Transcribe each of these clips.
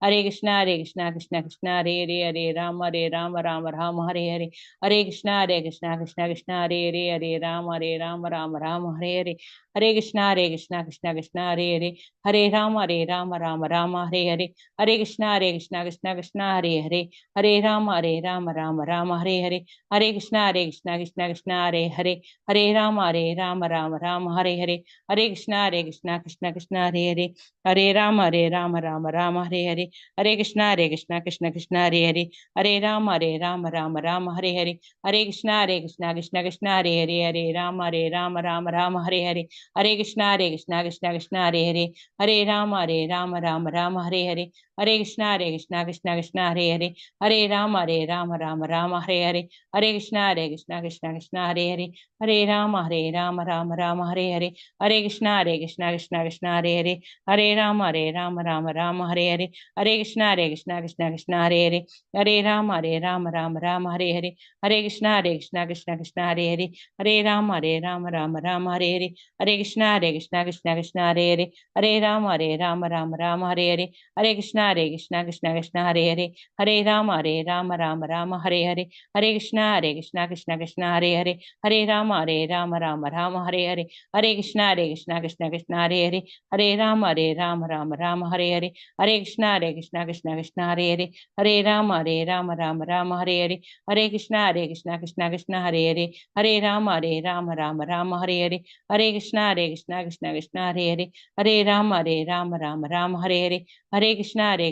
Hare Krishna, Krishna Krishna, Hare Rama, Rama Rama, Hare Hare, Hare Krishna, Krishna Krishna, Hare Rama, Rama Hare Hare, Hare Krishna, Krishna Krishna, Hare Rama, Rama Hare Hare, Hare Krishna, Krishna Krishna, Hare Rama, Rama Hare Hare, Hare Krishna, Krishna Krishna, Hare Rama, Rama Hare Hare, Hare Krishna, Krishna Krishna, Hare Rama, Rama Hare Hare, Hare Krishna, Krishna Krishna, Hare Rama, Rama Hare Hare, Hare Krishna, Krishna Krishna, Hare Rama, Rama Hare Hare, Hare Krishna, Krishna Krishna, Hare Rama, Rama Hare Hare, Hare Krishna, Krishna Krishna, Hare Rama, Rama Hare Hare, Hare Krishna, Krishna Rama Hare Hare, Hare Krishna, Krishna Hare Rama, Hare Hare, Hare Krishna, Krishna Hare Rama, Hare Hare, Hare Krishna, Krishna Hare Rama, Hare Hare, Hare Krishna, Krishna Hare Rama, Hare Hare, Hare Krishna, Krishna Hare Rama, Hare Hare, Hare Krishna, Krishna Hare Rama, Hare Hare, Hare Krishna, Krishna Hare Rama, Hare Hare, Hare Krishna, Krishna Hare Rama, Hare Hare, Hare Krishna, Krishna Hare Rama, Hare Hare, Hare Krishna, Krishna Hare Rama, Hare Hare, Hare Krishna, Krishna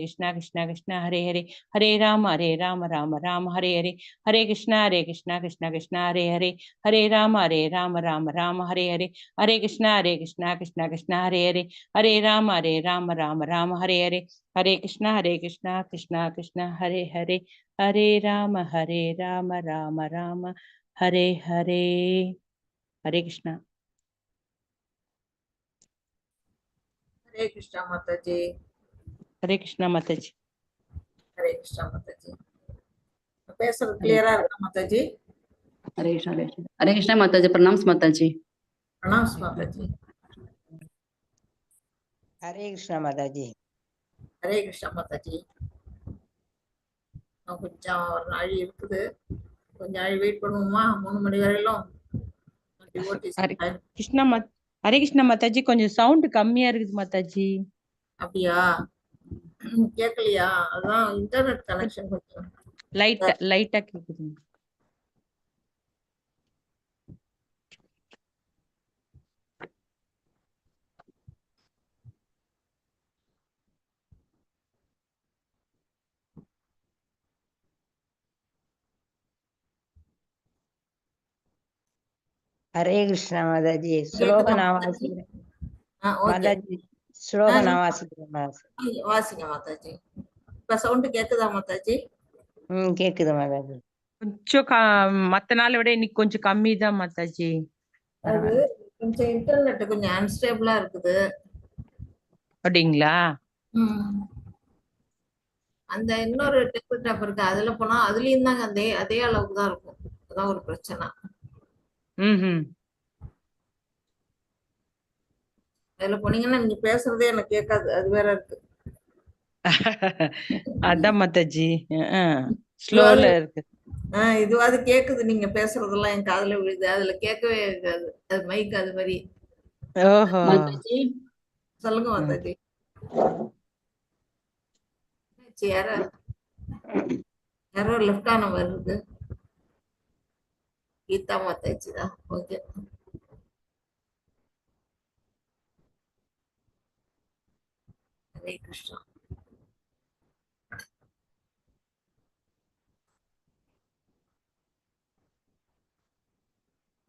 Hare Rama, Hare Hare, Hare Krishna, Krishna Hare Rama, Hare Hare, Hare Krishna, Krishna Hare Rama, Hare Hare, Hare Krishna, Krishna Hare Hare Rama, Rama Hare Hare. Hare Krishna. Hare Krishna Mataji. Hare Krishna Mataji. Hare Krishna Mataji. பேசுறது கிளியரா இருக்கா Mataji? Hare Krishna. Hare Krishna Mataji. Pranams Mataji. Pranams Mataji. Hare Krishna Mataji. Hare Krishna Mataji. கொஞ்சம் ஒரு நாள் இருக்குது, கொஞ்சம் நாள் wait பண்ணுவோமா? 3 மணி வரையிலும். ஹரே கிருஷ்ணா மாதாஜி. கொஞ்சம் சவுண்ட் கம்மியா இருக்குது மாதாஜி. அப்படியா? கேட்கலையா? அதான் இன்டர்நெட் கனெக்ஷன் கொஞ்சம் லைட்டா கேக்குது. ஹரே கிருஷ்ணா மாதாஜி. ஸ்லோக நான் வாசிக்கிறேன் மாதாஜி. ஸ்லோக நான் வாசிக்கிறேன் வாசிங்க மாதாஜி. இப்ப சவுண்ட் கேக்குதா மாதாஜி? கேக்குது மாதாஜி. கொஞ்சம் மத்த நாளை விட இன்னைக்கு கொஞ்சம் கம்மி தான் மாதாஜி. அது கொஞ்சம் இன்டர்நெட் கொஞ்சம் அன்ஸ்டேபிளா இருக்குது. அப்படிங்களா? அந்த இன்னொரு டேபிள் டாப் இருக்கு, அதுல போனா அதுலயும் தாங்க அதே அளவுக்கு தான் இருக்கும். அதான் ஒரு பிரச்சனை. அதுல போனீங்கன்னா நீங்க பேசுறதே எனக்கு கேட்காது, அது வேற இருக்கு. அதான் மாதாஜி ஸ்லோல இருக்கு. இதுவாது கேக்குது, நீங்க பேசுறதெல்லாம் என் காதுல விழுது, அதுல கேட்கவே இருக்காது. அது மைக் அது மாதிரி. ஓஹோ. சொல்லுங்க மாதாஜி. யாரோ லெஃப்ட் ஆன மாதிரி இருக்கு. கீதா மாதாஜி தான். ஓகே. ஹரே கிருஷ்ணா.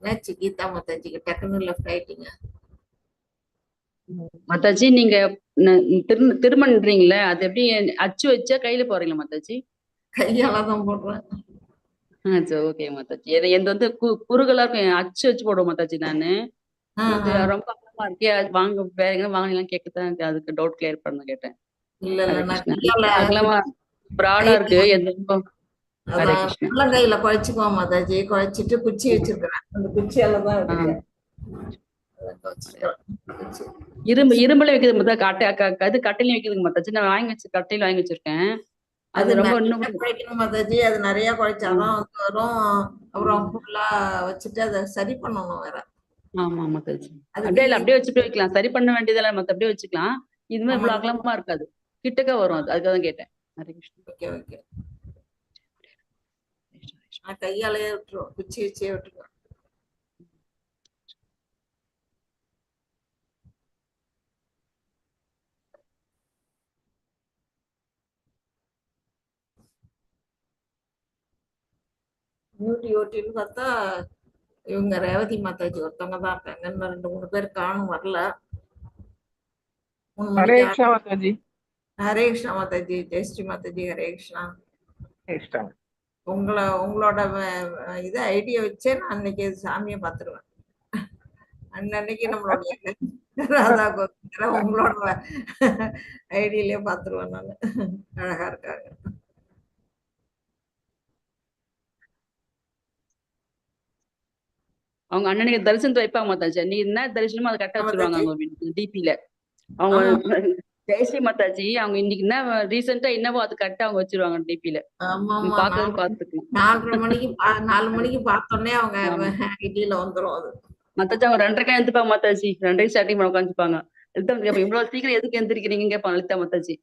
என்னாச்சு கீதா மாதாஜிக்கு டக்குன்னு லெஃப்ட் ஆயிட்டீங்க? மாதாஜி நீங்க திருமன்றீங்களே, அது எப்படி அச்சு வச்சா கையில போறீங்களா மாதாஜி? கையாலதான் போடுறேன். ஓகே மாதாஜி. எந்த வந்து குறுகலா இருக்கும், அச்சு வச்சு போடுவோம் மாதாஜி. நானு ரொம்ப அகலமா இருக்கே, வாங்க வேற எங்க வாங்கலாம் கேட்கத்தான், அதுக்கு டவுட் கிளியர் பண்ண கேட்டேன். அகலமா பிராடா இருக்கு. கையில குழைச்சுக்குவோம் மாதாஜி. குழைச்சிட்டு குச்சி வச்சிருக்கிறேன், அந்த குச்சியால தான் இரும்புல வைக்குது மொத்தம் இது கட்டையில வைக்குதுங்க மத்தாச்சு. நான் வாங்கி வச்சு கட்டையில வாங்கி வச்சிருக்கேன். அது அது ரொம்ப நிறைய இன்னும் குழைக்கணும் மாதாஜி, அது நிறைய குழைச்சாதான் வந்து வரும். அப்புறம் ஃபுல்லா வச்சுட்டு அதை சரி பண்ணணும் வேற. ஆமா மத்தாச்சு. அதுக்கு அப்படியே இல்ல அப்படியே வச்சுட்டு வைக்கலாம். சரி பண்ண வேண்டியதெல்லாம் மத்த அப்படியே வச்சுக்கலாம். இதுமே ஆமா. இவ்வளவு அகலமா இருக்காது. கிட்டக்க வரும். அது அதுக்காக தான் கேட்டேன். ஹரே கிருஷ்ணா. Okay okay. நான் கையாலேயே விட்டுருவோம், குச்சி வச்சே விட்டுருவேன். ஓட்டின்னு பார்த்தா இவங்க ரேவதி மாதாஜி ஒருத்தவங்க தான் இருக்காங்க. இன்னும் 2 3 பேர் காணும், வரல. 3 ஹரே மணிக்கு கிருஷ்ணா மாதாஜி. ஹரே கிருஷ்ணா மாதாஜி, ஜெயஸ்ரீ மாதாஜி, ஹரே கிருஷ்ணா. கிருஷ்ணா. உங்களோட இது ஐடியா வச்சே நான் அன்னைக்கு சாமியை பார்த்துருவேன். அன்னைக்கு நம்மளுடைய ராதா கோவிந்தரை உங்களோட ஐடியிலேயே பார்த்துருவேன் நான். அழகா இருக்காங்க. அவங்க அண்ணனுக்கு தரிசனத்தை வைப்பாங்க மாதாஜி. நீ என்ன தரிசனமோ அதை கரெக்டா வச்சிருவாங்க அவங்க டிபில. அவங்க ஜெயஸ்ரீ மாதாஜி அவங்க இன்னைக்கு என்ன ரீசெண்டா என்னவோ அது கரெக்டா அவங்க வச்சிருவாங்க டிபில. பாக்குறது பாத்துக்கலாம். 4 மணிக்கு பார்த்தோன்னே அவங்க ஐடியில வந்துரும் அது. மத்தாச்சி அவங்க 2:30 எழுந்துப்பாங்க மாதாஜி. 2:30 ஸ்டார்டிங் பண்ண உட்காந்துப்பாங்க. இவ்வளவு சீக்கிரம் எதுக்கு எந்திரிக்கிறீங்க கேட்பாங்க லலிதா மாதாஜி.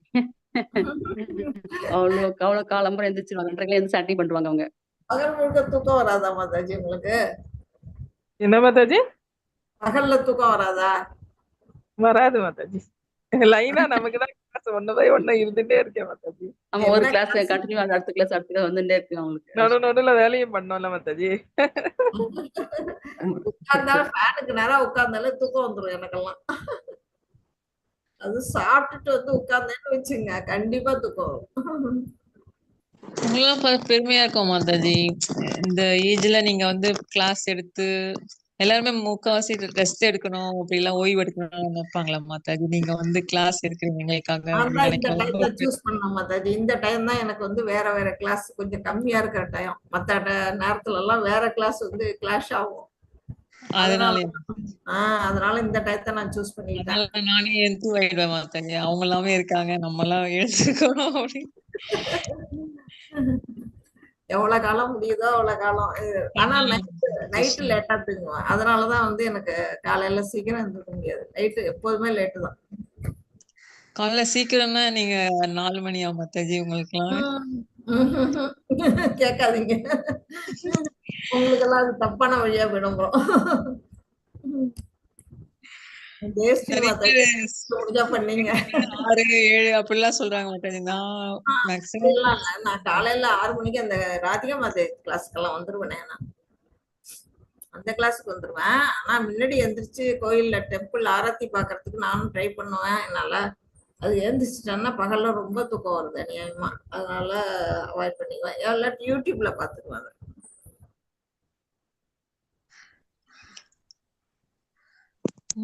அவ்வளவு காலம்பரம் எந்திரிச்சிருவாங்க. 2:30 எழுந்து ஸ்டார்டிங் பண்ணுவாங்க அவங்க. பகல் முழுக்க தூக்கம் வராதா மாதாஜி உங்களுக்கு? என்ன மாதாஜி? பகல்ல தூக்கம் வராதா? வராது மாதாஜி. லைனா நமக்கு தான் கிளாஸ் ஒண்ணு பை ஒண்ணு இருந்துட்டே இருக்கேன் மாதாஜி. ஆமா, ஒரு கிளாஸ் கண்டினியூ அடுத்த கிளாஸ் வந்துட்டே இருக்கு அவங்களுக்கு. நடுவுல வேலையும் பண்ணோம்ல மாதாஜி. உட்கார்ந்தாலும் ஃபேனுக்கு நேரா உட்கார்ந்தாலும் தூக்கம் வந்துரும் எனக்கெல்லாம். அது சாப்பிட்டுட்டு வந்து உட்கார்ந்தேன்னு வச்சுங்க, கண்டிப்பா தூக்கம் வரும். உங்களெல்லாம் பெருமையா இருக்கும் மாதாஜி. இந்த ஏஜ்ல நீங்க வந்து கிளாஸ் எடுத்து எல்லாருமே முக்காவாசி ரெஸ்ட் எடுக்கணும், அப்படி எல்லாம் ஓய்வு எடுக்கணும்னு நினைப்பாங்களா மாதாஜி? நீங்க வந்து கிளாஸ் எடுக்கிறீங்க எங்களுக்காக இந்த டைம்ல சூஸ் பண்ண மாதாஜி. இந்த டைம் தான் எனக்கு வந்து வேற கிளாஸ் கொஞ்சம் கம்மியா இருக்கிற டைம். மத்த நேரத்துல எல்லாம் வேற கிளாஸ் வந்து கிளாஷ் ஆகும். அதனால இந்த டயத்தை நான் சூஸ் பண்ணிட்டேன். நானே எழுந்து போயிடுவேன் மாதாஜி. அவங்க எல்லாமே இருக்காங்க, நம்ம எல்லாம் எழுந்துக்கணும் அப்படி. எவ்வளவு காலம் முடியுதோ அவ்வளவு காலம். ஆனா நைட்டு லேட்டா தூங்குவேன். அதனாலதான் வந்து எனக்கு காலையில சீக்கிரம் எழுந்துக்க முடியாது. நைட்டு எப்போதுமே லேட்டு தான். காலைல சீக்கிரம்னா நீங்க 4 மணியா மாதாஜி உங்களுக்கு எல்லாம்? கேட்காதீங்க, உங்களுக்கு எல்லாம் அது தப்பான வழியா போயிடும். பண்ணீங்க 6 7 அப்படிலாம் சொல்றாங்க மாதாஜி. நான் காலையில 6 மணிக்கு அந்த ராதிகா மாதா கிளாஸ்க்கெல்லாம் வந்துருவேனே. அந்த கிளாஸுக்கு வந்துருவேன். ஆனா முன்னாடி எந்திரிச்சு கோயில்ல டெம்பிள் ஆரத்தி பாக்குறதுக்கு நானும் ட்ரை பண்ணுவேன். என்னால அது எழுந்திரிச்சிட்டேன்னா பகல்ல ரொம்ப தூக்கம் வருது அநியாயமா. அதனால அவாய்ட் பண்ணிக்குவேன். எல்லாத்தையும் யூடியூப்ல பாத்துக்குவேன்.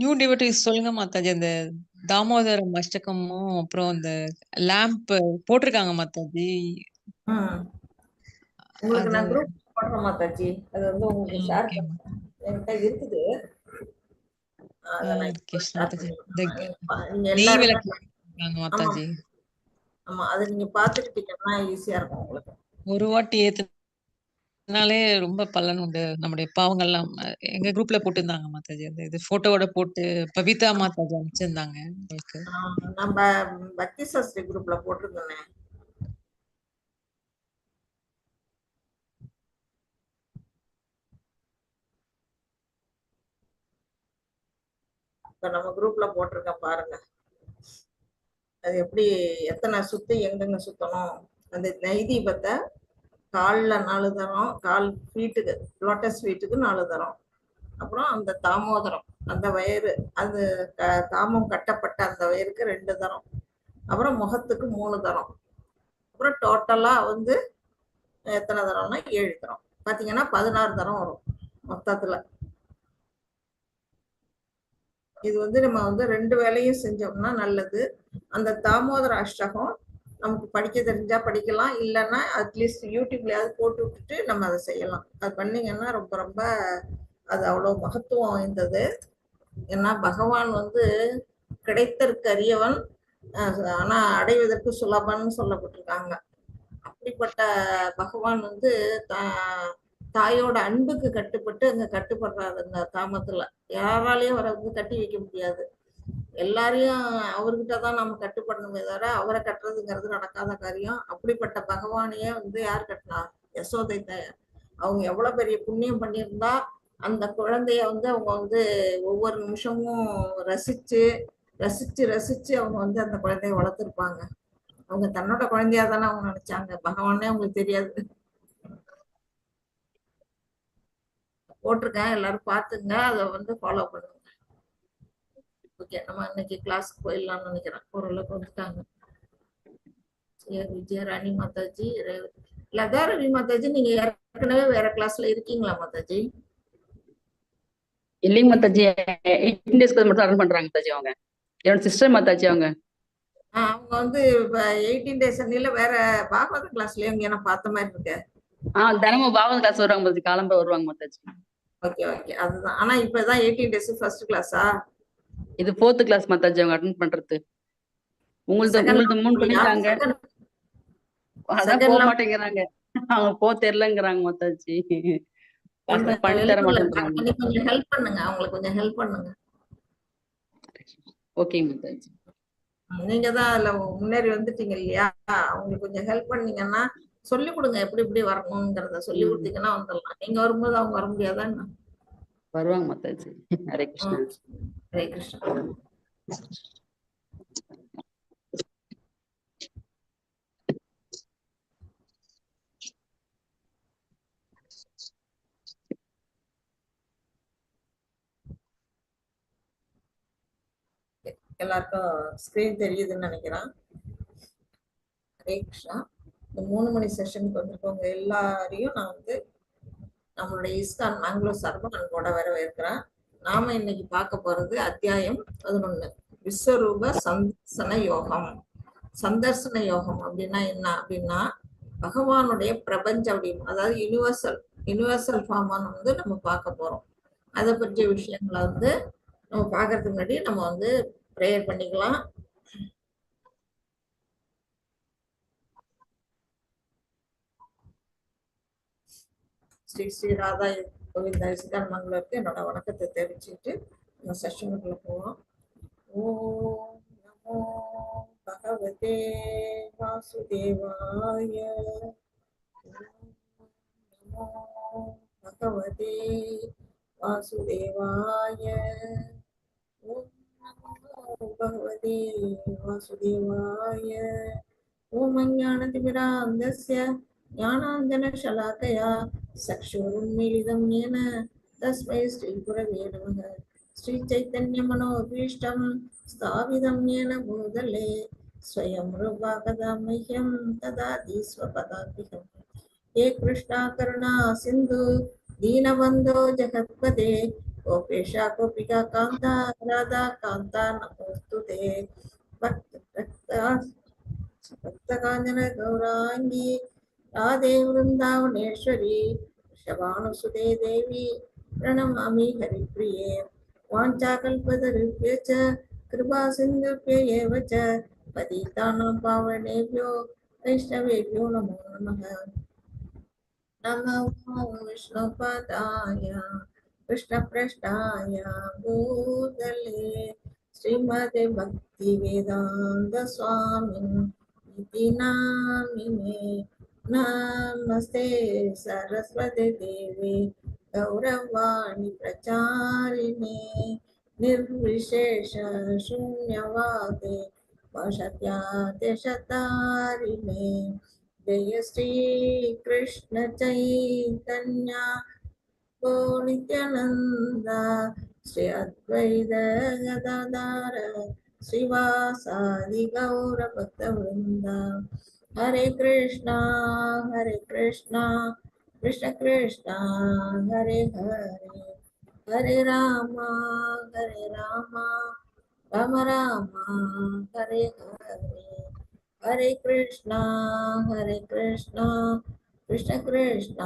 நியூ டிவோட்டிஸ் சொல்லுங்க மாதாஜி. அந்த தாமோதரம் அஷ்டகமும் அப்புறம் அந்த லேம்ப் போட்டிருக்காங்க மாதாஜி. உங்களுக்கு நான் குரூப் போடுறேன் மாதாஜி. அது வந்து உங்களுக்கு ஷேர் பண்ணுறேன். என்கிட்ட இருக்குது. ஆமா, அது நீங்க பாத்துக்கிட்டீங்கன்னா ஈஸியா இருக்கும் உங்களுக்கு. ஒரு வாட்டி ஏத்துனாலே ரொம்ப பலன் உண்டு. நம்முடைய பாவங்கள்லாம் எங்க குரூப்ல போட்டிருந்தாங்க மாதாஜி. அந்த இது போட்டோவோட போட்டு பவிதா மாதாஜி அனுப்பிச்சிருந்தாங்க உங்களுக்கு. நம்ம பக்தி சாஸ்திரி குரூப்ல போட்டிருந்தேன். நம்ம குரூப்ல போட்டிருக்கேன் பாருங்க. அது எப்படி எத்தனை சுத்து எங்கெங்க சுத்தணும். அந்த நெய்தீபத்தை கால்ல 4 தரம், கால் ஃபீட்டுக்கு லோட்டஸ் ஃபீட்டுக்கு 4 தரம். அப்புறம் அந்த தாமோதரம் அந்த வயிறு, அது காமம் கட்டப்பட்ட அந்த வயிறுக்கு 2 தரம். அப்புறம் முகத்துக்கு 3 தரம். அப்புறம் டோட்டலா வந்து எத்தனை தரம்னா 7 தரம். பாத்தீங்கன்னா 16 தரம் வரும் மொத்தத்துல. இது வந்து நம்ம வந்து 2 வேலையும் செஞ்சோம்னா நல்லது. அந்த தாமோதர அஷ்டகம் நமக்கு படிக்க தெரிஞ்சா படிக்கலாம், இல்லைன்னா அட்லீஸ்ட் யூடியூப்லயாவது போட்டு விட்டுட்டு நம்ம அதை செய்யலாம். அது பண்ணீங்கன்னா ரொம்ப ரொம்ப அது அவ்வளோ மகத்துவம் வாய்ந்தது. ஏன்னா பகவான் வந்து கிடைத்தற்கு அரியவன், ஆனா அடைவதற்கு சுலபன்னு சொல்லப்பட்டிருக்காங்க. அப்படிப்பட்ட பகவான் வந்து தாயோட அன்புக்கு கட்டுப்பட்டு அங்க கட்டுப்படுறாரு. இந்த தாமத்துல யாராலையும் அவரை வந்து கட்டி வைக்க முடியாது. எல்லாரையும் அவர்கிட்டதான் நம்ம கட்டுப்படணுமே தவிர அவரை கட்டுறதுங்கிறது நடக்காத காரியம். அப்படிப்பட்ட பகவானையே வந்து யார் கட்டினா? யசோதை தாயார். அவங்க எவ்வளவு பெரிய புண்ணியம் பண்ணியிருந்தா அந்த குழந்தைய வந்து அவங்க வந்து ஒவ்வொரு நிமிஷமும் ரசிச்சு ரசிச்சு ரசிச்சு அவங்க வந்து அந்த குழந்தைய வளர்த்துருப்பாங்க. அவங்க தன்னோட குழந்தையா தானே அவங்க நினைச்சாங்க. பகவானே அவங்களுக்கு தெரியாது. போட்டிருக்கேன், எல்லாரும் பாத்துங்க, அதை வந்து ஃபாலோ பண்ணுங்க. ஓகே, நம்ம இன்னைக்கு கிளாஸ்க்கு போயிடலாம்னு நினைக்கிறேன். ஓரளவுக்கு வந்துட்டாங்க. விஜயராணி மாதாஜி, லதா ரவி மாதாஜி, நீங்க ஏற்கனவே வேற கிளாஸ்ல இருக்கீங்களா மாதாஜி? இல்லைங்க மாதாஜி, 18 டேஸ்க்கு மட்டும் அட்டன் பண்றாங்க மாதாஜி. அவங்க என்னோட சிஸ்டர் மாதாஜி. அவங்க அவங்க வந்து 18 டேஸ் அன்னில வேற பாகவத கிளாஸ்லயே அவங்க என்ன பார்த்த மாதிரி இருக்கு. தினமும் பாகவத கிளாஸ் வருவாங்க மாதாஜி, காலம்பர வருவாங்க மாதாஜி. ஓகே ஓகே, அதுதான். ஆனா இப்பதான் 18 டேஸ் ஃபர்ஸ்ட் கிளாஸா? இது 4th கிளாஸ் மாதாஜி அவங்க அட்டன் பண்றது. உங்களுக்கு 3 பண்ணிட்டாங்க, அதான் போக மாட்டேங்கிறாங்க. அவங்க போக தெரியலங்கிறாங்க மாதாஜி. பண்ணி தர மாட்டேங்கிறாங்க. கொஞ்சம் ஹெல்ப் பண்ணுங்க, அவங்களுக்கு கொஞ்சம் ஹெல்ப் பண்ணுங்க. ஓகே மாதாஜி. நீங்க தான் அதுல முன்னேறி வந்துட்டீங்க இல்லையா? அவங்களுக்கு கொஞ்சம் ஹெல்ப் பண்ணீங்கன்னா சொல்லி கொடுங்க, எப்படி எப்படி வரணுங்கிறத சொல்லி கொடுத்தீங்கன்னா வந்துடலாம். நீங்க வரும்போது அவங்க வர முடியாதான்? வருவாங்க மாதாஜி. ஹரே கிருஷ்ணா. ஹரே கிருஷ்ணா. எல்லாருக்கும் ஸ்கிரீன் தெரியுதுன்னு நினைக்கிறேன். ஹரே கிருஷ்ணா. இந்த 3 மணி செஷனுக்கு வந்திருக்கவங்க எல்லாரையும் நான் வந்து நம்மளுடைய இஸ்கான் மேங்களூர் சார்பாக அன்போட வரவேற்கிறேன். நாம இன்னைக்கு பார்க்க போறது அத்தியாயம் 11, விஸ்வரூப சந்தர்சன யோகம். சந்தர்சன யோகம் அப்படின்னா என்ன அப்படின்னா, பகவானுடைய பிரபஞ்ச வடிவம், அதாவது யூனிவர்சல் ஃபார்மா வந்து நம்ம பார்க்க போறோம். அதை பற்றிய விஷயங்களை வந்து நம்ம பார்க்கறதுக்கு முன்னாடி நம்ம வந்து ப்ரேயர் பண்ணிக்கலாம். ஸ்ரீ ஸ்ரீ ராதா கோவிந்தா இஸ்கான் மங்களூருக்கு என்னோட வணக்கத்தை தெரிவிச்சுட்டு நம்ம செஷனுக்குள்ள போவோம். ஓம் நமோ பகவதே வாசுதேவாய. நமோ பகவதே வாசுதேவாய. ஓம் நமோ பகவதே வாசுதேவாய. ஓம் அஞ்ஞானதிமிராந்தஸ்ய ஞானாஞ்சனशलाकया चक्षुरुन्मीलितं येन तस्मै श्रीगुरवे नमः. श्रीचैतन्यमनोभीष्टं स्थापितं येन भूतले स्वयं रूपा कदा मह्यं ददाति स्वपदान्तिकम्. हे कृष्णा करुणा सिन्धु दीनबन्धो जगत्पते गोपेशा गोपिका कान्ता राधा कान्ता नमोस्तुते. भक्तकाञ्चन गौराङ्गी राधे वृन्दावनेश्वरी वृषभानुसुते देवी प्रणमामि हरिप्रिये. वाञ्छाकल्पतरुभ्यश्च कृपा सिन्धुभ्य एव च पतितानां पावनेभ्यो वैष्णवेभ्यो नमो नमः. नमो विष्णुपदाय कृष्णपृष्ठाय भूतले श्रीमते भक्तिवेदान्त स्वामिन् इति नामिने. नमस्ते सरस्वती देवी गौरवाणी प्रचारिणे निर्विशेष शून्यवादे वशत्यादेशतारिणे. जय श्री कृष्ण चैतन्य नित्यानंद श्री अद्वैत गदाधर श्रीवासादि गौर भक्तवृंद. हरे कृष्णा कृष्ण कृष्ण हरे हरे, हरे राम राम राम हरे हरे. हरे कृष्णा कृष्ण कृष्ण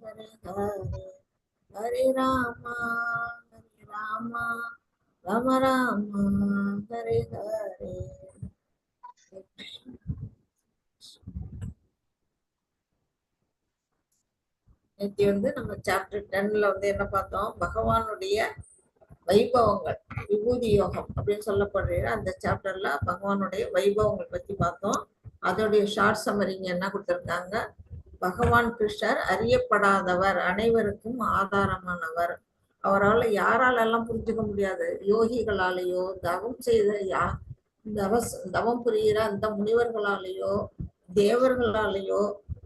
हरे हरे, हरे राम ராமா ராம ராமா ஹரே ஹரே. நேற்று வந்து நம்ம சாப்டர் 10ல வந்து என்ன பார்த்தோம்? பகவானுடைய வைபவங்கள், விபூதி யோகம் அப்படின்னு சொல்லப்படுற அந்த சாப்டர்ல பகவானுடைய வைபவங்கள் பத்தி பார்த்தோம். அதோடைய ஷார்ட் சம்மரிங்க என்ன கொடுத்திருக்காங்க? பகவான் கிருஷ்ணர் அறியப்படாதவர், அனைவருக்கும் ஆதாரமானவர். அவரால் யாராலெல்லாம் புரிஞ்சுக்க முடியாது? யோகிகளாலேயோ, தவம் செய்த தவம் புரிகிற அந்த முனிவர்களாலேயோ, தேவர்களாலேயோ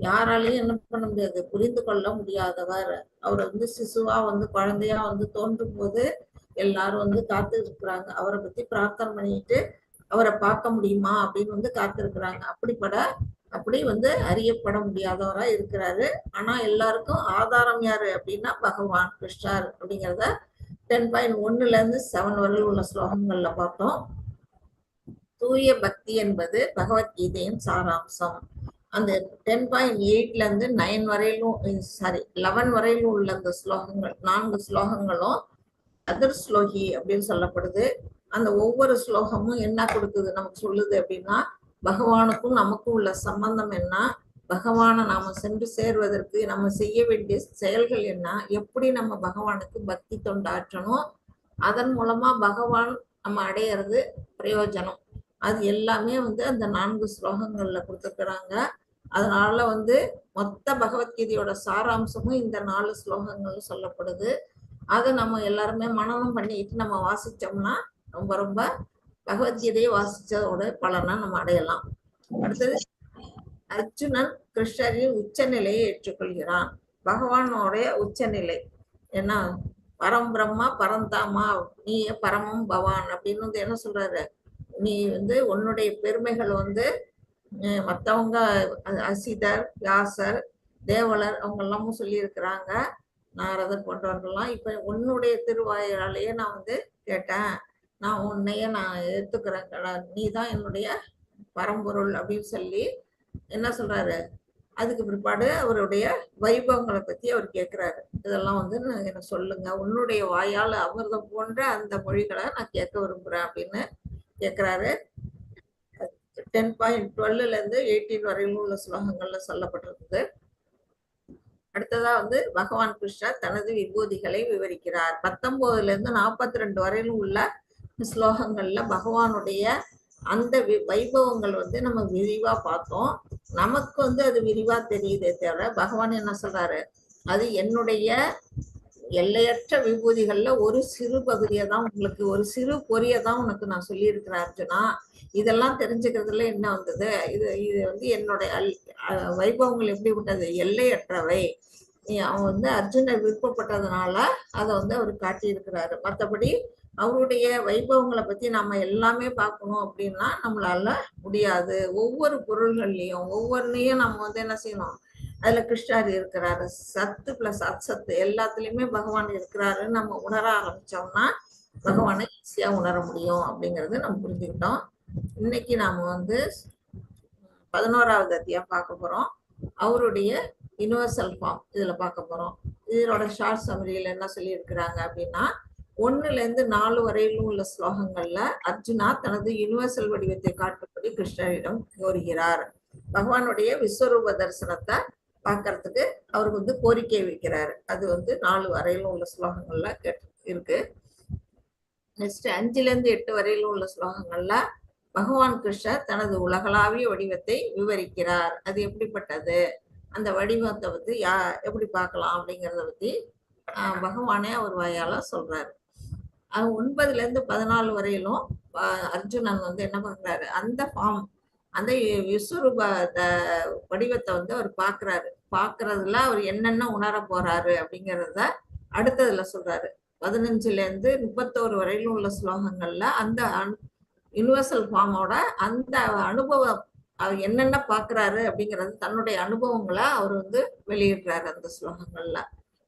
யாராலையும் என்ன பண்ண முடியாது? புரிந்து கொள்ள முடியாதவர். அவர் வந்து சிசுவா வந்து குழந்தையா வந்து தோன்றும் போது எல்லாரும் வந்து காத்து இருக்கிறாங்க. அவரை பத்தி பிரார்த்தனை பண்ணிட்டு அவரை பார்க்க முடியுமா அப்படின்னு வந்து காத்திருக்கிறாங்க. அப்படி வந்து அறியப்பட முடியாதவரா இருக்கிறாரு. ஆனா எல்லாருக்கும் ஆதாரம் யாரு அப்படின்னா பகவான் கிருஷ்ணர் அப்படிங்கிறத 10.1ல இருந்து 7 வரையில் உள்ள ஸ்லோகங்கள்ல பார்த்தோம். தூய பக்தி என்பது பகவத்கீதையின் சாராம்சம். அந்த 10.8ல இருந்து 9 வரையிலும் 11 வரையிலும் உள்ள அந்த ஸ்லோகங்கள் 4 ஸ்லோகங்களும் அதர் ஸ்லோகி அப்படின்னு சொல்லப்படுது. அந்த ஒவ்வொரு ஸ்லோகமும் என்ன கொடுக்குது நமக்கு சொல்லுது அப்படின்னா, பகவானுக்கும் நமக்கும் உள்ள சம்பந்தம் என்ன, பகவானை நாம சென்று சேர்வதற்கு நம்ம செய்ய வேண்டிய செயல்கள் என்ன, எப்படி நம்ம பகவானுக்கு பக்தி தொண்டாற்றணும், அதன் மூலமா பகவான் நம்ம அடையிறது பிரயோஜனம், அது எல்லாமே வந்து அந்த 4 ஸ்லோகங்கள்ல கொடுத்துருக்குறாங்க. அதனால வந்து மொத்த பகவத்கீதையோட சாராம்சமும் இந்த 4 ஸ்லோகங்கள் சொல்லப்படுது. அதை நம்ம எல்லாருமே மனனம் பண்ணிட்டு நம்ம வாசிச்சோம்னா ரொம்ப ரொம்ப பகவத்கீதையை வாசிச்சதோட பலனை நம்ம அடையலாம். அடுத்தது, அர்ஜுனன் கிருஷ்ணரின் உச்சநிலையை ஏற்றுக்கொள்கிறான். பகவானோடைய உச்சநிலை என்ன? பரம்பிரம்மா பரந்தாமா நீயே பரமம் பவான் அப்படின்னு வந்து என்ன சொல்றாரு? நீ வந்து உன்னுடைய பெருமைகள் வந்து மற்றவங்க அசிதர், வியாசர், தேவலர் அவங்க எல்லாமும் சொல்லி இருக்கிறாங்க, நாரதர் போன்றவர்கள்லாம். இப்ப உன்னுடைய திருவாயாலேயே நான் வந்து கேட்டேன், நான் உன்னைய நான் ஏத்துக்கிறேன், நீ தான் என்னுடைய பரம்பொருள் அப்படின்னு சொல்லி என்ன சொல்றாரு? அதுக்கு பிற்பாடு அவருடைய வைபவங்களை பத்தி அவர் கேட்கிறாரு. இதெல்லாம் வந்து எனக்கு சொல்லுங்க, உன்னுடைய வாயால் அமிர்தம் போன்ற அந்த மொழிகளை நான் கேட்க விரும்புறேன் அப்படின்னு கேட்கிறாரு. 10.12ல இருந்து 18 வரையிலும் உள்ள ஸ்லோகங்கள்ல சொல்லப்பட்டிருக்குது. அடுத்ததா வந்து பகவான் கிருஷ்ணர் தனது விபூதிகளை விவரிக்கிறார். 19ல இருந்து 42 வரையிலும் உள்ள ஸ்லோகங்கள்ல பகவானுடைய அந்த வைபவங்கள் வந்து நம்ம விரிவா பார்த்தோம். நமக்கு வந்து அது விரிவா தெரியுதே தவிர பகவான் என்ன சொல்றாரு? அது என்னுடைய எல்லையற்ற விபூதிகள்ல ஒரு சிறு பகுதியை தான் உங்களுக்கு, ஒரு சிறு பொறியை தான் உனக்கு நான் சொல்லியிருக்கிறேன் அர்ஜுனா. இதெல்லாம் தெரிஞ்சுக்கிறதுல என்ன வந்தது? இது வந்து என்னுடைய வைபவங்கள் எப்படி விட்டது? எல்லையற்றவை. அவன் வந்து அர்ஜுனர் விருப்பப்பட்டதுனால அதை வந்து அவர் காட்டியிருக்கிறாரு. மற்றபடி அவருடைய வைபவங்களை பத்தி நம்ம எல்லாமே பார்க்கணும் அப்படின்னா நம்மளால முடியாது. ஒவ்வொரு பொருள்கள்லையும் ஒவ்வொன்றையும் நம்ம வந்து என்ன செய்யணும்? அதுல கிருஷ்ணர் இருக்கிறாரு, சத்து பிளஸ் அசத்து எல்லாத்துலயுமே பகவான் இருக்கிறாருன்னு நம்ம உணர ஆரம்பிச்சோம்னா பகவானை ஈஸியா உணர முடியும் அப்படிங்கறது நம்ம புரிஞ்சுக்கிட்டோம். இன்னைக்கு நாம வந்து 11வது அத்தியாயம் பார்க்க போறோம். அவருடைய யுனிவர்சல் ஃபார்ம் இதுல பார்க்க போறோம். இதோட ஷார்ட் சம்மரியில என்ன சொல்லி இருக்கிறாங்க அப்படின்னா, 1ல இருந்து 4 வரையிலும் உள்ள ஸ்லோகங்கள்ல அர்ஜுனா தனது யுனிவர்சல் வடிவத்தை காட்டும்படி கிருஷ்ணரிடம் கோருகிறார். பகவானுடைய விஸ்வரூப தரிசனத்தை பார்க்கறதுக்கு அவருக்கு வந்து கோரிக்கை வைக்கிறாரு. அது வந்து 4 வரையிலும் உள்ள ஸ்லோகங்கள்ல இருக்கு. நெக்ஸ்ட் 5ல இருந்து 8 வரையிலும் உள்ள ஸ்லோகங்கள்ல பகவான் கிருஷ்ணர் தனது உலகளாவிய வடிவத்தை விவரிக்கிறார். அது எப்படிப்பட்டது, அந்த வடிவத்தை பத்தி எப்படி பார்க்கலாம் அப்படிங்கிறத பத்தி பகவானே அவர் வாயால சொல்றாரு. 9ல இருந்து 14 வரையிலும் அர்ஜுனன் வந்து என்ன பண்றாரு? அந்த ஃபார்ம், அந்த விஸ்வரூப வடிவத்தை வந்து அவர் பார்க்கறதுல அவர் என்னென்ன உணர போறாரு அப்படிங்கிறத அடுத்ததுல சொல்றாரு. 15ல இருந்து 31 வரையிலும் உள்ள ஸ்லோகங்கள்ல அந்த யுனிவர்சல் ஃபார்மோட அந்த அனுபவம், அவர் என்னென்ன பார்க்கிறாரு அப்படிங்கிறது தன்னுடைய அனுபவங்களை அவர் வந்து வெளியிடுறாரு அந்த ஸ்லோகங்கள்ல.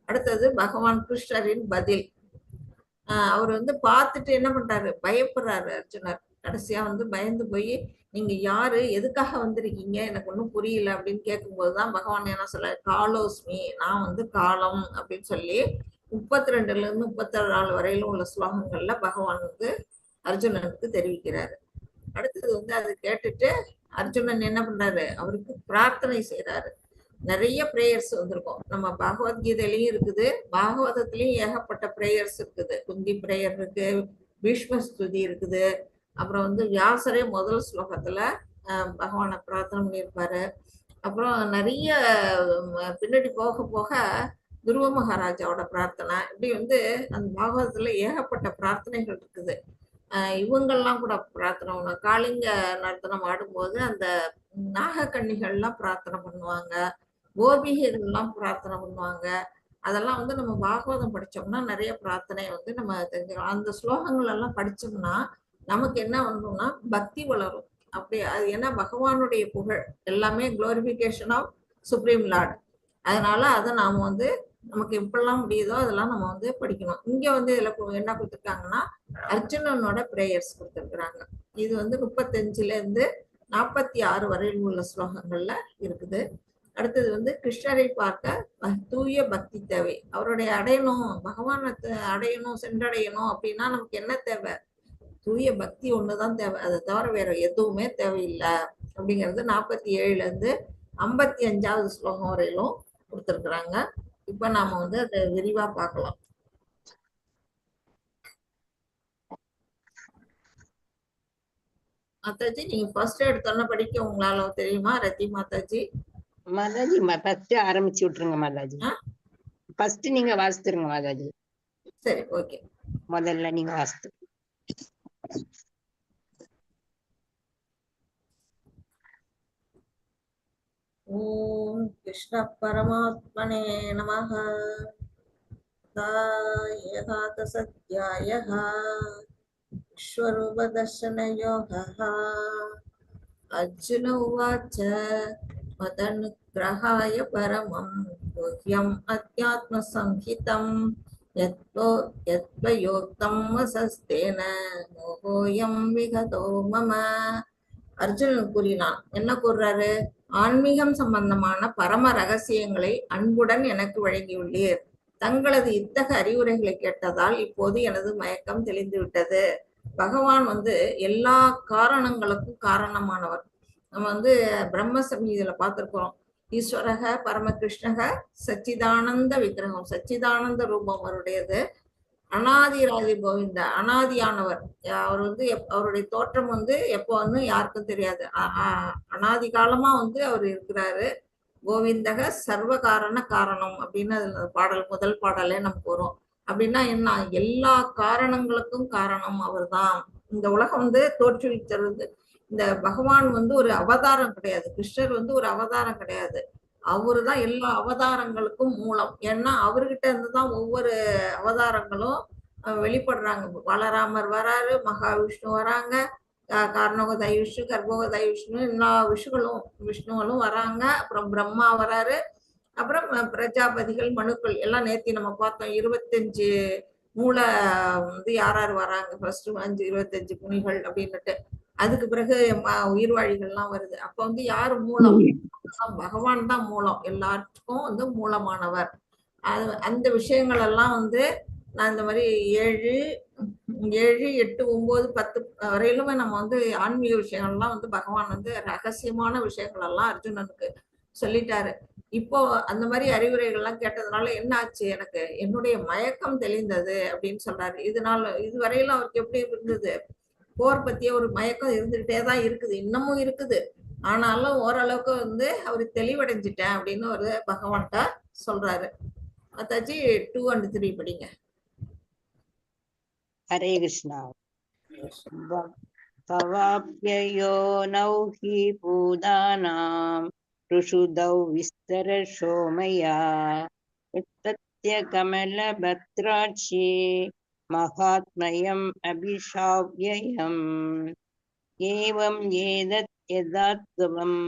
அடுத்தது பகவான் கிருஷ்ணரின் பதில். அவர் வந்து பார்த்துட்டு என்ன பண்றாரு? பயப்படுறாரு அர்ஜுனர். கடைசியா வந்து பயந்து போய், நீங்க யாரு, எதுக்காக வந்திருக்கீங்க, எனக்கு ஒன்றும் புரியல அப்படின்னு கேட்கும்போதுதான் பகவான் என்ன சொல்றாரு? காலோஸ்மி, நான் வந்து காலம் அப்படின்னு சொல்லி 32ல இருந்து 34 வரையிலும் உள்ள ஸ்லோகங்கள்ல பகவான் வந்து அர்ஜுனனுக்கு தெரிவிக்கிறாரு. அடுத்தது வந்து அதை கேட்டுட்டு அர்ஜுனன் என்ன பண்றாரு, அவருக்கு பிரார்த்தனை செய்யறாரு. நிறைய பிரேயர்ஸ் வந்திருக்கும், நம்ம பகவத்கீதையிலயும் இருக்குது, பாகவதத்திலயும் ஏகப்பட்ட பிரேயர்ஸ் இருக்குது. குந்தி பிரேயர் இருக்கு, பீஷ்ம ஸ்துதி இருக்குது, அப்புறம் வந்து வியாசரே முதல் ஸ்லோகத்துல பகவானை பிரார்த்தனை பண்ணியிருப்பாரு. அப்புறம் நிறைய பின்னாடி போக போக துருவ மகாராஜாவோட பிரார்த்தனை, இப்படி வந்து அந்த பாகவதத்துல ஏகப்பட்ட பிரார்த்தனைகள் இருக்குது. இவங்கெல்லாம் கூட பிரார்த்தனை, காளிங்க நர்த்தனம் ஆடும்போது அந்த நாகக்கன்னிகள்லாம் பிரார்த்தனை பண்ணுவாங்க, கோபிகைகள்லாம் பிரார்த்தனை பண்ணுவாங்க. அதெல்லாம் வந்து நம்ம பாகவதம் படிச்சோம்னா நிறைய பிரார்த்தனை வந்து நம்ம தெரிஞ்சுக்கலாம். அந்த ஸ்லோகங்கள் எல்லாம் படிச்சோம்னா நமக்கு என்ன பண்ணணும்னா பக்தி வளரும். அப்படி அது ஏன்னா பகவானுடைய புகழ் எல்லாமே குளோரிபிகேஷன் ஆஃப் சுப்ரீம் லார்ட். அதனால அதை நாம வந்து நமக்கு எப்பெல்லாம் முடியுதோ அதெல்லாம் நம்ம வந்து படிக்கணும். இங்க வந்து இதுல என்ன கொடுத்துருக்காங்கன்னா அர்ஜுனனோட பிரேயர்ஸ் கொடுத்துருக்குறாங்க. இது வந்து 35ல இருந்து 46 வரையில் உள்ள ஸ்லோகங்கள்ல இருக்குது. அடுத்தது வந்து கிருஷ்ணரை பார்க்க தூய பக்தி தேவை. அவருடைய அடையணும், பகவானை அடையணும், சென்றடையணும் அப்படின்னா நமக்கு என்ன தேவை, தூய பக்தி ஒண்ணுதான் தேவை, அதை தவிர வேற எதுவுமே தேவையில்லை அப்படிங்கிறது 47ல இருந்து 55வது ஸ்லோகம் வரையிலும் கொடுத்துருக்குறாங்க. இப்ப நாம வந்து அதை விரிவா பார்க்கலாம். மாதாஜி நீங்க ஃபர்ஸ்ட் எடுத்தோன்னு படிக்க உங்களால தெரியுமா ரத்தி மாதாஜி? மாதாஜி ஃபர்ஸ்ட் ஆரம்பிச்சு விட்டுருங்க மாதாஜி. ஃபர்ஸ்ட் நீங்க வாசித்துருங்க மாதாஜி. சரி, ஓகே. முதல்ல நீங்க வாசித்து. ஓம் கிருஷ்ண பரமாத்மனே நமஹ. ஏகாத சத்யாயஹ விஸ்வரூப தர்சன யோகஹ. அர்ஜுன உவாச்ச மதனுக்கிரகாய பரமம் குஹ்யம் அத்யாத்ம சம்ஹிதம் யத்வயோக்தம் வசஸ்தேன மோகோயம் விகதோ மம. அர்ஜுனன் கூறினான். என்ன கூறுறாரு, ஆன்மீகம் சம்பந்தமான பரம ரகசியங்களை அன்புடன் எனக்கு வழங்கியுள்ளீர். தங்களது இத்தகைய அறிவுரைகளை கேட்டதால் இப்போது எனது மயக்கம் தெளிந்து விட்டது. பகவான் வந்து எல்லா காரணங்களுக்கும் காரணமானவர். நம்ம வந்து பிரம்ம சமீதியில பார்த்திருக்கிறோம், ஈஸ்வரக பரமகிருஷ்ணக சச்சிதானந்த விக்கிரகம், சச்சிதானந்த ரூபம் அவருடையது. அனாதிராதி கோவிந்த, அனாதியானவர். அவர் வந்து அவருடைய தோற்றம் வந்து எப்போன்னு யாருக்கும் தெரியாது. அனாதி காலமா வந்து அவர் இருக்கிறாரு. கோவிந்தக சர்வ காரண காரணம் அப்படின்னு அதுல பாடல், முதல் பாடலே நமக்கு வரும். அப்படின்னா என்ன, எல்லா காரணங்களுக்கும் காரணம் அவர் தான். இந்த உலகம் வந்து தோற்றுவிக்கிறது. இந்த பகவான் வந்து ஒரு அவதாரம் கிடையாது, கிருஷ்ணர் வந்து ஒரு அவதாரம் கிடையாது, அவரு தான் எல்லா அவதாரங்களுக்கும் மூலம். ஏன்னா அவர்கிட்ட இருந்துதான் ஒவ்வொரு அவதாரங்களும் வெளிப்படுறாங்க. பலராமர் வராரு, மகாவிஷ்ணு வராங்க, கார்ணோகதை விஷ்ணு, கர்ப்போகதை விஷ்ணு, எல்லா விஷ்ணுகளும் வராங்க. அப்புறம் பிரம்மா வராரு, அப்புறம் பிரஜாபதிகள், மனுக்கள் எல்லாம் நேத்தி நம்ம பார்த்தோம். 25 மூல வந்து யார் யார் வராங்க, ஃபர்ஸ்ட் 25 முனிகள் அப்படின்னுட்டு. அதுக்கு பிறகு உயிர்வாழிகள்லாம் வருது. அப்ப வந்து யாரு மூலம், பகவான் தான் மூலம், எல்லாத்துக்கும் வந்து மூலமானவர். அந்த விஷயங்கள் எல்லாம் வந்து நான் இந்த மாதிரி 7, 8, 9, 10 வரையிலுமே நம்ம வந்து ஆன்மீக விஷயங்கள்லாம் வந்து பகவான் வந்து ரகசியமான விஷயங்கள் எல்லாம் அர்ஜுனனுக்கு சொல்லிட்டாரு. இப்போ அந்த மாதிரி அறிவுரைகள்லாம் கேட்டதுனால என்ன ஆச்சு, எனக்கு என்னுடைய மயக்கம் தெளிந்தது அப்படின்னு சொல்றாரு. இதுவரையிலும் அவருக்கு எப்படி இருந்தது, போர் பத்திய ஒரு மயக்கம் இருந்துகிட்டே தான் இருக்குது, இன்னமும் இருக்குது. ஆனாலும் ஓரளவுக்கு வந்து அவரு தெளிவடைஞ்சிட்டேன் அப்படின்னு ஒரு பகவான்கிட்ட சொல்றாரு. மாதாஜி 2 and 3 படிங்க. ஹரே கிருஷ்ணா. பவாப்யயோ நௌஹி பூதானாம் ருஷுதௌ விஸ்தரஷோ மயா உத்தத்ய கமல பத்ராட்சி மகாத்மயம் அபிஷாவ்யயம் ஏவம் ஏதத் யதாத்வம்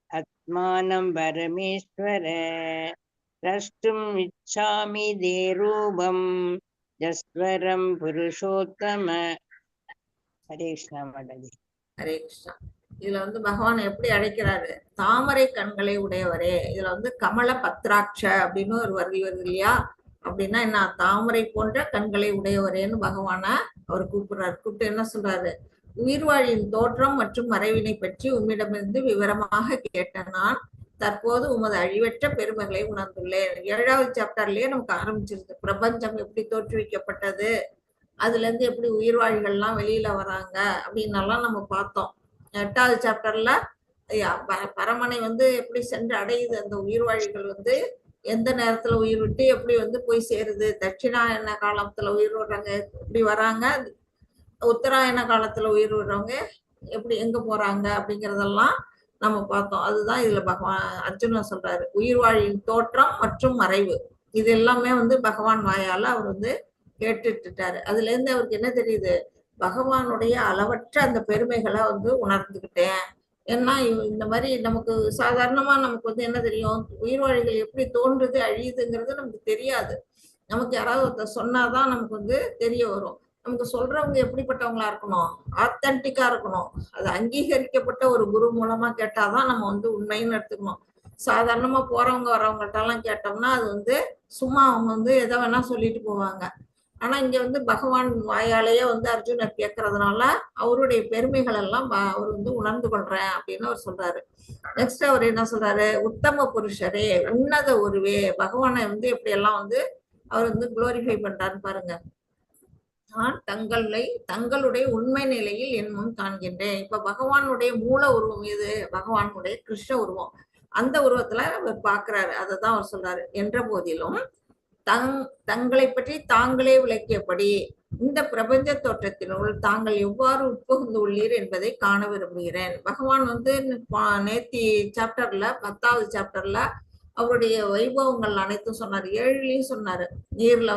ஆத்மானம் பரமேஸ்வர ரஷ்டும் இச்சாமி தே ரூபம் ஜஸ்வரம் புருஷோத்தம. ஹரே கிருஷ்ணா மாதாஜி. ஹரே கிருஷ்ணா. இதுல வந்து பகவான் எப்படி அழைக்கிறாரு, தாமரை கண்களை உடையவரே. இதுல வந்து கமல பத்ராட்ச அப்படின்னு ஒரு வரி வருது இல்லையா, அப்படின்னா என்ன, தாமரை போன்ற கண்களை உடையவரேன்னு பகவான அவர் கூப்பிடுறாரு. கூப்பிட்டு என்ன சொல்றாரு, உயிர்வாழியின் தோற்றம் மற்றும் மறைவினை பற்றி உம்மிடமிருந்து விவரமாக கேட்ட நான் தற்போது உமது அழிவற்ற பெருமைகளை உணர்ந்துள்ளேன். 7வது சாப்டர்லயே நமக்கு ஆரம்பிச்சிருது, பிரபஞ்சம் எப்படி தோற்றுவிக்கப்பட்டது, அதுல இருந்து எப்படி உயிர்வாழிகள்லாம் வெளியில வராங்க அப்படின்னு நம்ம பார்த்தோம். 8வது சாப்டர்ல பரமனை எப்படி சென்று அடையுது, அந்த உயிர்வாழிகள் எந்த நேரத்துல உயிர் விட்டு எப்படி போய் சேருது, தட்சிணாயன காலத்துல உயிர் விடுறாங்க எப்படி வராங்க, உத்தராயண காலத்துல உயிர் விடுறவங்க எப்படி எங்க போறாங்க அப்படிங்கறதெல்லாம் நம்ம பார்த்தோம். அதுதான் இதுல பகவான் அர்ஜுனன் சொல்றாரு, உயிர்வாழியின் தோற்றம் மற்றும் மறைவு இது எல்லாமே பகவான் வாயால அவர் கேட்டுட்டாரு. அதுல இருந்து அவருக்கு என்ன தெரியுது, பகவானுடைய அளவற்ற அந்த பெருமைகளை உணர்ந்துகிட்டேன். ஏன்னா இந்த மாதிரி நமக்கு சாதாரணமா நமக்கு என்ன தெரியும், உயிர்வாழிகள் எப்படி தோன்றுது அழியுதுங்கிறது நமக்கு தெரியாது. நமக்கு யாராவது ஒருத்தர் சொன்னாதான் நமக்கு தெரிய வரும். நமக்கு சொல்றவங்க எப்படிப்பட்டவங்களா இருக்கணும், ஆத்தன்டிக்கா இருக்கணும், அது அங்கீகரிக்கப்பட்ட ஒரு குரு மூலமா கேட்டாதான் நம்ம உண்மைன்னு எடுத்துக்கணும். சாதாரணமா போறவங்க வரவங்கள்ட்ட எல்லாம் கேட்டோம்னா அது சும்மா அவங்க எதை வேணா சொல்லிட்டு போவாங்க. ஆனா இங்க பகவான் வாயாலேயே அர்ஜுனர் கேட்கறதுனால அவருடைய பெருமைகள் எல்லாம் அவர் உணர்ந்து கொள்றேன் அப்படின்னு அவர் சொல்றாரு. நெக்ஸ்ட் அவர் என்ன சொல்றாரு, உத்தம புருஷரே உன்னத உருவே, பகவானை எப்படி எல்லாம் அவர் குளோரிஃபை பண்றாருன்னு பாருங்க. நான் தங்களுடைய உண்மை நிலையில் என் முன் காண்கின்றேன். இப்ப பகவானுடைய மூல உருவம் எது, பகவானுடைய கிருஷ்ண உருவம், அந்த உருவத்துல அவர் பார்க்கிறாரு. அததான் அவர் சொல்றாரு. என்ற போதிலும் தங்களை பற்றி தாங்களே விளக்கியபடி இந்த பிரபஞ்ச தோற்றத்தினுள் தாங்கள் எவ்வாறு உட்புகுந்து உள்ளீர் என்பதை காண விரும்புகிறேன். பகவான் நேத்தி சாப்டர்ல 10வது சாப்டர்ல அவருடைய வைபவங்கள் அனைத்தும் சொன்னாரு. 7லயும் சொன்னாரு, நீர்ல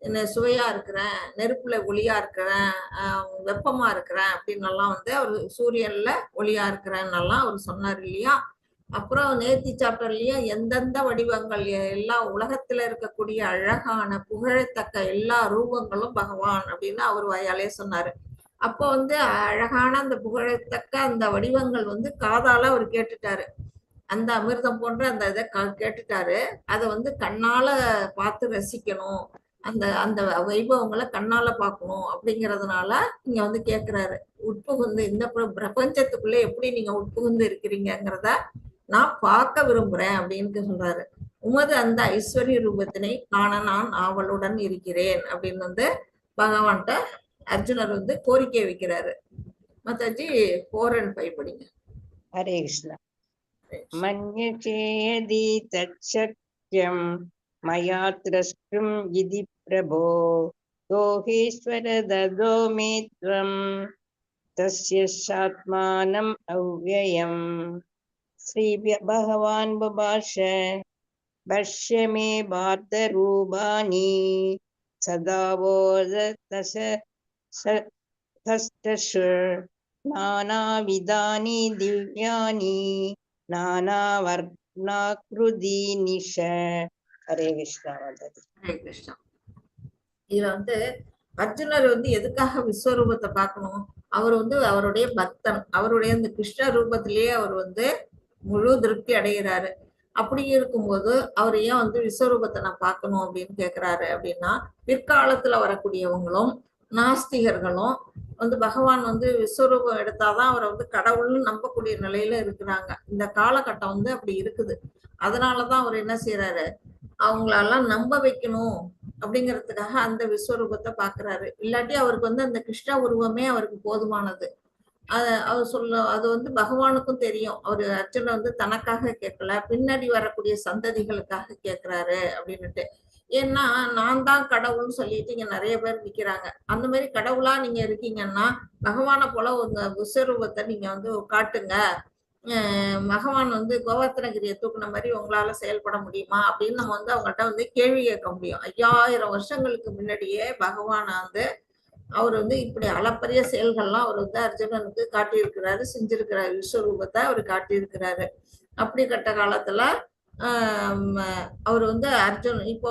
என்ன சுவையா இருக்கிறேன், நெருப்புல ஒளியா இருக்கிறேன், வெப்பமா இருக்கிறேன் அப்படின்னு எல்லாம் அவர் சூரியன்ல ஒளியா இருக்கிறேன்னெல்லாம் அவர் சொன்னார் இல்லையா. அப்புறம் நேத்தி சாப்டர்லயும் எந்தெந்த வடிவங்கள் எல்லா உலகத்துல இருக்கக்கூடிய அழகான புகழத்தக்க எல்லா ரூபங்களும் பகவான் அப்படின்னு அவர் வாயாலே சொன்னாரு. அப்போ அழகான அந்த புகழத்தக்க அந்த வடிவங்கள் காதால அவர் கேட்டுட்டாரு. அந்த அமிர்தம் போன்ற அந்த இதை கேட்டுட்டாரு. அதை கண்ணால பார்த்து ரசிக்கணும், அந்த அந்த வைபவங்களை கண்ணால பார்க்கணும் அப்படிங்கிறதுனால இங்க கேட்கிறாரு, உட்புகுந்து இந்த பிரபஞ்சத்துக்குள்ள எப்படி நீங்க உட்புகுந்து இருக்கிறீங்கிறத நான் பார்க்க விரும்புறேன் அப்படின்னு சொல்றாரு. உமது அந்த ஐஸ்வர்ய ரூபத்தினை காண நான் ஆவலுடன் இருக்கிறேன் அப்படின்னு பகவான்கிட்ட அர்ஜுனர் கோரிக்கை வைக்கிறாரு. மாதாஜி 4 and 5 படிங்க. ஹரே கிருஷ்ணா. மன்யசேயதி தச்சக்யம் மயா த்ரஷ்டும் இதி பிரபோ தோஹேஸ்வர ததோ மேத்ரம் தஸ்ய சாத்மானம் அவ்யயம். ஸ்ரீ பகவான் பபாஷ பஷ்ய மே பார்த்த ரூபானி சதாவோத நானாவிதானி திவ்யானி நானாவர்ணாக்ருதி நிஷ. ஹரே கிருஷ்ணா. ஹரே கிருஷ்ணா. இதுல அர்ஜுனர் எதுக்காக விஸ்வரூபத்தை பார்க்கணும், அவர் அவருடைய பக்தன், அவருடைய இந்த கிருஷ்ண ரூபத்திலேயே அவர் முழு திருப்தி அடைகிறாரு. அப்படி இருக்கும்போது அவர் ஏன் விஸ்வரூபத்தை நான் பார்க்கணும் அப்படின்னு கேட்கிறாரு அப்படின்னா, பிற்காலத்துல வரக்கூடியவங்களும் நாஸ்திகர்களும் பகவான் விஸ்வரூபம் எடுத்தாதான் அவரை கடவுள்னு நம்பக்கூடிய நிலையில இருக்கிறாங்க. இந்த காலகட்டம் அப்படி இருக்குது. அதனாலதான் அவர் என்ன செய்யறாரு, அவங்களெல்லாம் நம்ப வைக்கணும் அப்படிங்கிறதுக்காக அந்த விஸ்வரூபத்தை பாக்குறாரு. இல்லாட்டி அவருக்கு அந்த கிருஷ்ண உருவமே அவருக்கு போதுமானது. அது பகவானுக்கும் தெரியும். அவரு அர்ஜுனன் தனக்காக கேட்கல, பின்னாடி வரக்கூடிய சந்ததிகளுக்காக கேட்கிறாரு அப்படின்னுட்டு. ஏன்னா நான் தான் கடவுள்னு சொல்லிட்டு இங்க நிறைய பேர் நிக்கிறாங்க. அந்த மாதிரி கடவுளா நீங்க இருக்கீங்கன்னா பகவானை போல உங்க விஸ்வரூபத்தை நீங்க காட்டுங்க. பகவான் கோவர்த்தனகிரியை தூக்குன மாதிரி உங்களால செயல்பட முடியுமா அப்படின்னு நம்ம அவங்கள்ட்ட கேள்வி கேட்க முடியும். 5000 வருஷங்களுக்கு முன்னாடியே பகவான் அவர் இப்படி அளப்பரிய செயல்கள்லாம் அவர் அர்ஜுனனுக்கு காட்டியிருக்கிறாரு, செஞ்சிருக்கிறாரு. விஸ்வரூபத்தை அவர் காட்டியிருக்கிறாரு. அப்படிப்பட்ட காலத்துல அவர் அர்ஜுன் இப்போ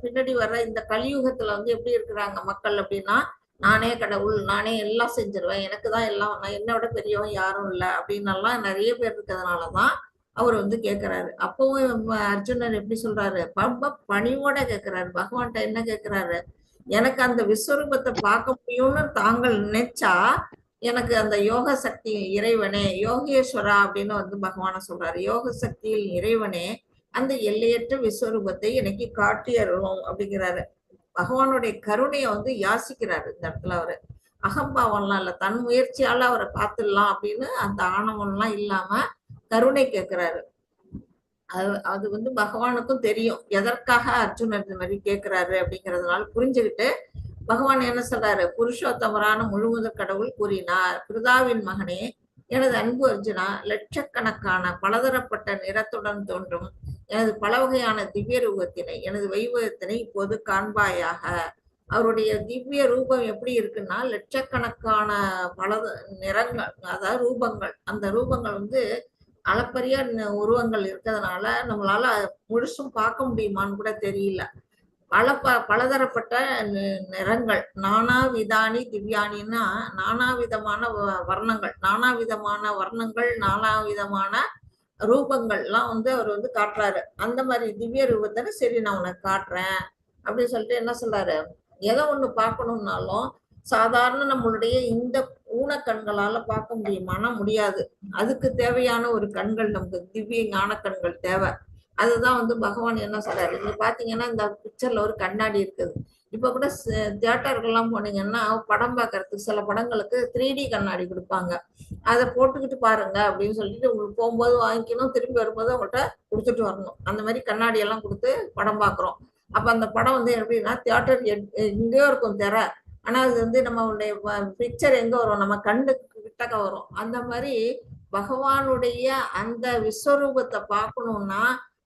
பின்னாடி வர்ற இந்த கலியுகத்துல எப்படி இருக்கிறாங்க மக்கள் அப்படின்னா, நானே கடவுள், நானே எல்லாம் செஞ்சிருவேன், எனக்கு தான் எல்லாம், நான் என்னோட பெரியவன் யாரும் இல்லை அப்படின்னு எல்லாம் நிறைய பேர் இருக்கிறதுனாலதான் அவர் வந்து கேட்கிறாரு. அப்பவும் அர்ஜுனர் எப்படி சொல்றாரு, ரொம்ப பணிவோட கேட்கிறாரு. பகவான்கிட்ட என்ன கேட்கிறாரு, எனக்கு அந்த விஸ்வரூபத்தை பார்க்க முடியும்னு தாங்கள் நினைச்சா எனக்கு அந்த யோக சக்தியில் இறைவனே, யோகேஸ்வரா அப்படின்னு வந்து பகவான சொல்றாரு. யோக சக்தியில் இறைவனே, அந்த எல்லையற்ற விஸ்வரூபத்தை எனக்கு காட்டி அருளும் அப்படிங்கிறாரு. பகவானுடைய கருணையை வந்து யாசிக்கிறாரு இந்த இடத்துல. அவரு அகம்பாவம்லாம் இல்ல, தன் முயற்சியால அவரை பார்த்துடலாம் அப்படின்னு அந்த ஆணவம்லாம் இல்லாம கருணை கேட்கிறாரு. அது வந்து பகவானுக்கும் தெரியும் எதற்காக அர்ஜுனர் இந்த மாதிரி கேட்கிறாரு அப்படிங்கிறதுனால புரிஞ்சுக்கிட்டு பகவான் என்ன சொல்றாரு, புருஷோத்தமரான முழுமுதற் கடவுள் கூறினார், பிருதாவின் மகனே, எனது அன்பு அர்ஜுனா, லட்சக்கணக்கான பலதரப்பட்ட நிறத்துடன் தோன்றும் எனது பல வகையான திவ்ய ரூபத்தினை, எனது வைபவத்தினை இப்போது காண்பாயாக. அவருடைய திவ்ய ரூபம் எப்படி இருக்குன்னா, லட்சக்கணக்கான பல நிறங்கள், அதாவது ரூபங்கள். அந்த ரூபங்கள் வந்து அளப்பரிய உருவங்கள் இருக்கிறதுனால நம்மளால முழுசும் பார்க்க முடியுமான்னு கூட தெரியல. பலதரப்பட்ட நிறங்கள், நானா விதானி திவ்யானின்னா நானா விதமான வர்ணங்கள், நானா விதமான ரூபங்கள்லாம் வந்து அவர் வந்து காட்டுறாரு. அந்த மாதிரி திவ்ய ரூபத்தை சரி நான் உனக்கு காட்டுறேன் அப்படின்னு சொல்லிட்டு என்ன சொல்றாரு, எதை ஒண்ணு பார்க்கணும்னாலும் சாதாரண நம்மளுடைய இந்த ஊனக்கண்களால பார்க்க முடியுமானா முடியாது. அதுக்கு தேவையான ஒரு கண்கள், நமக்கு திவ்ய ஞான கண்கள் தேவை. அதுதான் வந்து பகவான் என்ன சொல்றாரு, நீங்க பாத்தீங்கன்னா இந்த பிக்சர்ல ஒரு கண்ணாடி இருக்குது. இப்ப கூட தியேட்டர்கள்லாம் போனீங்கன்னா படம் பார்க்கறதுக்கு சில படங்களுக்கு 3D கண்ணாடி கொடுப்பாங்க. அதை போட்டுக்கிட்டு பாருங்க அப்படின்னு சொல்லிட்டு உங்களுக்கு போகும்போது வாங்கிக்கணும், திரும்பி வரும்போது அவங்கள்ட்ட கொடுத்துட்டு வரணும். அந்த மாதிரி கண்ணாடி எல்லாம் கொடுத்து படம் பார்க்குறோம். அப்ப அந்த படம் வந்து எப்படின்னா தியேட்டர் எங்கேயோ இருக்கும் திரை, ஆனா அது வந்து நம்மளுடைய பிக்சர் எங்க வரும், நம்ம கண்ணுக்கு கிட்டக்க வரும். அந்த மாதிரி பகவானுடைய அந்த விஸ்வரூபத்தை பார்க்கணும்னா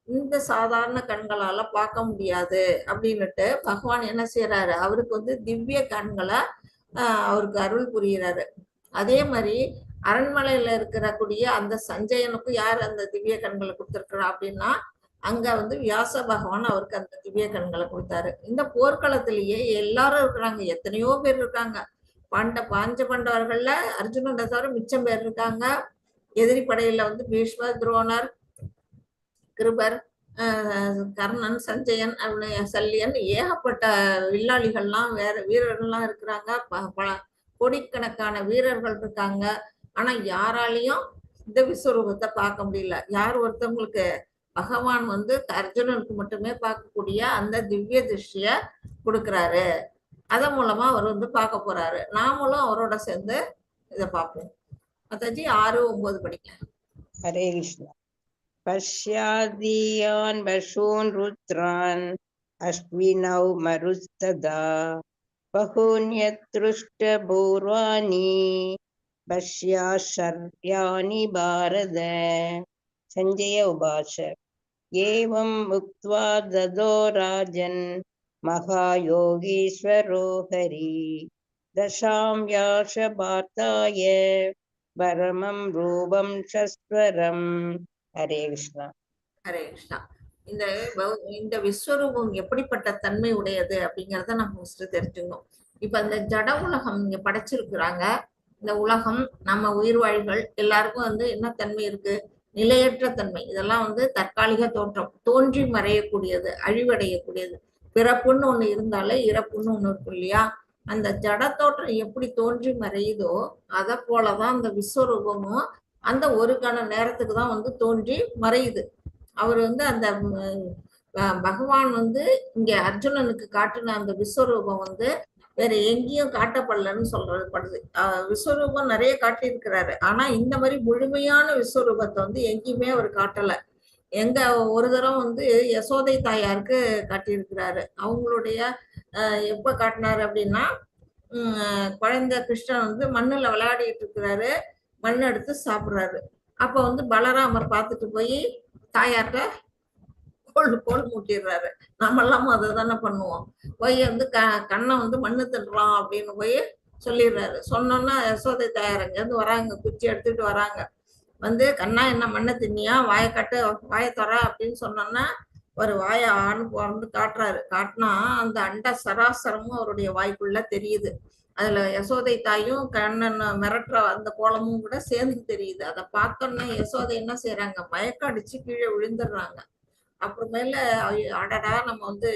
இந்த சாதாரண கண்களால பார்க்க முடியாது அப்படின்னுட்டு பகவான் என்ன செய்யறாரு, அவருக்கு வந்து திவ்ய கண்களை அவருக்கு அருள் புரிகிறாரு. அதே மாதிரி அரண்மனையில இருக்கக்கூடிய அந்த சஞ்சயனுக்கும் யார் அந்த திவ்ய கண்களை கொடுத்திருக்கிறா அப்படின்னா, அங்க வந்து வியாச பகவான் அவருக்கு அந்த திவ்ய கண்களை கொடுத்தாரு. இந்த போர்க்களத்திலேயே எல்லாரும் இருக்கிறாங்க, எத்தனையோ பேர் இருக்காங்க. பாஞ்ச பாண்டவர்கள்ல அர்ஜுனனை தவிர மிச்சம் பேர் இருக்காங்க. எதிரி படையில வந்து பீஷ்மர், துரோணர், கிருபர், கர்ணன், சஞ்சயன், சல்லியன், ஏகப்பட்ட வில்லாளிகள்லாம் வேற வீரர்கள்லாம் இருக்கிறாங்க. பல கோடிக்கணக்கான வீரர்கள் இருக்காங்க. ஆனா யாராலையும் இந்த விஸ்வரூபத்தை பார்க்க முடியல. யார் ஒருத்தவங்களுக்கு, பகவான் வந்து அர்ஜுனனுக்கு மட்டுமே பார்க்கக்கூடிய அந்த திவ்ய திருஷ்டிய கொடுக்கிறாரு. அதன் மூலமா அவர் வந்து பார்க்க போறாரு. நாமளும் அவரோட சேர்ந்து இதை பார்ப்போம். மாதாஜி 6-9 படிக்க. ஹரே கிருஷ்ணா. பஷ்யாதியான் பசூன் ருத்ரான் அஸ்வினௌ மருஸ்ததா பஹூன்யத்ருஷ்ட பூர்வாணி பஷ்யாஷர்யாணி பாரத. சஞ்சய உபாச. ஏவம் முக்த்வா ததோ ராஜன் மகாயோகீஸ்வரோ ஹரி தசாம் யாஷ பார்த்தாய பரமம் ரூபம் சஸ்வரம். ஹரே கிருஷ்ணா. ஹரே கிருஷ்ணா. இந்த விஸ்வரூபம் எப்படிப்பட்ட தன்மை உடையது அப்படிங்கிறத நம்ம ஃபர்ஸ்ட் தெரிஞ்சுக்கணும். இப்ப இந்த ஜட உலகம் இங்க படைச்சிருக்கிறாங்க. இந்த உலகம், நம்ம உயிர்வாழிகள் எல்லாருக்கும் வந்து என்ன தன்மை இருக்கு, நிலையற்ற தன்மை. இதெல்லாம் வந்து தற்காலிக தோற்றம், தோன்றி மறையக்கூடியது, அழிவடையக்கூடியது. பிறப்புன்னு ஒண்ணு இருந்தாலே இறப்புன்னு ஒண்ணு இருக்கும் இல்லையா. அந்த ஜட தோற்றம் எப்படி தோன்றி மறையுதோ அதை போலதான் அந்த விஸ்வரூபமும் அந்த ஒரு கண நேரத்துக்கு தான் வந்து தோன்றி மறையுது. அவர் வந்து அந்த பகவான் வந்து இங்க அர்ஜுனனுக்கு காட்டின அந்த விஸ்வரூபம் வந்து வேற எங்கேயும் காட்டப்படலன்னு சொல்றது படுது. விஸ்வரூபம் நிறைய காட்டியிருக்கிறாரு, ஆனா இந்த மாதிரி முழுமையான விஸ்வரூபத்தை வந்து எங்கேயுமே அவர் காட்டல. எங்க ஒரு தரம் வந்து யசோதை தாயாருக்கு காட்டியிருக்கிறாரு. அவங்களுடைய எப்ப காட்டினாரு அப்படின்னா, குழந்தை கிருஷ்ணன் வந்து மண்ணுல விளையாடிட்டு இருக்கிறாரு, மண் எடுத்து சாப்பிடுறாரு. அப்ப வந்து பலராமர் பார்த்துட்டு போய் தாயார்கிட்ட கோல் மூட்டிடுறாரு. நம்மெல்லாம் அதை தானே பண்ணுவோம். போய் வந்து கண்ணை வந்து மண்ணு தின்றான் அப்படின்னு போய் சொல்லிடுறாரு. சொன்னோன்னா யசோதை தாயார் அங்கேருந்து வராங்க, குச்சி எடுத்துட்டு வராங்க. வந்து கண்ணா என்ன மண்ணை தின்னியா, வாயை காட்டு, வாயை தர அப்படின்னு சொன்னோன்னா ஒரு வாயை ஆண் வந்து காட்டுறாரு. காட்டினா அந்த அண்ட சராசரமும் அவருடைய வாய்க்குள்ள தெரியுது. அதுல யசோதை தாயும் கண்ணன் மிரட்டுற அந்த கோலமும் கூட சேர்ந்து தெரியுது. அதை பார்த்தோன்னே யசோதை என்ன செய்யறாங்க, மயக்கம் அடிச்சு கீழே விழுந்துடுறாங்க. அப்புறமேல அடடா நம்ம வந்து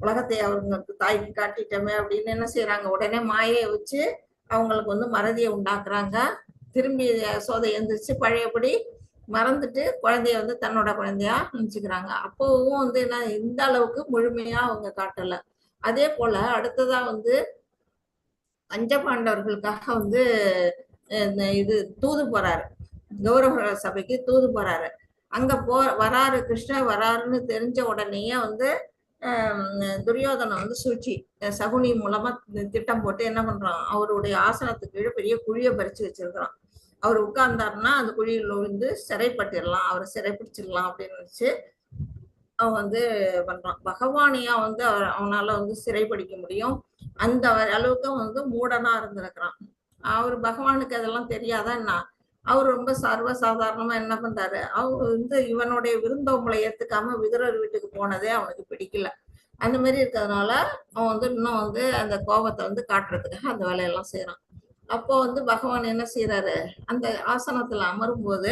உலகத்தை அவங்களுக்கு தாய்க்கு காட்டிட்டோமே அப்படின்னு என்ன செய்யறாங்க, உடனே மாயை வச்சு அவங்களுக்கு வந்து மறதியை உண்டாக்குறாங்க. திரும்பி யசோதை எந்திரிச்சு பழையபடி மறந்துட்டு குழந்தைய வந்து தன்னோட குழந்தையா நினைச்சுக்கிறாங்க. அப்பவும் வந்து என்ன இந்த அளவுக்கு முழுமையா அவங்க காட்டல. அதே போல அடுத்ததா வந்து பஞ்சபாண்டவர்களுக்காக வந்து இது தூது போறாரு, கௌரவ சபைக்கு தூது போறாரு. அங்க வராரு, கிருஷ்ணர் வராருன்னு தெரிஞ்ச உடனேயே வந்து துரியோதனை வந்து சூழ்ச்சி சகுனி மூலமா திட்டம் போட்டு என்ன பண்றான், அவருடைய ஆசனத்துக்கு கீழே பெரிய குழியை பறிச்சு வச்சிருக்கிறான். அவர் உட்கார்ந்தாருன்னா அந்த குழியில் விழுந்து சிறைப்பட்டிடலாம், அவரை சிறைப்பிடிச்சிடலாம் அப்படின்னு நினைச்சு அவன் வந்து பண்றான். பகவானியா வந்து அவனால வந்து சிறைப்பிடிக்க முடியும், அந்த அளவுக்கு வந்து மூடனா இருந்திருக்கிறான். அவர் பகவானுக்கு அதெல்லாம் தெரியாதா என்ன? அவர் ரொம்ப சர்வசாதாரணமா என்ன பண்றாரு, அவர் வந்து இவனுடைய விருந்தோம்பலை ஏத்துக்காம விதுரர் வீட்டுக்கு போனதே அவனுக்கு பிடிக்கல. அந்த மாதிரி இருக்கிறதுனால அவன் வந்து இன்னும் வந்து அந்த கோபத்தை வந்து காட்டுறதுக்காக அந்த வேலையெல்லாம் செய்யறான். அப்போ வந்து பகவான் என்ன செய்யறாரு, அந்த ஆசனத்துல அமரும் போது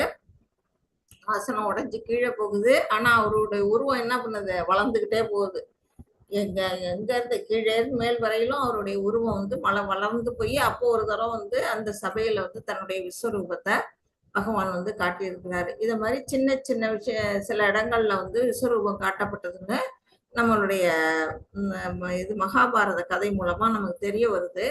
ஆசனம் உடைஞ்சு கீழே போகுது. ஆனா அவருடைய உருவம் என்ன பண்ணுது, வளர்ந்துகிட்டே போகுது. எங்க இருந்து கீழே மேல் வரையிலும் அவருடைய உருவம் வந்து வளர்ந்து போய் அப்போ ஒரு தடவை வந்து அந்த சபையில வந்து தன்னுடைய விஸ்வரூபத்தை பகவான் வந்து காட்டியிருக்கிறாரு. இத மாதிரி சின்ன சின்ன சில இடங்கள்ல வந்து விஸ்வரூபம் காட்டப்பட்டதுன்னு நம்மளுடைய இது மகாபாரத கதை மூலமா நமக்கு தெரிய வருது.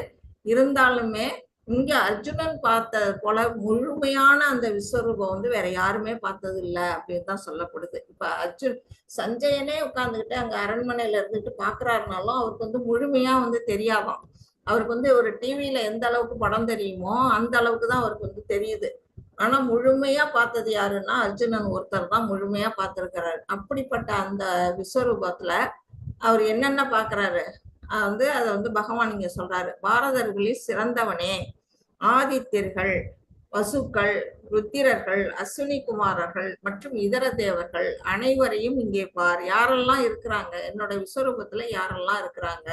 இருந்தாலுமே இங்க அர்ஜுனன் பார்த்த போல முழுமையான அந்த விஸ்வரூபம் வந்து வேற யாருமே பார்த்தது இல்லை அப்படின்னு தான் சொல்லப்படுது. இப்ப சஞ்சயனே உட்கார்ந்துகிட்டு அங்க அரண்மனையில இருந்துட்டு பாக்குறாருனாலும் அவருக்கு வந்து முழுமையா வந்து தெரியாதான். அவருக்கு வந்து ஒரு டிவியில எந்த அளவுக்கு படம் தெரியுமோ அந்த அளவுக்கு தான் அவருக்கு வந்து தெரியுது. ஆனா முழுமையா பார்த்தது யாருன்னா அர்ஜுனன் ஒருத்தர் தான் முழுமையா பார்த்திருக்கிறாரு. அப்படிப்பட்ட அந்த விஸ்வரூபத்துல அவர் என்னென்ன பாக்குறாரு வந்து அதை வந்து பகவான் இங்க சொல்றாரு. பாரதர்களில் சிறந்தவனே, ஆதித்யர்கள், பசுக்கள், ருத்திரர்கள், அஸ்வினி குமாரர்கள் மற்றும் இதர தேவர்கள் அனைவரையும் இங்கே பார். யாரெல்லாம் இருக்கிறாங்க என்னோட விஸ்வரூபத்துல, யாரெல்லாம் இருக்கிறாங்க?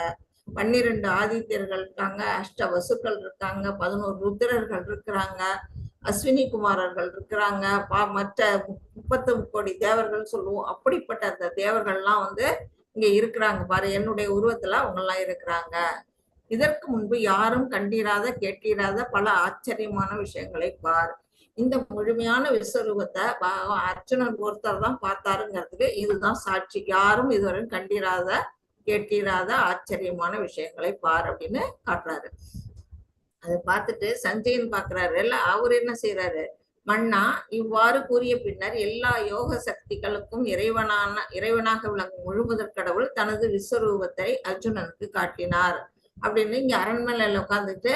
12 ஆதித்யர்கள் இருக்காங்க, 8 வசுக்கள் இருக்காங்க, 11 ருத்திரர்கள் இருக்கிறாங்க, அஸ்வினி குமாரர்கள் இருக்கிறாங்க, மற்ற 30 கோடி தேவர்கள் சொல்லுவோம். அப்படிப்பட்ட அந்த தேவர்கள்லாம் வந்து இங்க இருக்கிறாங்க பாரு, என்னுடைய உருவத்துல அவங்க எல்லாம் இருக்கிறாங்க. இதற்கு முன்பு யாரும் கண்டிராத கேட்டிராத பல ஆச்சரியமான விஷயங்களை பார். இந்த முழுமையான விஸ்வரூபத்தை அர்ஜுனன் ஒருத்தர் தான் பார்த்தாருங்கிறதுக்கு இதுதான் சாட்சி. யாரும் இதுவரை கண்டிராத கேட்டிராத ஆச்சரியமான விஷயங்களை பார் அப்படின்னு காட்டுறாரு. அதை பார்த்துட்டு சஞ்சயன் பாக்குறாரு. இல்ல அவர் என்ன செய்யறாரு, மன்னா இவ்வாறு கூறிய பின்னர் எல்லா யோக சக்திகளுக்கும் இறைவனாக விளங்கும் முழுமுதற் கடவுள் தனது விஸ்வரூபத்தை அர்ஜுனனுக்கு காட்டினார் அப்படின்னு இங்க அரண்மனையில உட்காந்துட்டு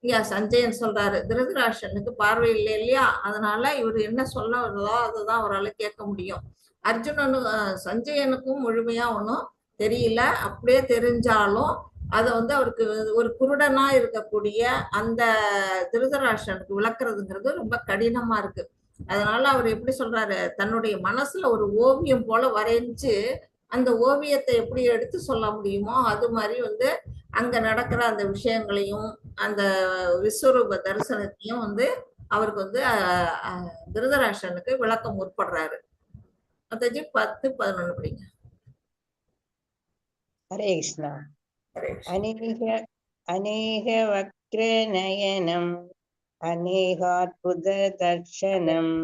இங்க சஞ்சயன் சொல்றாரு. திருதராஷ்டிரனுக்கு பார்வை இல்லை இல்லையா, அதனால இவர் என்ன சொல்ல வருதோ அதுதான் அவரால் கேட்க முடியும். சஞ்சயனுக்கும் முழுமையா ஒன்றும் தெரியல. அப்படியே தெரிஞ்சாலும் அதை வந்து அவருக்கு ஒரு குருடனா இருக்கக்கூடிய அந்த திருதராஷ்டிரனுக்கு விளக்குறதுங்கிறது ரொம்ப கடினமா இருக்கு. அதனால அவர் எப்படி சொல்றாரு, தன்னுடைய மனசுல ஒரு ஓவியம் போல வரைஞ்சு அந்த ஓவியத்தை எப்படி எடுத்து சொல்ல முடியுமோ அது மாதிரி வந்து அங்க நடக்கிற அந்த விஷயங்களையும் அந்த விஸ்வரூப தரிசனத்தையும் வந்து அவருக்கு வந்து திருதராஷ்டிரனுக்கு விளக்கம் முற்படுறாரு. 10-11 படிங்க. ஹரே கிருஷ்ணா. அநேக வக்ர நயனம் அநேகாத்புத தர்ஷனம்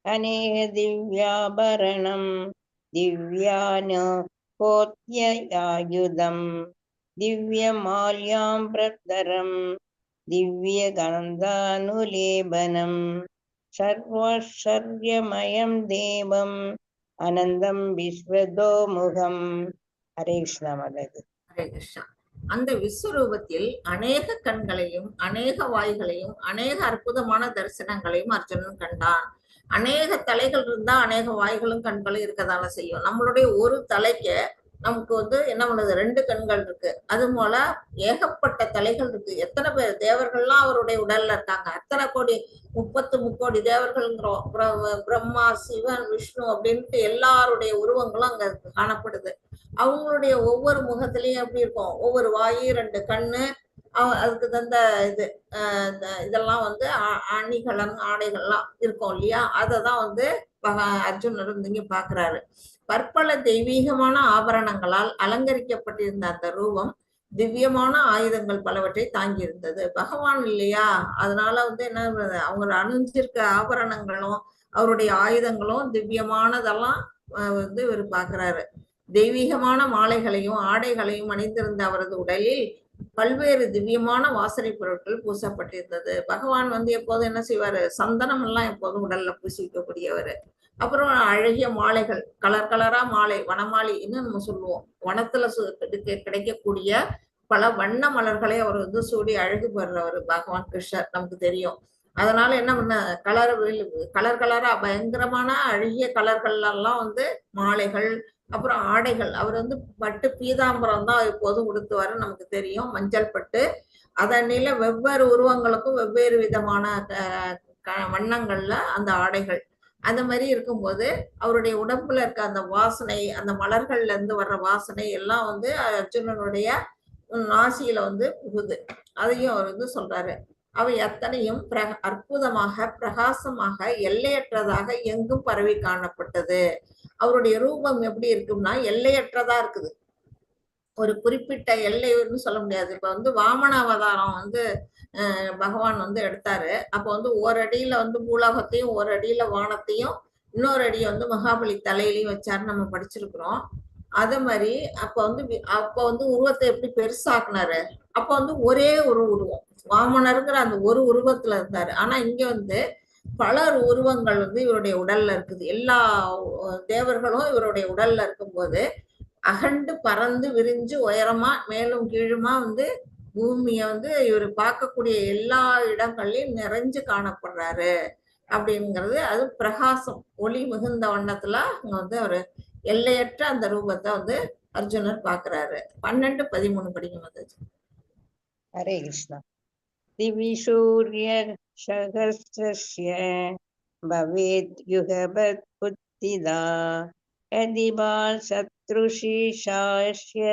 அநேக திவ்யாபரணம் திவ்யானு கோத்யாயுதம் திவ்யமால்யாம்பிரதரம் திவ்யகந்தானுலேபனம் சர்வஸ்வர்யமயம் தேவம் அனந்தம் விஸ்வதோமுகம். ஹரே கிருஷ்ணா. மதது ஹரே கிருஷ்ணா. அந்த விஸ்வரூபத்தில் அநேக கண்களையும் அநேக வாய்களையும் அநேக அற்புதமான தரிசனங்களையும் அர்ஜுனன் கண்டான். அநேக தலைகள் இருந்தா அநேக வாய்களும் கண்களும் இருக்கதான செய்யும். நம்மளுடைய ஒரு தலைக்கு நமக்கு வந்து என்ன பண்ணுது, 2 கண்கள் இருக்கு. அது போல ஏகப்பட்ட தலைகள் இருக்கு. எத்தனை பேர் தேவர்கள்லாம் அவருடைய உடல்ல இருக்காங்க. அத்தனை கோடி 30 முக்கோடி தேவர்கள்ங்கிறோம். பிரம்மா, சிவன், விஷ்ணு அப்படின்ட்டு எல்லாருடைய உருவங்களும் அங்க காணப்படுது. அவங்களுடைய ஒவ்வொரு முகத்திலையும் எப்படி இருக்கும், ஒவ்வொரு வாயு, 2 கண்ணு, அதுக்கு தந்த இது இதெல்லாம் வந்து அணிகலன் ஆடைகள்லாம் இருக்கும் இல்லையா, அதை தான் வந்து அர்ஜுனர் வந்து இங்க பாக்குறாரு. பற்பல தெய்வீகமான ஆபரணங்களால் அலங்கரிக்கப்பட்டிருந்த அந்த ரூபம் திவ்யமான ஆயுதங்கள் பலவற்றை தாங்கி இருந்தது. பகவான் இல்லையா, அதனால வந்து என்ன, அவங்க அணிஞ்சிருக்க ஆபரணங்களும் அவருடைய ஆயுதங்களும் திவ்யமானதெல்லாம் வந்து இவர் பாக்குறாரு. தெய்வீகமான மாலைகளையும் ஆடைகளையும் அணிந்திருந்த அவரது உடலில் பல்வேறு திவ்யமான வாசனை பொருட்கள் பூசப்பட்டிருந்தது. பகவான் வந்து எப்போதும் என்ன செய்வாரு, சந்தனம் எல்லாம் எப்போதும் உடல்ல பூசிக்கக்கூடியவர். அப்புறம் அழகிய மாலைகள், கலர் கலரா மாலை, வனமாலை இன்னும் நம்ம சொல்லுவோம். வனத்துல கிடைக்கக்கூடிய பல வண்ண மலர்களை அவர் வந்து சூடி அழகு பெறுறவர் பகவான் கிருஷ்ணர், நமக்கு தெரியும். அதனால என்ன பண்ண, கலர் கலரா பயங்கரமான அழகிய கலர்கள்ல எல்லாம் வந்து மாலைகள், அப்புறம் ஆடைகள். அவர் வந்து பட்டு பீதாம்பரம் தான் எப்போதும் உடுத்துவாரு, நமக்கு தெரியும், மஞ்சள் பட்டு. அதனில வெவ்வேறு உருவங்களுக்கும் வெவ்வேறு விதமான வண்ணங்கள்ல அந்த ஆடைகள். அந்த மாதிரி இருக்கும்போது அவருடைய உடம்புல இருக்க அந்த வாசனை, அந்த மலர்கள்ல இருந்து வர்ற வாசனை எல்லாம் வந்து அர்ஜுனனுடைய நாசியில வந்து புகுது. அதையும் அவர் வந்து சொல்றாரு. அவை அத்தனையும் அற்புதமாக பிரகாசமாக எல்லையற்றதாக எங்கும் பரவி காணப்பட்டது. அவருடைய ரூபம் எப்படி இருக்கும்னா எல்லையற்றதா இருக்குது, ஒரு குறிப்பிட்ட எல்லைன்னு சொல்ல முடியாது. இப்ப வந்து வாமன அவதாரம் வந்து பகவான் வந்து எடுத்தாரு. அப்ப வந்து ஓரடியில வந்து பூலோகத்தையும் ஓரடியில வானத்தையும் இன்னொரு அடியை வந்து மகாபலி தலையிலையும் வச்சாருன்னு நம்ம படிச்சிருக்கிறோம். அதே மாதிரி அப்ப வந்து உருவத்தை எப்படி பெருசாக்குனாரு, அப்ப வந்து ஒரே ஒரு உருவம், வாமனருங்கிற அந்த ஒரு உருவத்துல இருந்தாரு. ஆனா இங்க வந்து பலர் உருவங்கள் வந்து இவருடைய உடல்ல இருக்குது. எல்லா தேவர்களும் இவருடைய உடல்ல இருக்கும்போது அகண்டு பறந்து விரிஞ்சு உயரமா மேலும் கீழுமா வந்து பூமிய வந்து இவர் பார்க்கக்கூடிய எல்லா இடங்கள்லயும் நிறைஞ்சு காணப்படுறாரு அப்படிங்கிறது. அது பிரகாசம், ஒளி மிகுந்த வண்ணத்துல அங்க வந்து அவரு எல்லையற்ற அந்த ரூபத்தை வந்து அர்ஜுனர் பாக்குறாரு. 12-13 படிக்கும். ஹரே கிருஷ்ணா. திவி சூரிய சஹஸ்ரஸ்ய பவேத் யுகபத் புத்திதா யதிபால் சத்ருஷீஷாஸ்ய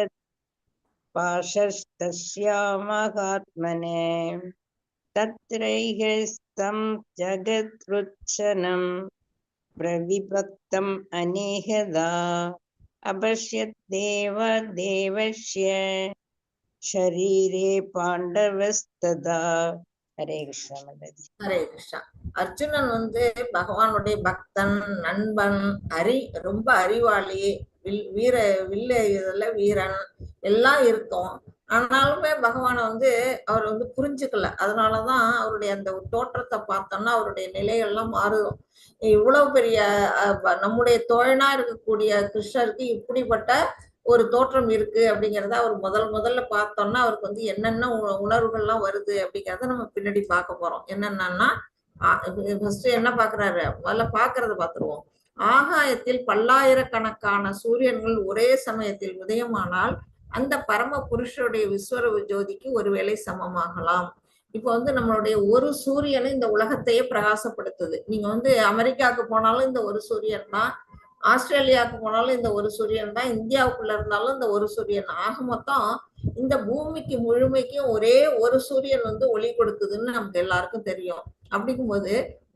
பாஷஸ்தஸ்யா மகாத்மனே தத்ரைஹஸ்தம் ஜகத்ருத்சனம் பிரவிபக்தம் அநேகதா அபஷ்யத் தேவ தேவஸ்ய ஷரீரே பாண்டவஸ்ததா. ஹரே கிருஷ்ணா. ஹரே கிருஷ்ணா. அர்ஜுனன் வந்து பகவானுடைய பக்தன், நண்பன், ரொம்ப அறிவாளி, வில்ல இதுல வீரன் எல்லாம் இருக்கும். ஆனாலுமே பகவானை வந்து அவர் வந்து புரிஞ்சுக்கல. அதனாலதான் அவருடைய அந்த தோற்றத்தை பார்த்தோம்னா அவருடைய நிலைகள்லாம் மாறும். இவ்வளவு பெரிய நம்முடைய தோழனா இருக்கக்கூடிய கிருஷ்ணருக்கு இப்படிப்பட்ட ஒரு தோற்றம் இருக்கு அப்படிங்கிறத அவர் முதல்ல பார்த்தோம்னா அவருக்கு வந்து என்னென்ன உணர்வுகள்லாம் வருது அப்படிங்கிறத நம்ம பின்னாடி பார்க்க போறோம். என்னென்னா ஃபர்ஸ்ட் என்ன பாக்குறாரு, முதல்ல பாக்குறத பார்த்துருவோம். ஆகாயத்தில் பல்லாயிரக்கணக்கான சூரியன்கள் ஒரே சமயத்தில் உதயமானால் அந்த பரம புருஷருடைய விஸ்வரூப ஜோதிக்கு ஒருவேளை சமமாகலாம். இப்ப வந்து நம்மளுடைய ஒரு சூரியனை இந்த உலகத்தையே பிரகாசப்படுத்துது. நீங்க வந்து அமெரிக்காவுக்கு போனாலும் இந்த ஒரு சூரியன் தான், ஆஸ்திரேலியாவுக்கு போனாலும் இந்த ஒரு சூரியன் தான், இந்தியாவுக்குள்ள இருந்தாலும் இந்த ஒரு சூரியன். ஆக மொத்தம் இந்த பூமிக்கு முழுமைக்கும் ஒரே ஒரு சூரியன் வந்து ஒளி கொடுக்குதுன்னு நமக்கு எல்லாருக்கும் தெரியும். அப்படிங்கும்போது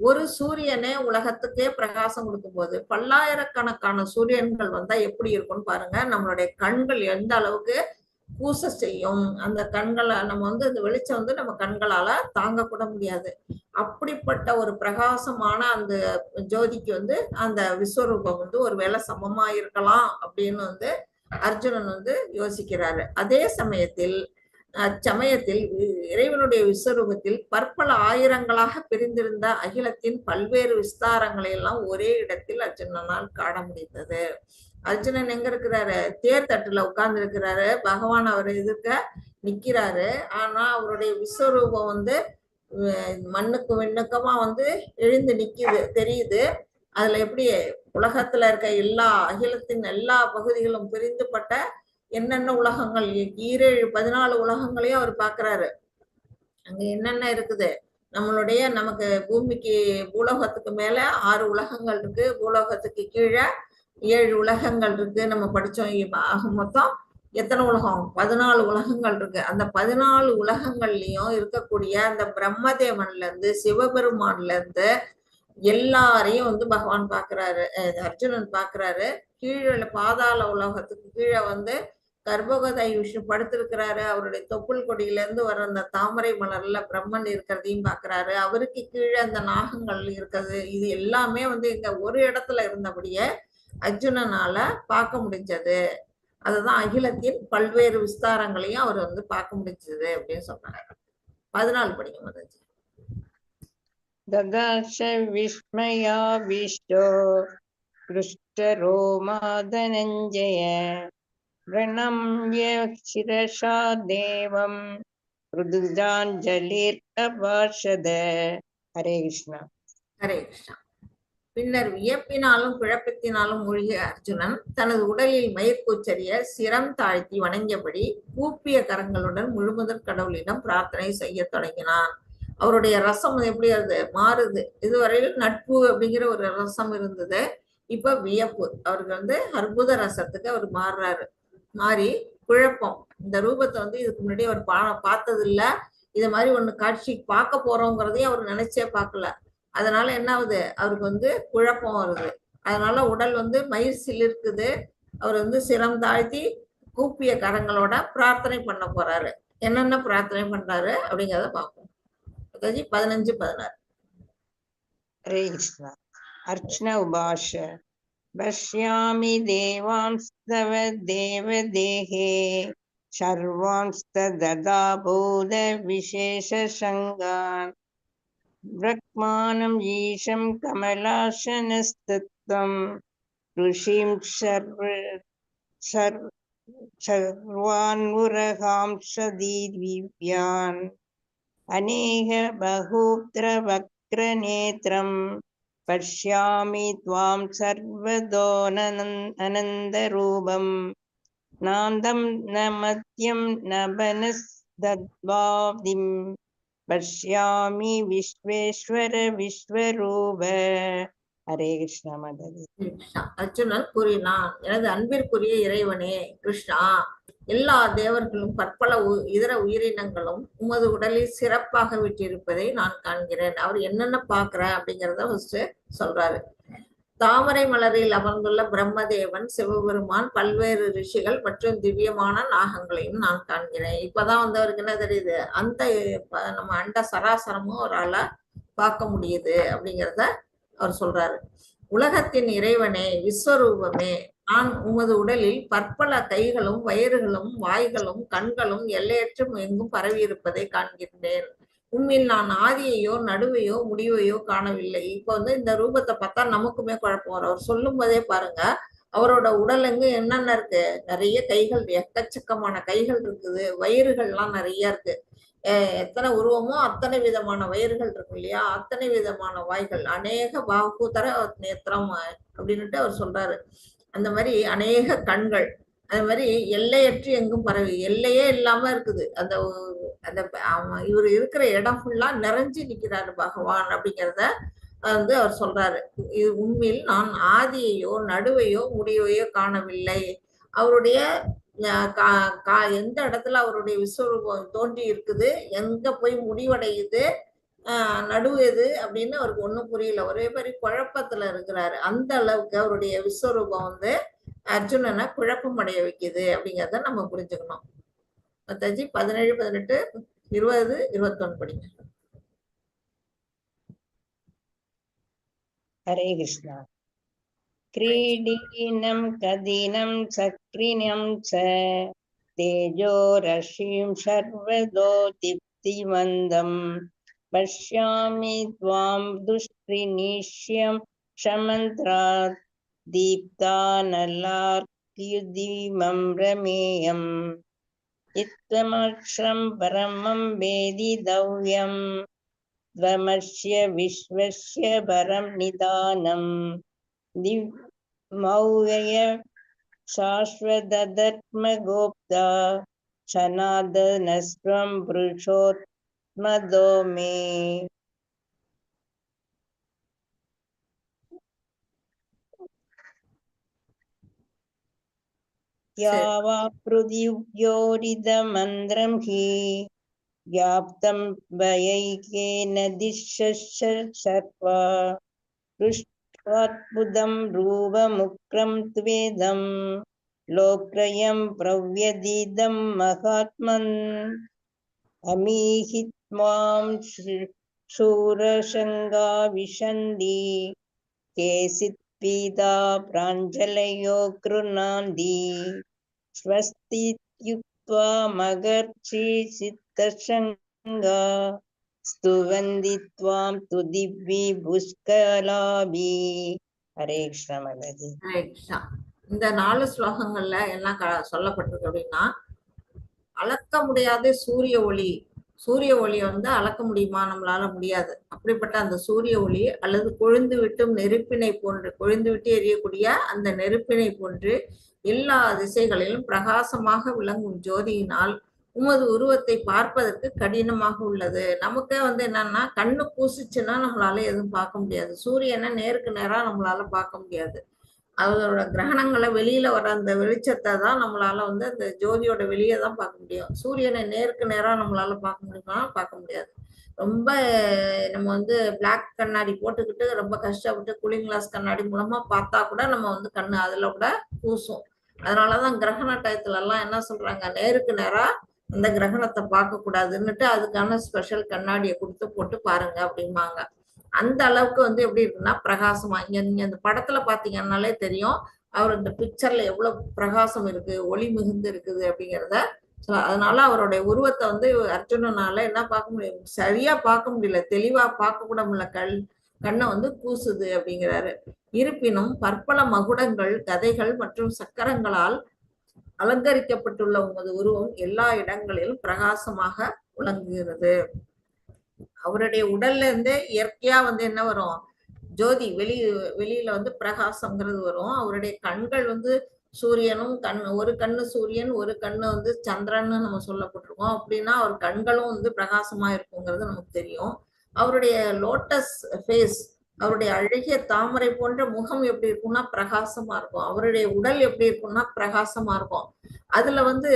ஒரு சூரியனே உலகத்துக்கே பிரகாசம் கொடுக்கும் போது பல்லாயிரக்கணக்கான சூரியன்கள் வந்தா எப்படி இருக்கும்னு பாருங்க. நம்மளுடைய கண்கள் எந்த அளவுக்கு பூச செய்யும். அந்த கண்களை நம்ம வந்து இந்த வெளிச்சம் வந்து நம்ம கண்களால தாங்க கூட முடியாது. அப்படிப்பட்ட ஒரு பிரகாசமான அந்த ஜோதிக்கு வந்து அந்த விஸ்வரூபம் வந்து ஒருவேளை சமமா இருக்கலாம் அப்படின்னு வந்து அர்ஜுனன் வந்து யோசிக்கிறாரு. அதே சமயத்தில் அச்சமயத்தில் இறைவனுடைய விஸ்வரூபத்தில் பற்பல ஆயிரங்களாக பிரிந்திருந்த அகிலத்தின் பல்வேறு விஸ்தாரங்களை எல்லாம் ஒரே இடத்தில் அர்ஜுனனால் காண முடிந்தது. அர்ஜுனன் எங்க இருக்கிறாரு, தேர் தட்டுல உட்கார்ந்து இருக்கிறாரு. பகவான் அவர் எதிர்க்க நிக்கிறாரு. ஆனா அவருடைய விஸ்வரூபம் வந்து மண்ணுக்கு விண்ணுக்கமா வந்து எழுந்து நிக்குது, தெரியுது. அதுல எப்படி உலகத்துல இருக்க எல்லா அகிலத்தின் எல்லா பகுதிகளும் பிரிந்துபட்ட என்னென்ன உலகங்கள், 14 உலகங்களையும் அவர் பாக்குறாரு. அங்க என்னென்ன இருக்குது, நமக்கு பூமிக்கு பூலோகத்துக்கு மேல 6 உலகங்கள் இருக்கு, பூலோகத்துக்கு கீழே 7 உலகங்கள் இருக்கு. நம்ம படிச்சோம். ஆக மொத்தம் எத்தனை உலகம்? 14 உலகங்கள் இருக்கு. அந்த 14 உலகங்கள்லயும் இருக்கக்கூடிய அந்த பிரம்மதேவன்ல இருந்து சிவபெருமான்ல இருந்து எல்லாரையும் வந்து பகவான் பாக்குறாரு, அர்ஜுனன் பாக்குறாரு. கீழே பாதாள உலகத்துக்கு கீழே வந்து கர்ப்பகதை விஷ்ணு படுத்திருக்கிறாரு. அவருடைய தொப்புள் கொடியில இருந்து வர அந்த தாமரை மலர்ல பிரம்மன் இருக்கிறதையும் பாக்குறாரு. அவருக்கு கீழே அந்த நாகங்கள் இருக்கிறது. இது எல்லாமே வந்து இங்க ஒரு இடத்துல இருந்தபடியே அர்ஜுனனால பார்க்க முடிஞ்சது. அதுதான் அகிலத்தின் பல்வேறு விஸ்தாரங்களையும் அவர் வந்து பார்க்க முடிஞ்சது அப்படின்னு சொன்னாங்க. 14 படிக்க மாதாஜி. ददाश विस्मयाविष्टो हृष्टरोमा धनञ्जय प्रणम्य शिरसा देवं मृदुञ्जलिर्अभाषत. हरे कृष्णा. ஹரே கிருஷ்ணா. பின்னர் வியப்பினாலும் குழப்பத்தினாலும் மூழ்கிய அர்ஜுனன் தனது உடலில் மயிர்கூச்சரிய சிரம் தாழ்த்தி வணங்கியபடி கூப்பிய கரங்களுடன் முழுமுதற் கடவுளிடம் பிரார்த்தனை செய்ய தொடங்கினான். அவருடைய ரசம் எப்படி மாறுது. இதுவரையில் நட்பு அப்படிங்கிற ஒரு ரசம் இருந்தது. இப்ப வியப்பு. அவருக்கு வந்து அற்புத ரசத்துக்கு அவர் மாறுறாரு. மாறி குழப்பம். இந்த ரூபத்தை வந்து இதுக்கு முன்னாடி அவர் பார்த்தது இல்ல. இது மாதிரி ஒண்ணு காட்சி பார்க்க போறோங்கிறதையும் அவர் நினைச்சே பார்க்கல. அதனால என்ன ஆகுது, அவருக்கு வந்து குழப்பம் வருது. அதனால உடல் வந்து மயிர் சிலிர்க்குது. அவர் வந்து சிரம் தாழ்த்தி கூப்பிய கரங்களோட பிரார்த்தனை பண்ண போறாரு. என்னென்ன பிரார்த்தனை பண்றாரு அப்படிங்கிறத பார்ப்போம். 15-16. हरे कृष्णा. अर्चना उवाच पश्यामि देवांस्तव देवदेहे सर्वांस्तदा बोध विशेषशङ्गान् ब्रह्माणम् ईशं कमलासनस्तत्त्वं ऋषिं सर्वान्मुरहांसदीर्विव्यान् अनेक बहुत्र वक्रनेत्रं पश्यामि त्वां सर्वदोननन्दरूपं नान्दं न मध्यं न बनस्तद्वादिं पश्यामि विश्वेश्वर विश्वरूप. हरे कृष्णा माताजी. அர்ஜுனன் கூறினான், எனது அன்பிற்குரிய இறைவனே கிருஷ்ணா, எல்லா தேவர்களும் பற்பல இதர உயிரினங்களும் உமது உடலில் சிறப்பாக விட்டிருப்பதை நான் காண்கிறேன். அவர் என்னென்ன பாக்குற அப்படிங்கிறத ஃபர்ஸ்ட் சொல்றாரு. தாமரை மலரில் அமர்ந்துள்ள பிரம்மதேவன், சிவபெருமான், பல்வேறு ரிஷிகள் மற்றும் திவ்யமான நாகங்களையும் நான் காண்கிறேன். இப்பதான் வந்து அவருக்கு என்ன தெரியுது, அந்த நம்ம அண்ட சராசரமும் அவரால் பார்க்க முடியுது அப்படிங்கிறத அவர் சொல்றாரு. உலகத்தின் இறைவனே, விஸ்வரூபமே, நான் உமது உடலில் பற்பல கைகளும் வயிறுகளும் வாய்களும் கண்களும் எல்லையற்றும் எங்கும் பரவி இருப்பதை காண்கின்றேன். உண்மையில் நான் ஆதியையோ நடுவையோ முடிவையோ காணவில்லை. இப்ப வந்து இந்த ரூபத்தை பார்த்தா நமக்குமே குழப்பம் வரும். அவர் சொல்லும் போதே பாருங்க, அவரோட உடலுங்க என்னென்ன இருக்கு, நிறைய கைகள், எக்கச்சக்கமான கைகள் இருக்குது. வயிறுகள்லாம் நிறைய இருக்கு. எத்தனை உருவமோ அத்தனை விதமான வயிறுகள் இருக்கும் இல்லையா, அத்தனை விதமான வாய்கள். அநேக பாகுதர நேத்திரம் அப்படின்னுட்டு அவர் சொல்றாரு. அந்த மாதிரி அநேக கண்கள், அது மாதிரி எல்லையற்று எங்கும் பரவி, எல்லையே இல்லாம இருக்குது. அந்த அந்த இவர் இருக்கிற இடம் ஃபுல்லா நிறைஞ்சு நிற்கிறாரு பகவான் அப்படிங்கிறத வந்து அவர் சொல்றாரு. இது உண்மையில் நான் ஆதியையோ நடுவையோ முடிவையோ காணவில்லை. அவருடைய எந்த இடத்துல அவருடைய விஸ்வரூபம் தோன்றி இருக்குது, எங்க போய் முடிவடையுது, நடுவு எது அப்படின்னு அவருக்கு ஒன்றும் புரியல. ஒரே மாதிரி குழப்பத்துல இருக்கிறாரு. அந்த அளவுக்கு அவருடைய விஸ்வரூபம் வந்து அர்ஜுனனை குழப்பம் அடைய வைக்குது அப்படிங்கிறத நம்ம புரிஞ்சுக்கணும். 17, 18, 20, 21 படிங்க. हरे कृष्णा. क्रीडीनं कदीनं सक्रियं च तेजो रश्मिं सर्वदो दीप्तिमन्दं पश्यामि त्वां दुष्टनिश्यं समन्त्रात् दीप्तानलार्कयुदिमं रमेयम् इत्थमक्षरं परमं वेदितव्यं त्वमस्य विश्वस्य परं निदानम् दिव्यमव्यय शाश्वतधर्मगोप्ता सनातनस्त्वं पुरुषोत्तमो मे. யாவா பிருதிவ்யோரிதமந்திரம் ஹி व्याप्तं भयैकेन दिशश्च दृष्ट्वाद्भुतं रूपमुग्रं त्वेदं लोकत्रयं प्रव्यदिदं महात्मन् अमीहि त्वां शूरशङ्गा विशन्ति केचित्पीता प्राञ्जलयो गृह्णान्ति स्वस्तीत्युक्त्वा मगर्चित्तशङ्गा स्तुवन्ति त्वां तुदिभि पुष्कलाभि. हरे कृष्ण माताजी. ஹரே கிருஷ்ணா. இந்த 4 ஸ்லோகங்கள்ல என்ன சொல்லப்பட்டிருக்கு அப்படின்னா, அளக்க முடியாத சூரிய ஒளி. சூரிய ஒளியை வந்து அளக்க முடியுமா? நம்மளால முடியாது. அப்படிப்பட்ட அந்த சூரிய ஒளி அல்லது கொழுந்து விட்டும் நெருப்பினை போன்று, கொழுந்து விட்டு எரியக்கூடிய அந்த நெருப்பினை போன்று எல்லா திசைகளிலும் பிரகாசமாக விளங்கும் ஜோதியினால் உமது உருவத்தை பார்ப்பதற்கு கடினமாக உள்ளது. நமக்கே வந்து என்னன்னா, கண்ணு கூசிச்சுன்னா நம்மளால எதுவும் பார்க்க முடியாது. சூரியனை நேருக்கு நேரா நம்மளால பார்க்க முடியாது. அதோட கிரகணங்களை வெளியில வர அந்த வெளிச்சத்தை தான் நம்மளால வந்து அந்த ஜோதியோட வெளியே தான் பார்க்க முடியும். சூரியனை நேருக்கு நேரா நம்மளால பார்க்க முடியுமா? பார்க்க முடியாது. ரொம்ப நம்ம வந்து பிளாக் கண்ணாடி போட்டுக்கிட்டு ரொம்ப கஷ்டப்பட்டு கூலிங் கிளாஸ் கண்ணாடி மூலமா பார்த்தா கூட நம்ம வந்து கண்ணு அதுல கூட கூசும். அதனாலதான் கிரகண டயத்துல எல்லாம் என்ன சொல்றாங்க, நேருக்கு நேரா அந்த கிரகணத்தை பார்க்க கூடாதுன்னுட்டு அதுக்கான ஸ்பெஷல் கண்ணாடியை கொடுத்து போட்டு பாருங்க அப்படிம்பாங்க. அந்த அளவுக்கு வந்து எப்படி இருக்குன்னா பிரகாசமா, நீங்க அந்த படத்துல பாத்தீங்கன்னாலே தெரியும் அவர் இந்த பிக்சர்ல எவ்வளவு பிரகாசம் இருக்கு, ஒளி மிகுந்து இருக்குது அப்படிங்கிறத. அதனால அவருடைய உருவத்தை வந்து அர்ஜுனனால என்ன பார்க்க முடியும், சரியா பார்க்க முடியல, தெளிவா பார்க்க கூட முடியல, கண்ணை வந்து கூசுது அப்படிங்கிறாரு. இருப்பினும் பற்பல மகுடங்கள், கதைகள் மற்றும் சக்கரங்களால் அலங்கரிக்கப்பட்டுள்ள உமது உருவம் எல்லா இடங்களிலும் பிரகாசமாக விளங்குகிறது. அவருடைய உடல்ல இருந்தே இயற்கையா வந்து என்ன வரும், ஜோதி வெளியில வந்து பிரகாசம்ங்கிறது வரும். அவருடைய கண்கள் வந்து சூரியனும் ஒரு கண்ணு சூரியன், ஒரு கண்ணு வந்து சந்திரன்னு நம்ம சொல்லப்பட்டிருக்கோம். அப்படின்னா அவர் கண்களும் வந்து பிரகாசமா இருக்குங்கிறது நமக்கு தெரியும். அவருடைய லோட்டஸ் ஃபேஸ், அவருடைய அழகிய தாமரை போன்ற முகம் எப்படி இருக்கும்னா பிரகாசமா இருக்கும். அவருடைய உடல் எப்படி இருக்கும்னா பிரகாசமா இருக்கும். அதுல வந்து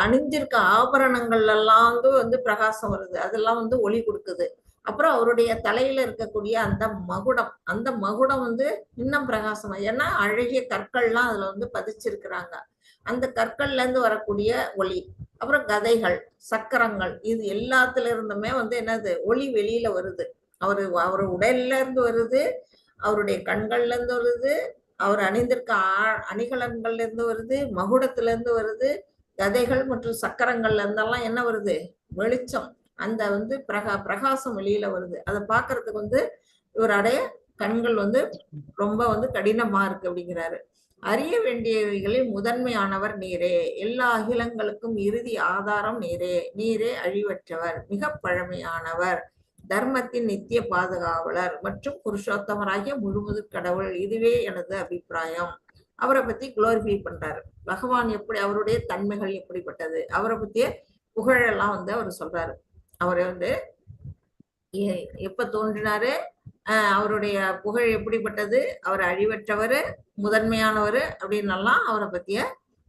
அணிஞ்சிருக்க ஆபரணங்கள் எல்லாம் வந்து பிரகாசம் வருது, அதெல்லாம் வந்து ஒளி கொடுக்குது. அப்புறம் அவருடைய தலையில இருக்கக்கூடிய அந்த மகுடம் வந்து இன்னும் பிரகாசமா, ஏன்னா அழகிய கற்கள்லாம் அதுல வந்து பதிச்சிருக்கிறாங்க. அந்த கற்கள்ல இருந்து வரக்கூடிய ஒளி, அப்புறம் கதைகள், சக்கரங்கள், இது எல்லாத்துல இருந்துமே வந்து என்னது, ஒளி வெளியில வருது. அவர் உடல்ல இருந்து வருது, அவருடைய கண்கள்ல இருந்து வருது, அவர் அணிந்திருக்க அணிகலன்கள்ல இருந்து வருது, மகுடத்துல இருந்து வருது, கதைகள் மற்றும் சக்கரங்கள்ல இருந்தெல்லாம் என்ன வருது, வெளிச்சம், அந்த வந்து பிரகாசம் வெளியில வருது. அதை பார்க்கறதுக்கு வந்து இவருடைய கண்கள் வந்து ரொம்ப வந்து கடினமா இருக்கு அப்படிங்கிறாரு. அறிய வேண்டியவைகளில் முதன்மையானவர் நீரே, எல்லா அகிலங்களுக்கும் இறுதி ஆதாரம் நீரே, நீரே அழிவற்றவர், மிக பழமையானவர், தர்மத்தின் நித்திய பாதுகாவலர் மற்றும் புருஷோத்தமராகிய முழுமுதற் கடவுள், இதுவே எனது அபிப்பிராயம். அவரை பத்தி குளோரிஃபை பண்றாரு. பகவான் எப்படி, அவருடைய தன்மைகள் எப்படிப்பட்டது, அவரை பத்திய புகழெல்லாம் வந்து அவர் சொல்றாரு. அவரை வந்து எப்ப தோன்றினாரு, அவருடைய புகழ் எப்படிப்பட்டது, அவர் அழிவற்றவர், முதன்மையானவர் அப்படின்னு எல்லாம் அவரை பத்திய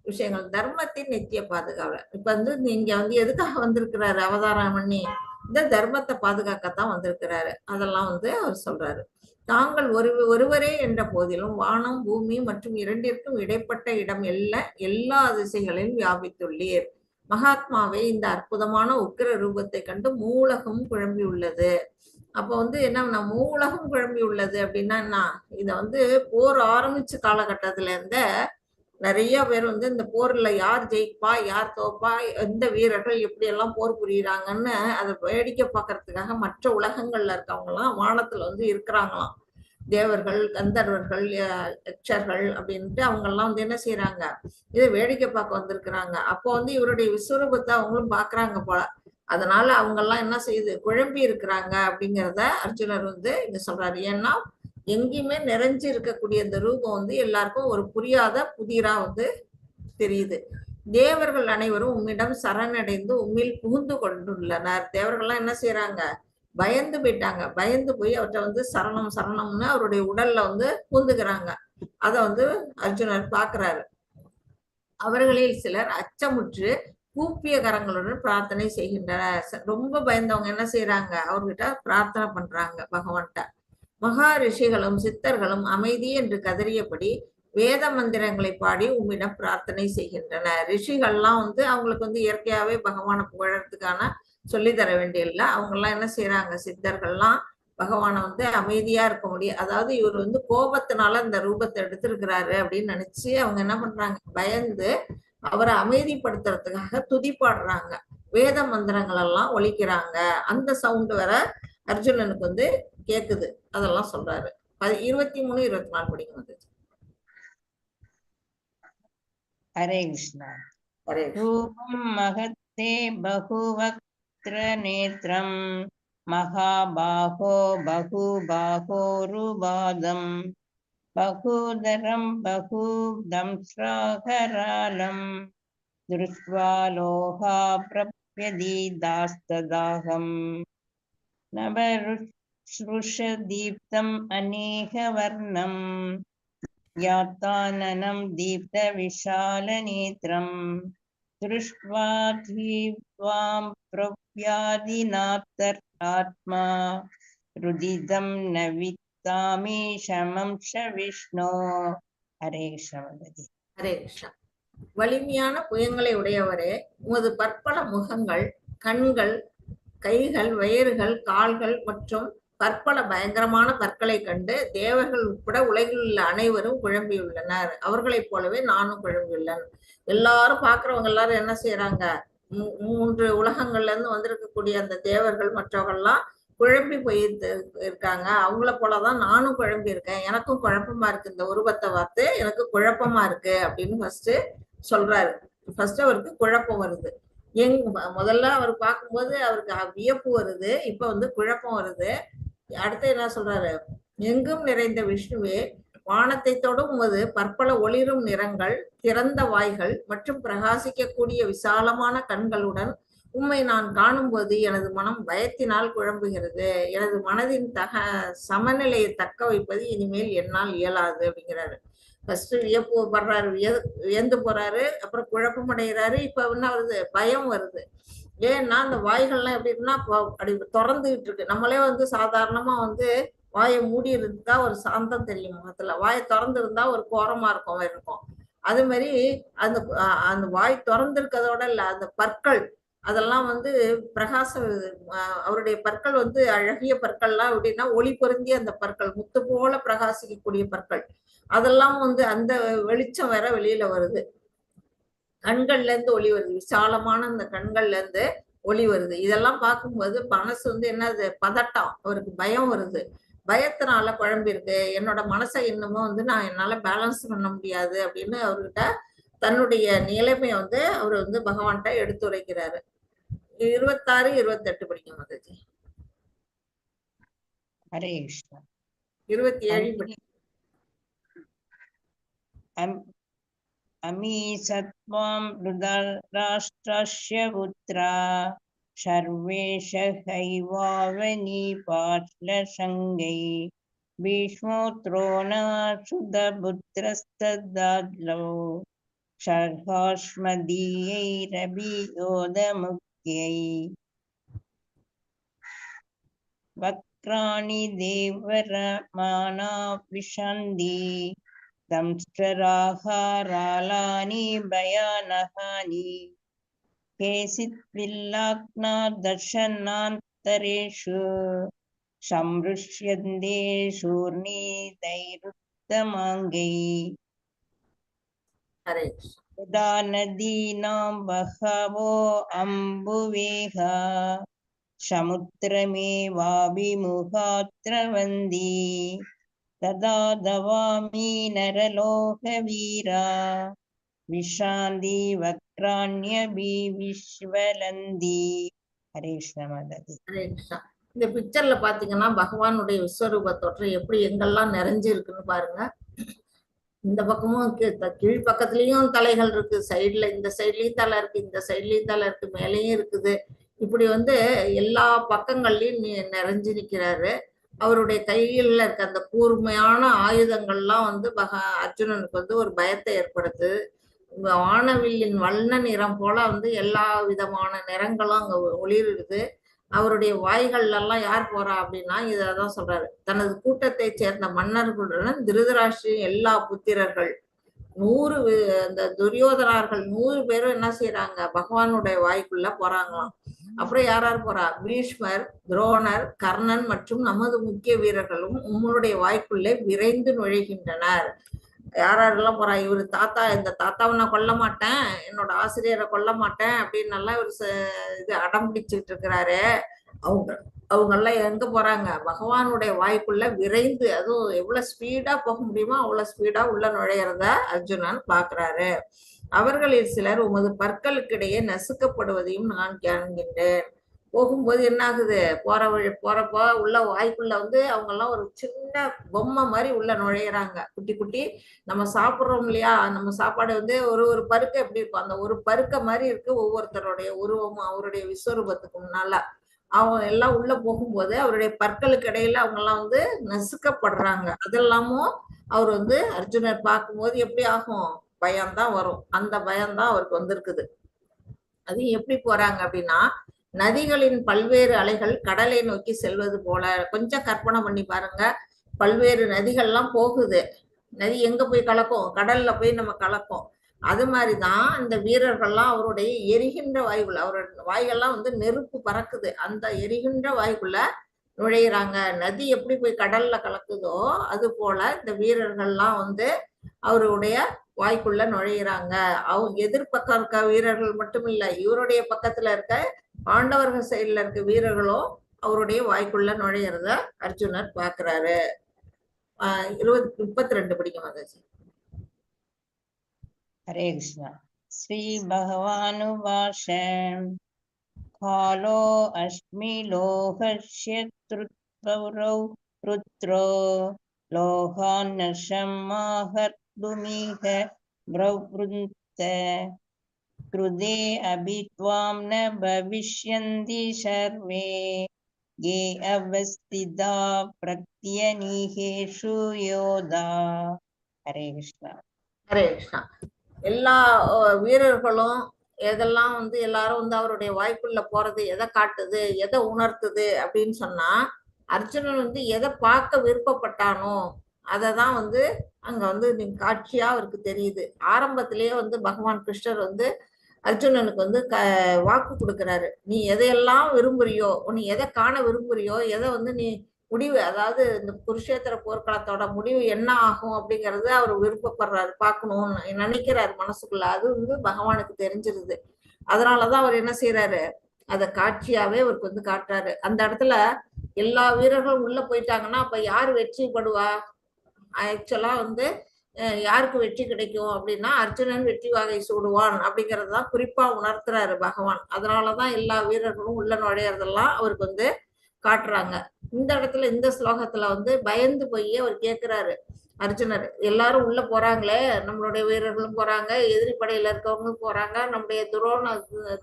விஷயங்கள். தர்மத்தின் நித்திய பாதுகாவலர். இப்ப வந்து நீங்க வந்து எதுக்காக வந்திருக்கிறாரு, அவதாரம் பண்ணி இந்த தர்மத்தை பாதுகாக்கத்தான் வந்திருக்கிறாரு. அதெல்லாம் வந்து அவர் சொல்றாரு. தாங்கள் ஒருவரே என்ற போதிலும் வானம் பூமி மற்றும் இரண்டிற்கும் இடைப்பட்ட இடம் எல்லா திசைகளிலும் வியாபித்துள்ளீர். மகாத்மாவே, இந்த அற்புதமான உக்கிர ரூபத்தை கண்டு மூலகம் குழம்பி உள்ளது. அப்ப வந்து என்ன, மூலகம் குழம்பி உள்ளது அப்படின்னா என்ன, இத வந்து போர் ஆரம்பிச்ச காலகட்டத்துல இருந்த நிறைய பேர் வந்து இந்த போர்ல யார் ஜெயிப்பா யார் தோப்பா, எந்த வீரர்கள் எப்படி எல்லாம் போர் புரியுறாங்கன்னு அதை வேடிக்கை பார்க்கறதுக்காக மற்ற உலகங்கள்ல இருக்கவங்க எல்லாம் வானத்துல வந்து இருக்கிறாங்களாம். தேவர்கள், கந்தர்வர்கள், யக்ஷர்கள் அப்படின்ட்டு அவங்க எல்லாம் வந்து என்ன செய்யறாங்க, இதை வேடிக்கை பார்க்க வந்திருக்கிறாங்க. அப்போ வந்து இவருடைய விஸ்வரூபத்தை அவங்களும் பாக்குறாங்க போல. அதனால அவங்க எல்லாம் என்ன செய்யுது, குழம்பி இருக்கிறாங்க அப்படிங்கிறத அர்ஜுனர் வந்து இங்க சொல்றாரு. ஏன்னா எங்கேயுமே நிறைஞ்சு இருக்கக்கூடிய இந்த ரூபம் வந்து எல்லாருக்கும் ஒரு புரியாத புதிரா வந்து தெரியுது. தேவர்கள் அனைவரும் உம்மிடம் சரணடைந்து உம்மில் புகுந்து கொண்டுள்ளனர். தேவர்கள்லாம் என்ன செய்யறாங்க, பயந்து போயிட்டாங்க. பயந்து போய் அவர்கிட்ட வந்து சரணம் சரணம்னு அவருடைய உடல்ல வந்து பூந்துக்கிறாங்க. அத வந்து அர்ஜுனர் பாக்குறாரு. அவர்களில் சிலர் அச்சமுற்று கூப்பிய கரங்களுடன் பிரார்த்தனை செய்கின்றனர். ரொம்ப பயந்தவங்க என்ன செய்யறாங்க, அவர்கிட்ட பிரார்த்தனை பண்றாங்க பகவான்கிட்ட. மகா ரிஷிகளும் சித்தர்களும் அமைதி என்று கதறியபடி வேத மந்திரங்களை பாடி உம்மிடம் பிரார்த்தனை செய்கின்றனர். ரிஷிகள்லாம் வந்து அவங்களுக்கு வந்து இயற்கையாவே பகவானை புகழறதுக்கான சொல்லி தர வேண்டியதில்லை. அவங்க எல்லாம் என்ன செய்யறாங்க, சித்தர்கள்லாம் பகவானை வந்து அமைதியா இருக்க முடியும், அதாவது இவர் வந்து கோபத்தினால இந்த ரூபத்தை எடுத்திருக்கிறாரு அப்படின்னு நினைச்சு அவங்க என்ன பண்றாங்க, பயந்து அவரை அமைதிப்படுத்துறதுக்காக துதி பாடுறாங்க, வேத மந்திரங்கள் எல்லாம் ஒலிக்கிறாங்க. அந்த சவுண்ட் வர அர்ஜுனனுக்கு வந்து கேக்குது. அதெல்லாம் சொல்றாரு. 23, 24 படிக்கும். ஹரே கிருஷ்ணா. ஹரே ரூபம் மகத்தே பகுவக்த்ர நேத்ரம் மகாபாஹோ பகுபாஹோருபாதம் பகுதரம் பகுதம்ஸ்ராகராலம் திருஷ்ட்வா லோகா பிரப்யதீதாஸ்ததாகம் நபருஷ்ருஷதீப்தம் அநேகவர்ணம் யாத்தானனம் தீப்த விஷாலநேத்ரம் திருஷ்ட்வா தீப்வாம் பிரவ்யாதிநாத்தர் ஆத்மா ருதிதம் நவித்தாமி சமம் விஷ்ணு. ஹரே கிருஷ்ண. ஹரே கிருஷ்ணா. வலிமையான புயங்களை உடையவரே, உமது பற்பல முகங்கள், கண்கள், கைகள், வயிறுகள், கால்கள் மற்றும் பற்பல பயங்கரமான பற்களை கண்டு தேவர்கள் உட்பட உலகில் உள்ள அனைவரும் குழம்பியுள்ளனர். அவர்களைப் போலவே நானும் குழம்பியுள்ளேன். எல்லாரும் பாக்குறவங்க எல்லாரும் என்ன செய்யறாங்க, 3 உலகங்கள்ல இருந்து வந்திருக்கக்கூடிய அந்த தேவர்கள் மற்றவர்கள்லாம் குழம்பி போய் இருக்காங்க. அவங்கள போலதான் நானும் குழம்பி இருக்கேன். எனக்கும் குழப்பமா இருக்கு, இந்த உருவத்தை பார்த்து எனக்கு குழப்பமா இருக்கு அப்படின்னு ஃபர்ஸ்ட் சொல்றாரு. ஃபர்ஸ்ட் அவருக்கு குழப்பம் வருது. முதல்ல அவர் பார்க்கும்போது அவருக்கு வியப்பு வருது, இப்ப வந்து குழப்பம் வருது. அடுத்து என்ன சொல்றாரு, எங்கும் நிறைந்த விஷ்ணுவே, வானத்தை தொடும் உமது பற்பல ஒளிரும் நிறங்கள், திறந்த வாய்கள் மற்றும் பிரகாசிக்கக்கூடிய விசாலமான கண்களுடன் உம்மை நான் காணும்போது எனது மனம் பயத்தினால் குழம்புகிறது. எனது மனதின் சமநிலையை தக்க வைப்பது இனிமேல் என்னால் இயலாது அப்படிங்கிறாரு. ஃபர்ஸ்ட் வியப்பு படுறாரு, வியந்து போறாரு, அப்புறம் குழப்பம் அடைகிறாரு. இப்ப என்ன வருது, பயம் வருது. ஏன்னா அந்த வாய்கள்லாம் எப்படி இருக்குன்னா அப்படி திறந்துகிட்டு இருக்கு. நம்மளே வந்து சாதாரணமா வந்து வாயை மூடி இருந்தா ஒரு சாந்தம் தெரியும் முகத்துல, வாயை திறந்து இருந்தா ஒரு கோரமா இருக்கும். அது மாதிரி அந்த வாய் திறந்திருக்கிறதோட இல்ல, அந்த பற்கள் அதெல்லாம் வந்து பிரகாசம். அவருடைய பற்கள் வந்து அழகிய பற்கள்லாம் எப்படின்னா ஒளி பொருந்திய அந்த பற்கள், முத்து போல பிரகாசிக்கக்கூடிய பற்கள், அதெல்லாம் வந்து அந்த வெளிச்சம் வேற வெளியில வருது. கண்கள்ல இருந்து ஒளி வருது, விசாலமான அந்த கண்கள்ல இருந்து ஒளி வருது. இதெல்லாம் பார்க்கும்போது மனசு வந்து என்னது, பதட்டம், அவருக்கு பயம் வருது. பயத்தினால குழம்பி இருக்கு, என்னோட மனசை இன்னமும் வந்து நான் என்னால பேலன்ஸ் பண்ண முடியாது அப்படின்னு அவர்கிட்ட தன்னுடைய நிலைமையை வந்து அவர் வந்து பகவான்கிட்ட எடுத்துரைக்கிறாரு. 26, 28 படிக்கும் மாதாஜி. ஹரே கிருஷ்ணா. 27 படிக்கும். அமீ சத்வாம் ருதராஷ்ட்ரஸ்ய புத்ரா சர்வேஷ ஹைவாவனி பாட்லசங்கை பீஷ்மோத்ரோணா சுதபுத்ரஸ்ததாத்லோ ஷர்ஹாஷ்மதீயைரபியோதமுக்யை வக்ராணி தேவரமானா விஷந்தி தம்ஸ்டராஹாராலானி பயானஹானி கேசித் வில்லாக்னா தர்ஷனாந்தரேஷு சம்ருஷ்யந்தே சூர்ணி தைருத்தமாங்கை யதா நதீனாம் பஹவோ அம்புவேகா சமுத்திரமேவாபிமுகாத்ரவந்தி ததா தவாமி நரலோகவீரா விஷாந்தி வக்ராண்யபி விஸ்வலந்தி. ஹரே கிருஷ்ண மாதாஜி. ஹரே கிருஷ்ணா. இந்த பிக்சர்ல பாத்தீங்கன்னா பகவானுடைய விஸ்வரூப தோற்றம் எப்படி எங்கெல்லாம் நிறைஞ்சு இருக்குன்னு பாருங்க. இந்த பக்கமும் கீழ் பக்கத்துலயும் தலைகள் இருக்கு, சைடுல இந்த சைட்லயும் தலை இருக்கு, இந்த சைட்லயும் தலை இருக்கு, மேலேயும் இருக்குது. இப்படி வந்து எல்லா பக்கங்கள்லயும் நிறைஞ்சு நிக்கிறாரு. அவருடைய கையில இருக்க அந்த கூர்மையான ஆயுதங்கள்லாம் வந்து அர்ஜுனனுக்கு வந்து ஒரு பயத்தை ஏற்படுத்து. வானவில்லின் வண்ண நிறம் போல வந்து எல்லா விதமான நிறங்களும் அங்க ஒளிருது. அவருடைய வாய்கள்ல எல்லாம் யார் போறா அப்படின்னா இதான் சொல்றாரு. தனது கூட்டத்தை சேர்ந்த மன்னர்களுடன் திருதராஷ்டிரின் எல்லா புத்திரர்கள் 100 அந்த துரியோதனார்கள் 100 பேரும் என்ன செய்யறாங்க, பகவானுடைய வாய்க்குள்ள போறாங்களாம். அப்புறம் யார் யார் போறா? பீஷ்மர், துரோணர், கர்ணன் மற்றும் நமது முக்கிய வீரர்களும் உங்களுடைய வாய்க்குள்ளே விரைந்து நுழைகின்றனர். யாரெல்லாம் போறா? இவரு தாத்தா, இந்த தாத்தாவை நான் கொல்ல மாட்டேன், என்னோட ஆசிரியரை கொல்ல மாட்டேன் அப்படின்னு எல்லாம் இவரு இது அடம் பிடிச்சிட்டு இருக்கிறாரு. அவங்க எல்லாம் எங்க போறாங்க? பகவானுடைய வாய்க்குள்ள விரைந்து, அதுவும் எவ்வளவு ஸ்பீடா போக முடியுமோ அவ்வளவு ஸ்பீடா உள்ள நுழையிறத அர்ஜுனன் பாக்குறாரு. அவர்களில் சிலர் உமது பற்களுக்கிடையே நசுக்கப்படுவதையும் நான் காண்கின்றேன். போகும்போது என்ன ஆகுது, போறப்போ உள்ள வாய்க்குள்ள வந்து அவங்க எல்லாம் ஒரு சின்ன பொம்மை மாதிரி உள்ள நுழையிறாங்க. குட்டி குட்டி நம்ம சாப்பிடுறோம் இல்லையா, நம்ம சாப்பாடு வந்து ஒரு பருக்க எப்படி இருக்கும், அந்த ஒரு பருக்க மாதிரி இருக்கு ஒவ்வொருத்தருடைய உருவமும் அவருடைய விஸ்வரூபத்துக்கு முன்னால. அவங்க எல்லாம் உள்ள போகும்போது அவருடைய பற்களுக்கு இடையில அவங்க எல்லாம் வந்து நசுக்கப்படுறாங்க. அதெல்லாமும் அவர் வந்து அர்ஜுனர் பார்க்கும்போது எப்படி ஆகும், பயம்தான் வரும். அந்த பயம்தான் அவருக்கு வந்திருக்குது. அது எப்படி போறாங்க அப்படின்னா, நதிகளின் பல்வேறு அலைகள் கடலை நோக்கி செல்வது போல. கொஞ்சம் கற்பனை பண்ணி பாருங்க, பல்வேறு நதிகள்லாம் போகுது. நதி எங்க போய் கலக்கும்? கடல்ல போய் நம்ம கலக்கும். அது மாதிரிதான் இந்த வீரர்கள்லாம் அவருடைய எரிகின்ற வாய்க்குள்ள, அவரோட வாய்கள்லாம் வந்து நெருப்பு பறக்குது, அந்த எரிகின்ற வாய்க்குள்ள நுழையிறாங்க. நதி எப்படி போய் கடல்ல கலக்குதோ அது போல இந்த வீரர்கள்லாம் வந்து அவருடைய வாய்க்குள்ள நுழையிறாங்க. அவங்க எதிர்பக்கம் இருக்க வீரர்கள் மட்டும் இல்ல, இவருடைய பக்கத்துல இருக்க பாண்டவர்கள் சைடுல இருக்க வீரர்களும் அவருடைய வாய்க்குள்ள நுழையிறத அர்ஜுனர் பாக்குறாரு. 32 படிக்கும் மாதாஜி. हरे कृष्ण। श्री भगवानुवाच कालो अस्मि लोहस्य त्रुत्पौरौ रुद्रो लोहान्नशं माहर्भूमिः ब्रवृन्त कृदे अभित्वां न भविष्यन्ति सर्वे ये अवस्थिता प्रत्यनीहेषु योधा। हरे कृष्ण। ஹரே கிருஷ்ணா. எல்லா வீரர்களும் எதெல்லாம் வந்து எல்லாரும் வந்து அவருடைய வாய்க்குள்ள போறது எதை காட்டுது, எதை உணர்த்துது அப்படின்னு சொன்னா, அர்ஜுனன் வந்து எதை பார்க்க விருப்பப்பட்டானோ அததான் வந்து அங்க வந்து காட்சியா அவருக்கு தெரியுது. ஆரம்பத்திலேயே வந்து பகவான் கிருஷ்ணர் வந்து அர்ஜுனனுக்கு வந்து வாக்கு கொடுக்கிறாரு. நீ எதையெல்லாம் விரும்புறியோ, நீ எதை காண விரும்புறியோ, எதை வந்து நீ முடிவு, அதாவது இந்த குருஷேத்திர போர்க்களத்தோட முடிவு என்ன ஆகும் அப்படிங்கறத அவர் விருப்பப்படுறாரு, பார்க்கணும்னு நினைக்கிறாரு மனசுக்குள்ள. அது வந்து பகவானுக்கு தெரிஞ்சிருது. அதனாலதான் அவர் என்ன செய்யறாரு, அதை காட்சியாவே அவருக்கு வந்து காட்டுறாரு. அந்த இடத்துல எல்லா வீரர்களும் உள்ள போயிட்டாங்கன்னா அப்ப யார் வெற்றி படுவா? ஆக்சுவலா வந்து யாருக்கு வெற்றி கிடைக்கும் அப்படின்னா அர்ஜுனன் வெற்றி வாகை சூடுவான் அப்படிங்கறதுதான் குறிப்பா உணர்த்துறாரு பகவான். அதனாலதான் எல்லா வீரர்களும் உள்ள நுழையறதெல்லாம் அவருக்கு வந்து காட்டுறாங்க. இந்த இடத்துல இந்த ஸ்லோகத்துல வந்து பயந்து போய் அவர் கேட்கிறாரு அர்ஜுனர், எல்லாரும் உள்ள போறாங்களே, நம்மளுடைய வீரர்களும் போறாங்க, எதிரி படையில இருக்கவங்களும் போறாங்க, நம்முடைய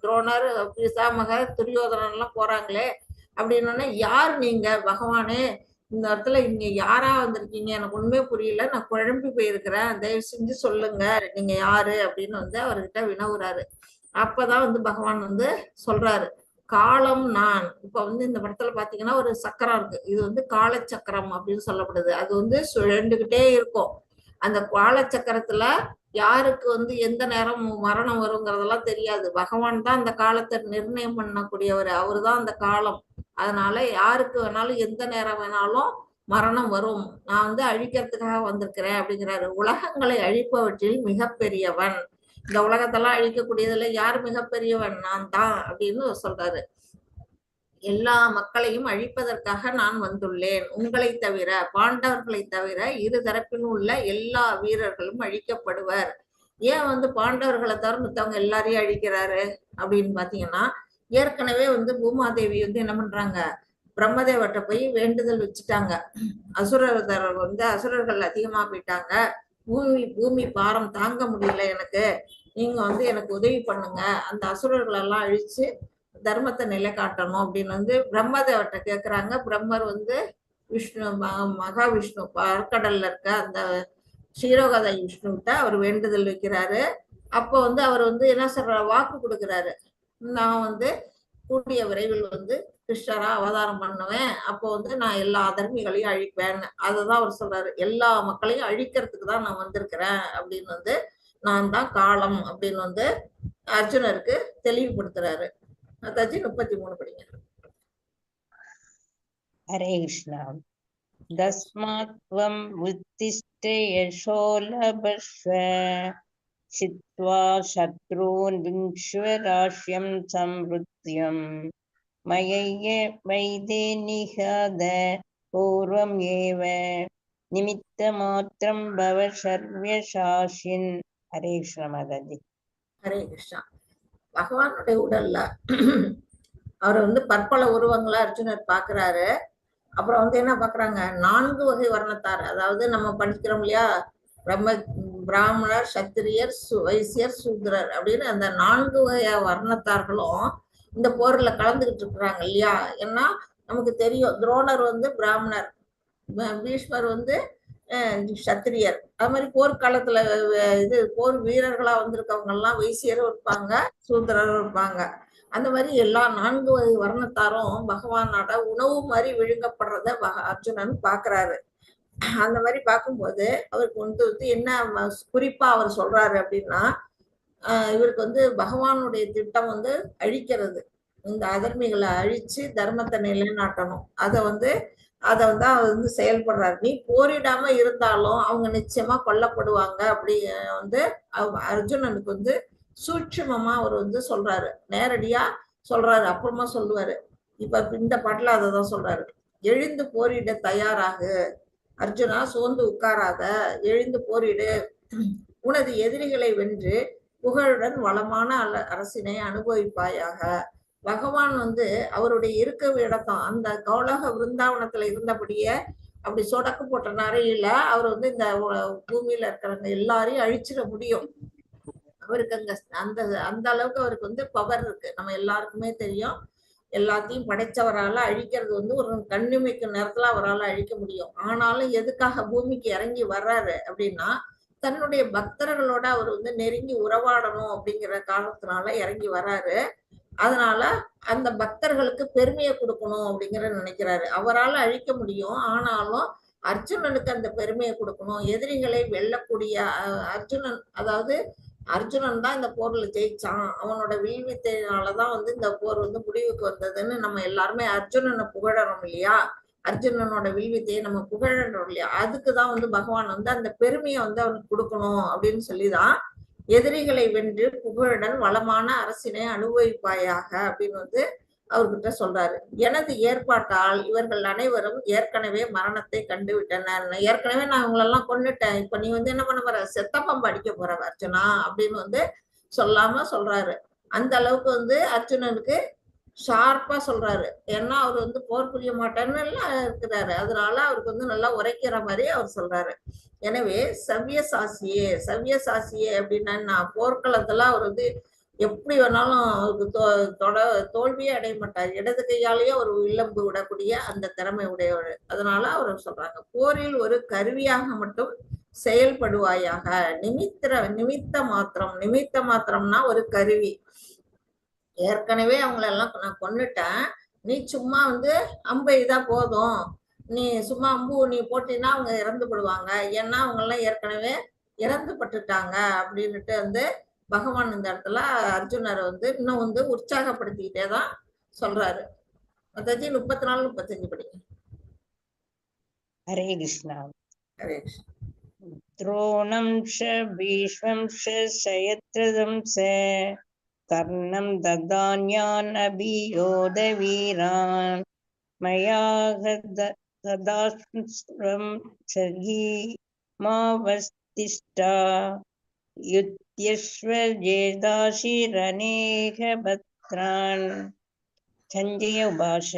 துரோணர், பிசாமக, துரியோதனன் எல்லாம் போறாங்களே அப்படின்னா, யார் நீங்க பகவானே, இந்த இடத்துல இங்க யாரா வந்திருக்கீங்க, எனக்கு ஒண்ணுமே புரியல, நான் குழம்பி போயிருக்கிறேன், தயவு செஞ்சு சொல்லுங்க நீங்க யாரு அப்படின்னு வந்து அவர்கிட்ட வினவுறாரு. அப்பதான் வந்து பகவான் வந்து சொல்றாரு, காலம் நான். இப்ப வந்து இந்த படத்துல பாத்தீங்கன்னா ஒரு சக்கரம் இருக்கு, இது வந்து காலச்சக்கரம் அப்படின்னு சொல்லப்படுது. அது வந்து சுழண்டுகிட்டே இருக்கும். அந்த காலச்சக்கரத்துல யாருக்கு வந்து எந்த நேரம் மரணம் வருங்கிறதெல்லாம் தெரியாது. பகவான் தான் அந்த காலத்தை நிர்ணயம் பண்ணக்கூடியவர், அவரு தான் அந்த காலம். அதனால யாருக்கு வேணாலும் எந்த நேரம் வேணாலும் மரணம் வரும். நான் வந்து அழிக்கிறதுக்காக வந்திருக்கிறேன் அப்படிங்கிறாரு. உலகங்களை அழிப்பவற்றில் மிகப்பெரியவன், இந்த உலகத்தெல்லாம் அழிக்கக்கூடியதுல யார் மிகப்பெரியவன்? நான் தான் அப்படின்னு சொல்றாரு. எல்லா மக்களையும் அழிப்பதற்காக நான் வந்துள்ளேன். உங்களை தவிர, பாண்டவர்களை தவிர இரு தரப்பிலும் உள்ள எல்லா வீரர்களும் அழிக்கப்படுவர். ஏன் வந்து பாண்டவர்களை தவிர மத்தவங்க எல்லாரையும் அழிக்கிறாரு அப்படின்னு பாத்தீங்கன்னா, ஏற்கனவே வந்து பூமாதேவி வந்து என்ன பண்றாங்க, பிரம்மதேவர்கிட்ட போய் வேண்டுதல் வச்சுட்டாங்க. அசுரர்கள் வந்து அசுரர்கள் அதிகமா போயிட்டாங்க, பூமி பாரம் தாங்க முடியல எனக்கு, நீங்க வந்து எனக்கு உதவி பண்ணுங்க, அந்த அசுரர்கள் எல்லாம் அழிச்சு தர்மத்தை நிலை காட்டணும் அப்படின்னு வந்து பிரம்மதேவர்கிட்ட கேட்கிறாங்க. பிரம்மர் வந்து விஷ்ணு, மகாவிஷ்ணு பார்க்கடல்ல இருக்க அந்த க்ஷீரோகதை விஷ்ணுகிட்ட அவர் வேண்டுதல் வைக்கிறாரு. அப்போ வந்து அவர் வந்து என்ன சொல்ற வாக்கு கொடுக்குறாரு, நான் வந்து கூடிய விரைவில் வந்து கிருஷ்ணரா அவதாரம் பண்ணுவேன், அப்போ வந்து நான் எல்லா அதர்மிகளையும் அழிப்பேன்னு. அதுதான் அவர் சொல்றாரு, எல்லா மக்களையும் அழிக்கிறதுக்கு தான் நான் வந்திருக்கிறேன் அப்படின்னு வந்து, நான் தான் காலம் அப்படின்னு வந்து அர்ஜுனருக்கு தெளிவுபடுத்துறாரு. அதாச்சு 33 படிங்க. ஹரே கிருஷ்ணா. தஸ்மாத்வம் உத்திஷ்ட யசோ லபஸ்வ சித்வா சத்ரூன் விங்ஷ்வராஷ்யம் சம்ருத்யம் மயைய வைதே நிகாத பூர்வம் ஏவ நிமித்த மாத்திரம் பவ சர்வசாஷின். ஹரே கிருஷ்ண மாதாஜி. ஹரே கிருஷ்ணா. பகவானுடைய உடல்ல அவர் வந்து பற்பல உருவங்களா அர்ஜுனர் பாக்குறாரு. அப்புறம் வந்து என்ன பாக்குறாங்க, 4 வகை வர்ணத்தார், அதாவது நம்ம படிக்கிறோம் இல்லையா, பிரம்ம பிராமணர், சத்திரியர், வைசியர், சூத்ரர் அப்படின்னு அந்த 4 வகை வர்ணத்தார்களும் இந்த போர்ல கலந்துகிட்டு இருக்கிறாங்க இல்லையா. ஏன்னா நமக்கு தெரியும், துரோணர் வந்து பிராமணர், பீஷ்மர் வந்து சத்திரியர். அது மாதிரி போர்க்காலத்துல இது போர் வீரர்களா வந்திருக்கவங்க எல்லாம் வைசியரும் இருப்பாங்க, சூத்திரரும் இருப்பாங்க. அந்த மாதிரி எல்லா 4 வகை வர்ணத்தாரும் பகவானோட உணவு மாதிரி விழுங்கப்படுறத அர்ஜுனன் பாக்குறாரு. அந்த மாதிரி பார்க்கும்போது அவருக்கு வந்து என்ன குறிப்பா அவர் சொல்றாரு அப்படின்னா, இவருக்கு வந்து பகவானுடைய திட்டம் வந்து அழிக்கிறது, இந்த அதர்மிகளை அழிச்சு தர்மத்தை நிலைநாட்டணும். அதை வந்து அவர் வந்து செயல்படுறாரு. நீ போரிடாம இருந்தாலும் அவங்க நிச்சயமா கொல்லப்படுவாங்க அப்படி வந்து அர்ஜுனனுக்கு வந்து சூட்சுமமா அவர் வந்து சொல்றாரு, நேரடியா சொல்றாரு, அப்புறமா சொல்லுவாரு. இப்ப இந்த பாட்டுல அததான் சொல்றாரு, எழுந்து போரிட தயாராகு அர்ஜுனா, சோர்ந்து உட்காராத, எழுந்து போரிடு, உனது எதிரிகளை வென்று புகழுடன் வளமான அரசினை அனுபவிப்பாயாக. பகவான் வந்து அவருடைய இருக்க இடத்தான் அந்த கௌலக விருந்தாவனத்துல இருந்தபடியே அப்படி சொடக்கு போட்ட நரையில அவர் வந்து இந்த பூமியில இருக்கிறவங்க எல்லாரையும் அழிச்சிட முடியும். அவருக்கு அங்க அந்த அந்த அளவுக்கு அவருக்கு வந்து பவர் இருக்கு, நம்ம எல்லாருக்குமே தெரியும். எல்லாத்தையும் படைச்சவரால அழிக்கிறது வந்து ஒரு கண்ணிமைக்கும் நேரத்துல அவரால் அழிக்க முடியும். ஆனாலும் எதுக்காக பூமிக்கு இறங்கி வர்றாரு அப்படின்னா, தன்னுடைய பக்தர்களோட அவர் வந்து நெருங்கி உறவாடணும் அப்படிங்கிற காரணத்தினால இறங்கி வர்றாரு. அதனால அந்த பக்தர்களுக்கு பெருமையை கொடுக்கணும் அப்படிங்கிற நினைக்கிறாரு. அவரால் அழிக்க முடியும், ஆனாலும் அர்ஜுனனுக்கு அந்த பெருமையை கொடுக்கணும், எதிரிகளை வெல்லக்கூடிய அர்ஜுனன், அதாவது அர்ஜுனன் தான் இந்த போர்ல ஜெயிச்சான், அவனோட வில்வித்தையினாலதான் வந்து இந்த போர் வந்து முடிவுக்கு வந்ததுன்னு நம்ம எல்லாருமே அர்ஜுனனை புகழறோம் இல்லையா. அர்ஜுனனோட வில்வித்தையை நம்ம புகழறோம் இல்லையா. அதுக்குதான் வந்து பகவான் வந்து அந்த பெருமையை வந்து அவனுக்கு கொடுக்கணும் அப்படின்னு சொல்லிதான் எதிரிகளை வென்று புகழுடன் வளமான அரசினை அனுபவிப்பாயாக அப்படின்னு வந்து அவர்கிட்ட சொல்றாரு. எனது ஏற்பாட்டால் இவர்கள் அனைவரும் ஏற்கனவே மரணத்தை கண்டு விட்டனர். ஏற்கனவே நான் இவங்களெல்லாம் கொண்டுட்டேன், இப்ப நீ வந்து என்ன பண்ண போற, செத்தப்பம்பு அடிக்க போற அர்ஜுனா அப்படின்னு வந்து சொல்லாம சொல்றாரு. அந்த அளவுக்கு வந்து அர்ஜுனனுக்கு ஷார்ப்பா சொல்றாரு. ஏன்னா அவர் வந்து போர் புரிய மாட்டேன்னு எல்லாம் இருக்கிறாரு, அதனால அவருக்கு வந்து நல்லா உரைக்கிற மாதிரி அவர் சொல்றாரு. எனவே சவ்யசாசியே, சவ்யசாசியே அப்படின்னா போர்க்களத்துல அவர் வந்து எப்படி வேணாலும் அவருக்கு தோல்வியே அடைய மாட்டார், இடது கையாலேயே ஒரு வில்லம்பு விடக்கூடிய அந்த திறமை உடையவர். அதனால அவர் சொல்றாங்க, போரில் ஒரு கருவியாக மட்டும் செயல்படுவாயாக. நிமித்த மாத்திரம், நிமித்த மாத்திரம்னா ஒரு கருவி. ஏற்கனவே அவங்களெல்லாம் நான் கொன்னுட்டேன், நீ சும்மா வந்து அம்பு இதா போதும், நீ சும்மா அம்பு நீ போட்டினா அவங்க இறந்து படுவாங்க, ஏன்னா அவங்க எல்லாம் ஏற்கனவே இறந்து பட்டுட்டாங்க அப்படின்னுட்டு வந்து பகவான் இந்த இடத்துல அர்ஜுனரை வந்து இன்னும் வந்து உற்சாகப்படுத்திக்கிட்டே தான் சொல்றாரு. அதாச்சும் 34 35 படிங்க. ஹரே கிருஷ்ணா. ஹரே கிருஷ்ணா. துரோணம் ஷ பீஷ்மம் ஷ சயத்ரதம் ச கர்ணம் ததான்யான் அபியோத வீரான் மயா கதாஸ்ரம் சகி மாவஸ்திஷ்டா யுத்யஸ்வ ஜேதாஷிரநேக பத்ரான். சஞ்சய உபாஷ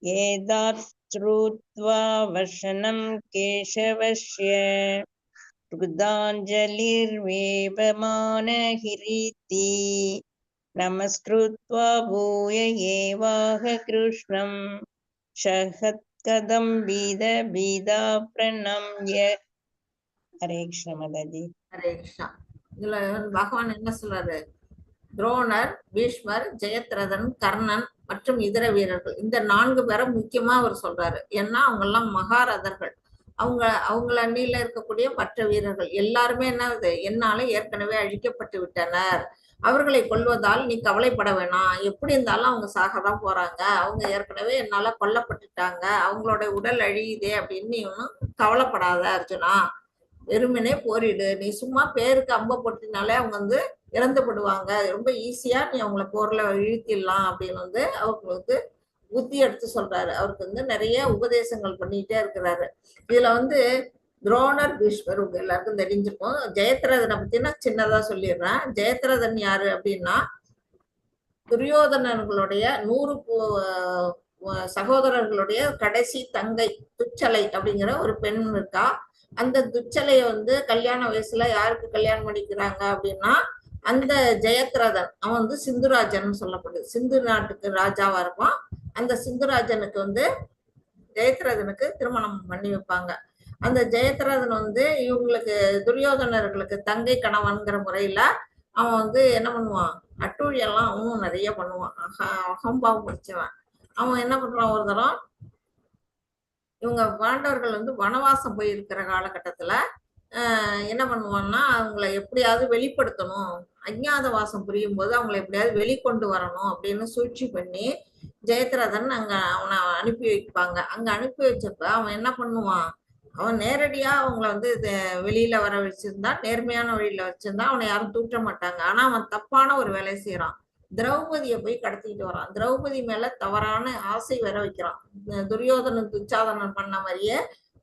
ஏதாத் ஸ்ருத்வா வசனம் கேசவஸ்ய கிருதாஞ்சலிர்வேபமானஹிரீதி நமஸ்கிருத்வா பூய ஏவாஹ கிருஷ்ணம் ஷஹத்கதம் பீதா பிரணம்ய. ஹரே கிருஷ்ண மாதாஜி. ஹரே கிருஷ்ணா. இதுல பகவான் என்ன சொல்றாரு? துரோணர், பீஷ்மர், ஜெயத்ரதன், கர்ணன் மற்றும் இதர வீரர்கள், இந்த 4 பேரை முக்கியமா அவர் சொல்றாரு. ஏன்னா அவங்க எல்லாம் மகாரதர்கள். அவங்கள அணியில இருக்கக்கூடிய மற்ற வீரர்கள் எல்லாருமே என்னது, என்னால ஏற்கனவே அழிக்கப்பட்டு விட்டனர். அவர்களை கொல்வதால் நீ கவலைப்பட வேணாம். எப்படி இருந்தாலும் அவங்க சாகதான் போறாங்க. அவங்க ஏற்கனவே என்னால கொல்லப்பட்டுட்டாங்க. அவங்களோட உடல் அழியுதே அப்படின்னு நீ ஒன்றும் கவலைப்படாத அர்ஜுனா. வெறுமனே போரிடு. நீ சும்மா பேருக்கு அம்ப போட்டினாலே அவங்க இறந்துபடுவாங்க. ரொம்ப ஈஸியா நீ அவங்கள போர்ல இழுத்திடலாம் அப்படின்னு அவங்களுக்கு புத்தி எடுத்து சொல்றாரு. அவருக்கு நிறைய உபதேசங்கள் பண்ணிட்டே இருக்கிறாரு. இதுல துரோணர், பீஷ்மர் உங்க எல்லாருக்கும் தெரிஞ்சுக்கும். ஜெயத்ரதனை பத்தி நான் சின்னதா சொல்லிடுறேன். ஜெயத்ரதன் யாரு அப்படின்னா, துரியோதனர்களுடைய 100 சகோதரர்களுடைய கடைசி தங்கை துச்சலை அப்படிங்கிற ஒரு பெண் இருக்கா. அந்த துச்சலைய கல்யாண வயசுல யாருக்கு கல்யாணம் பண்ணிக்கிறாங்க அப்படின்னா, அந்த ஜெயத்ரதன் அவன் சிந்துராஜன் சொல்லப்படுது. சிந்து நாட்டுக்கு ராஜாவா இருப்பான். அந்த சிந்துராஜனுக்கு ஜெயத்ரதனுக்கு திருமணம் பண்ணி வைப்பாங்க. அந்த ஜெயத்ரதன் இவங்களுக்கு துரியோதனர்களுக்கு தங்கை கணவன்கிற முறையில அவன் என்ன பண்ணுவான், அட்டூழியெல்லாம் அவனும் நிறைய பண்ணுவான். அகம்பாவம் பிடிச்சவன். அவன் என்ன பண்றான், ஒரு தரம் இவங்க பாண்டவர்கள் வனவாசம் போயிருக்கிற காலகட்டத்துல என்ன பண்ணுவான்னா, அவங்கள எப்படியாவது வெளிப்படுத்தணும், அஞ்ஞாத வாசம் புரியும் போது அவங்களை எப்படியாவது வெளிக்கொண்டு வரணும் அப்படின்னு சூழ்ச்சி பண்ணி ஜெயத்ரதன் அங்க அவனை அனுப்பி வைப்பாங்க. அங்க அனுப்பி வச்சப்ப அவன் என்ன பண்ணுவான், அவன் நேரடியா அவங்கள வெளியில வர வச்சிருந்தா, நேர்மையான வழியில வச்சிருந்தா அவனை யாரும் தூற்ற மாட்டாங்க. ஆனா அவன் தப்பான ஒரு வேலையை செய்யறான். திரௌபதியை போய் கடத்திட்டு வரான். திரௌபதி மேல தவறான ஆசை வர வைக்கிறான். துரியோதனன் துச்சாதனன் பண்ண மாதிரியே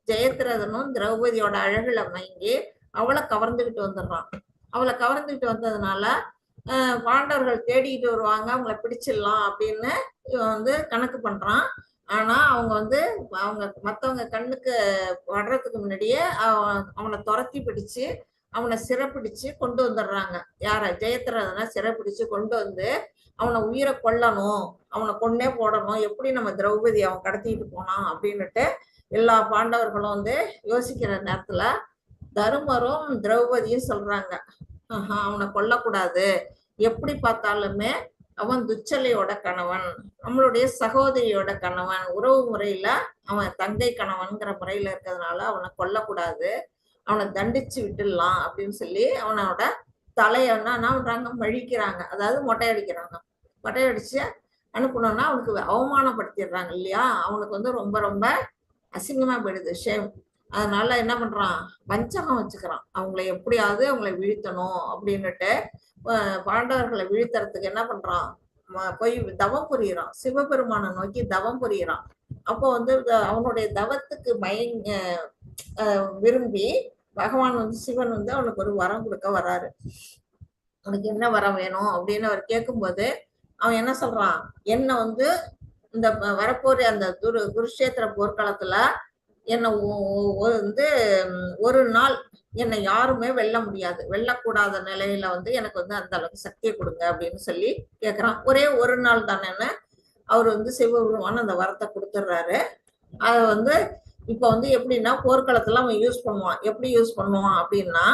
ஜெயத்ரதனும் திரௌபதியோட அழகுல மயங்கி அவளை கவர்ந்துகிட்டு வந்துடுறான். அவளை கவர்ந்துகிட்டு வந்ததுனால பாண்டவர்கள் தேடிக்கிட்டு வருவாங்க, அவங்கள பிடிச்சிடலாம் அப்படின்னு இவன் கணக்கு பண்றான். ஆனா அவங்க அவங்க மத்தவங்க கண்ணுக்கு வர்றதுக்கு முன்னாடியே அவனை துரத்தி பிடிச்சு அவனை சிறைப்பிடிச்சு கொண்டு வந்துடுறாங்க. யார? ஜெயத்ரதனை சிறைப்பிடிச்சு கொண்டு அவனை உயிரை கொல்லணும், அவனை கொன்னே போடணும், எப்படி நம்ம திரௌபதி அவன் கடத்திட்டு போனான் அப்படின்னுட்டு எல்லா பாண்டவர்களும் யோசிக்கிற நேரத்துல தருமரும் திரௌபதியும் சொல்றாங்க, அவனை கொல்லக்கூடாது, எப்படி பார்த்தாலுமே அவன் துச்சலையோட கணவன், நம்மளுடைய சகோதரியோட கணவன், உறவு முறையில அவன் தங்கை கணவன்கிற முறையில இருக்கிறதுனால அவனை கொல்லக்கூடாது, அவனை தண்டிச்சு விட்டுடலாம் அப்படின்னு சொல்லி அவனோட தலையை என்ன பண்றாங்க, மழிக்கிறாங்க. அதாவது மொட்டையடிக்கிறாங்க. மொட்டையடிச்சு அனுப்பணும்னா அவனுக்கு அவமானப்படுத்திடுறாங்க இல்லையா. அவனுக்கு ரொம்ப ரொம்ப அசிங்கமா போயிடுது, ஷேம். அதனால என்ன பண்றான், வஞ்சகம் வச்சுக்கிறான். அவங்களை எப்படியாவது அவங்களை வீழ்த்தணும் அப்படின்னுட்டு பாண்டவர்களை வீழ்த்துறதுக்கு என்ன பண்றான், போய் தவம் புரியிறான். சிவபெருமானை நோக்கி தவம் புரியிறான். அப்போ அவனுடைய தவத்துக்கு விரும்பி பகவான் சிவன் அவனுக்கு ஒரு வரம் கொடுக்க வராரு. உனக்கு என்ன வரம் வேணும் அப்படின்னு அவர் கேட்கும்போது அவன் என்ன சொல்றான், என்ன இந்த வரப்போற அந்த குருஷேத்திர போர்க்களத்துல என்னை ஒரு நாள் என்னை யாருமே வெல்ல முடியாது, வெல்லக்கூடாத நிலையில எனக்கு அந்த அளவுக்கு சக்தியை கொடுங்க அப்படின்னு சொல்லி கேட்கிறான். ஒரே ஒரு நாள் தானேன்னு அவர் சிவபெருமான் அந்த வரத்தை கொடுத்துடுறாரு. அது இப்ப எப்படின்னா போர்க்களத்துல அவன் யூஸ் பண்ணுவான். எப்படி யூஸ் பண்ணுவான் அப்படின்னா,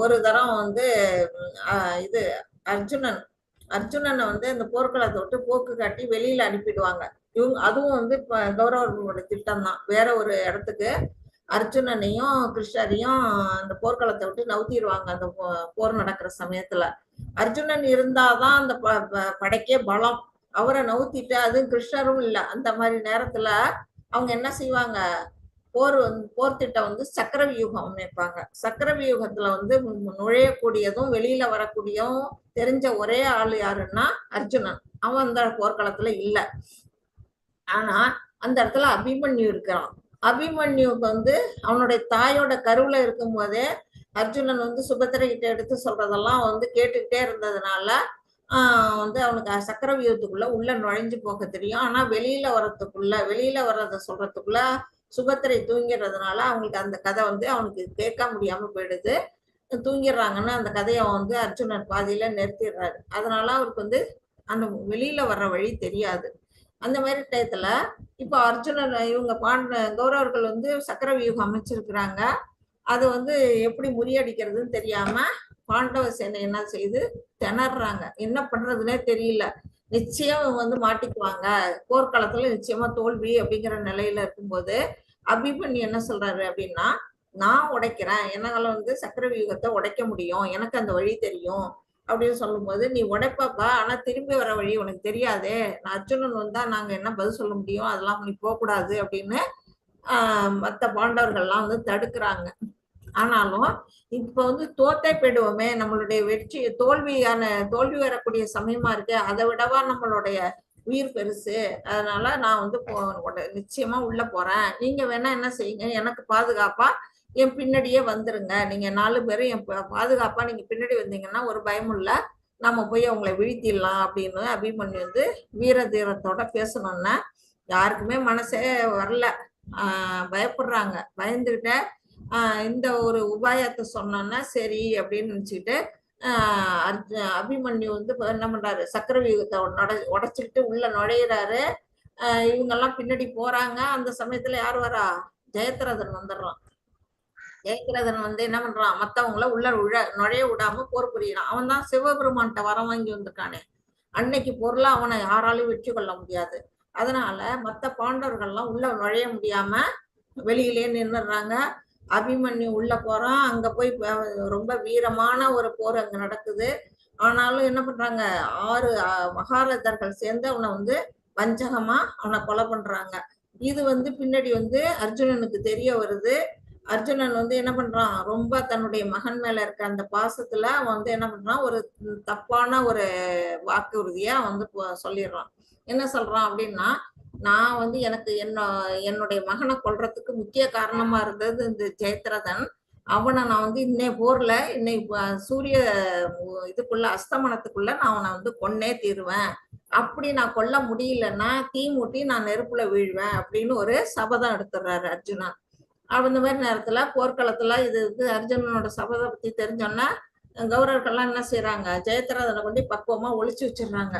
ஒரு தரம் இது அர்ஜுனனை அந்த போர்க்களத்தை விட்டு போக்கு காட்டி வெளியில அனுப்பிடுவாங்க. அதுவும் இப்ப கௌரவர்களோட திட்டம் தான். வேற ஒரு இடத்துக்கு அர்ஜுனனையும் கிருஷ்ணரையும் அந்த போர்க்களத்தை விட்டு நவுத்திடுவாங்க. அந்த போர் நடக்கிற சமயத்துல அர்ஜுனன் இருந்தாதான் அந்த படைக்கே பலம். அவரை நவுத்திட்டு, அதுவும் கிருஷ்ணரும் இல்லை அந்த மாதிரி நேரத்துல அவங்க என்ன செய்வாங்க, போர் திட்டம் சக்கரவியூகம் அமைப்பாங்க. சக்கரவியூகத்துல நுழையக்கூடியதும் வெளியில வரக்கூடியதும் தெரிஞ்ச ஒரே ஆளு யாருன்னா அர்ஜுனன். அவன் அந்த போர்க்களத்துல இல்ல. ஆனா அந்த இடத்துல அபிமன்யு இருக்கிறான். அபிமன்யுக்கு அவனுடைய தாயோட கருவுல இருக்கும் போதே அர்ஜுனன் சுபத்திரை கிட்ட எடுத்து சொல்றதெல்லாம் கேட்டுக்கிட்டே இருந்ததுனால அவனுக்கு சக்கரவியூகத்துக்குள்ள உள்ள நுழைஞ்சு போக தெரியும். ஆனா வெளியில வர்றத சொல்றதுக்குள்ள சுபத்திரை தூங்கிறதுனால அவங்களுக்கு அந்த கதை அவனுக்கு கேட்க முடியாம போயிடுது. தூங்கிடுறாங்கன்னு அந்த கதையை அர்ஜுனன் பாதியில நிறுத்திடுறாரு. அதனால அவருக்கு அந்த வெளியில வர்ற வழி தெரியாது. அந்த மாதிரி டயத்துல இப்ப அர்ஜுனன் இவங்க கௌரவர்கள் சக்கரவியூகம் அமைச்சிருக்கிறாங்க. அது வந்து எப்படி முறியடிக்கிறதுன்னு தெரியாம பாண்டவ சேனை என்ன செய்து திணறாங்க, என்ன பண்றதுன்னே தெரியல. நிச்சயம் வந்து மாட்டிக்குவாங்க, போர்க்களத்துல நிச்சயமா தோல்வி அப்படிங்கிற நிலையில இருக்கும்போது அபிமன்யு என்ன சொல்றாரு அப்படின்னா, நான் உடைக்கிறேன், என்னால வந்து சக்கர வியூகத்தை உடைக்க முடியும், எனக்கு அந்த வழி தெரியும் அப்படின்னு சொல்லும்போது, நீ உடைப்பாப்பா, ஆனா திரும்பி வர வழி உனக்கு தெரியாதே, நான் அர்ஜுனன் வந்தா நாங்க என்ன பதில் சொல்ல முடியும், அதெல்லாம் நீ போகக்கூடாது அப்படின்னு மற்ற பாண்டவர்கள்லாம் வந்து தடுக்கிறாங்க. ஆனாலும் இப்ப வந்து தோத்தே போயிடுவோமே, நம்மளுடைய வெற்றி தோல்வி வரக்கூடிய சமயமா இருக்கு, அதை விடவா நம்மளுடைய உயிர் பெருசு, அதனால நான் வந்து நிச்சயமா உள்ள போறேன், நீங்க வேணா என்ன செய்யுங்க, எனக்கு பாதுகாப்பா என் பின்னாடியே வந்துருங்க, நீங்க 4 பேரும் என் பாதுகாப்பா நீங்க பின்னாடி வந்தீங்கன்னா ஒரு பயமும் இல்ல, நம்ம போய் அவங்களை வீழ்த்திடலாம் அப்படின்னு அபிமன்யு வந்து வீர தீரத்தோட பேசணும்னா யாருக்குமே மனசே வரல. பயப்படுறாங்க. பயந்துகிட்ட இந்த ஒரு உபாயத்தை சொன்னோன்னா சரி அப்படின்னு நினைச்சுக்கிட்டு அபிமன்யு வந்து என்ன பண்றாரு, சக்கர வியூகத்தை உடைச்சுக்கிட்டு உள்ள நுழையிறாரு. இவங்கெல்லாம் பின்னாடி போறாங்க. அந்த சமயத்துல யார் வரா, ஜெயத்ரதன் வந்துடுறான். ஜெயத்ரதன் வந்து என்ன பண்றான், மத்தவங்கள உள்ள நுழைய விடாம போர் புரியிறான். அவன் தான் சிவபெருமான்கிட்ட வரம் வாங்கி வந்திருக்கானே, அன்னைக்கு பொருளா அவனை யாராலையும் வெற்றி கொள்ள முடியாது. அதனால மற்ற பாண்டவர்கள்லாம் உள்ள நுழைய முடியாம வெளியிலே நின்னுடுறாங்க. அபிமன்யு உள்ள போறான். அங்க போய் ரொம்ப வீரமான ஒரு போர் அங்க நடக்குது. ஆனாலும் என்ன பண்றாங்க, 6 மகாரதர்கள் சேர்ந்து அவனை வந்து வஞ்சகமா அவனை கொலை பண்றாங்க. இது வந்து பின்னாடி வந்து அர்ஜுனனுக்கு தெரிய வருது. அர்ஜுனன் வந்து என்ன பண்றான், ரொம்ப தன்னுடைய மகன் மேல இருக்க அந்த பாசத்துல அவன் வந்து என்ன பண்றான், ஒரு தப்பான ஒரு வாக்குறுதியா வந்து சொல்லிடுறான். என்ன சொல்றான் அப்படின்னா, நான் வந்து எனக்கு என்னுடைய மகனை கொல்றதுக்கு முக்கிய காரணமா இருந்தது இந்த ஜெயத்ரதன், அவனை நான் வந்து இன்னைய போர்ல சூரிய இதுக்குள்ள அஸ்தமனத்துக்குள்ள நான் அவனை வந்து கொன்னே தீருவேன், அப்படி நான் கொல்ல முடியலன்னா தீ மூட்டி நான் நெருப்புல வீழ்வேன் அப்படின்னு ஒரு சபதம் எடுத்துடுறாரு அர்ஜுனன். அந்த மாதிரி நேரத்துல போர்க்களத்துல இது அர்ஜுனனோட சபதத்தை பத்தி தெரிஞ்சோன்னா கௌரவர்கள்லாம் என்ன செய்யறாங்க, ஜெயத்ரதனை கொண்டு பக்குவமா ஒளிச்சு வச்சிடுறாங்க.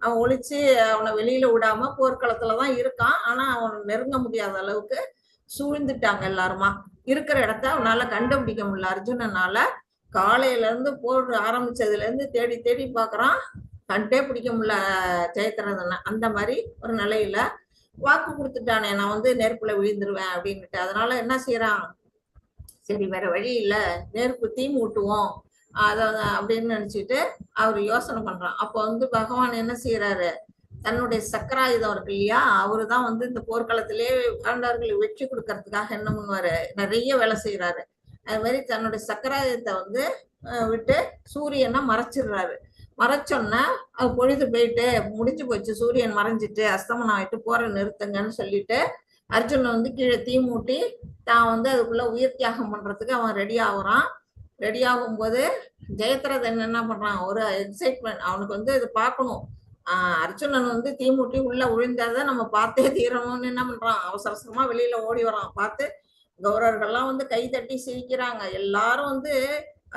அவன் ஒளிச்சு அவனை வெளியில விடாம போர்க்களத்துலதான் இருக்கான், ஆனா அவன் நெருங்க முடியாத அளவுக்கு சூழ்ந்துட்டாங்க எல்லாருமா. இருக்கிற இடத்த அவனால கண்டுபிடிக்க முடியல அர்ஜுனனால. காலையில இருந்து போர் ஆரம்பிச்சதுல இருந்து தேடி தேடி பாக்குறான், கண்டே பிடிக்க முடியல ஜெயத்ரதனை. அந்த மாதிரி ஒரு நிலையில வாக்கு கொடுத்துட்டானே, நான் வந்து நெருப்புல விழுந்துருவேன் அப்படின்னுட்டு. அதனால என்ன செய்யறான், சரி வேற வழி இல்ல, நெருப்பு தீ மூட்டுவோம் அதாவது அப்படின்னு நினைச்சிட்டு அவர் யோசனை பண்றான். அப்போ வந்து பகவான் என்ன செய்யறாரு, தன்னுடைய சக்கராயுதம் இருக்கு இல்லையா, அவருதான் வந்து இந்த போர்க்களத்திலேயே பாண்டவர்களை வெற்றி கொடுக்கறதுக்காக என்ன பண்ணுவாரு, நிறைய வேலை செய்யறாரு. அது மாதிரி தன்னுடைய சக்கராயுதத்தை வந்து விட்டு சூரியனை மறைச்சிடுறாரு. மறைச்சோன்னா அது பொழுது போயிட்டு முடிஞ்சு போச்சு, சூரியன் மறைஞ்சிட்டு அஸ்தமனம் ஆயிட்டு போற நிறுத்துங்கன்னு சொல்லிட்டு அர்ஜுனன் வந்து கீழே தீ மூட்டி தான் வந்து அதுக்குள்ள உயிர் தியாகம் பண்றதுக்கு அவன் ரெடி ஆகுறான். ரெடி ஆகும்போது ஜெயத்ரதன் என்ன பண்றான், ஒரு எக்ஸைட்மெண்ட், அவனுக்கு வந்து இது பார்க்கணும், அர்ஜுனன் வந்து தீ மூட்டி உள்ள விழுந்தாதான் நம்ம பார்த்தே தீரணும்னு என்ன பண்றான், அவசர அவசரமா வெளியில ஓடி வரான். பார்த்து கௌரவர்கள்லாம் வந்து கை தட்டி சிரிக்கிறாங்க. எல்லாரும் வந்து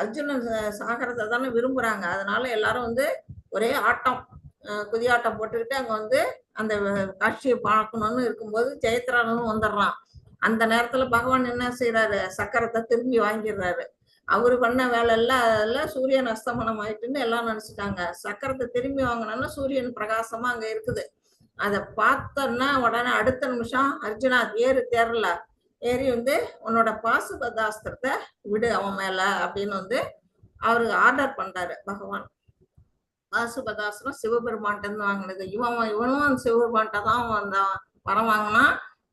அர்ஜுனன் சாகரத்தை தானே விரும்புறாங்க. அதனால எல்லாரும் வந்து ஒரே ஆட்டம், குதியாட்டம் போட்டுக்கிட்டு அங்க வந்து அந்த காட்சியை பார்க்கணும்னு இருக்கும்போது ஜெயத்ரதனும் வந்துடுறான். அந்த நேரத்துல பகவான் என்ன செய்யறாரு, சக்கரத்தை திரும்பி வாங்கிடுறாரு. அவரு பண்ண வேலை எல்லாம் சூரியன் அஸ்தமனம் ஆயிட்டுன்னு எல்லாம் நினைச்சிட்டாங்க. சக்கரத்தை திரும்பி வாங்கினோம்னா சூரியன் பிரகாசமா அங்க இருக்குது. அதை பார்த்தோன்னா உடனே அடுத்த நிமிஷம் அர்ஜுனா தேரல ஏறி வந்து உன்னோட பாசுபதாஸ்திரத்தை விடு அவன் மேல அப்படின்னு வந்து அவருக்கு ஆர்டர் பண்றாரு பகவான். பாசுபதாஸ்திரம் சிவபெருமான்ட்டு வாங்கினது. இவனும் சிவபெருமான்ட்ட தான் வந்தான் வரம் வாங்கினா.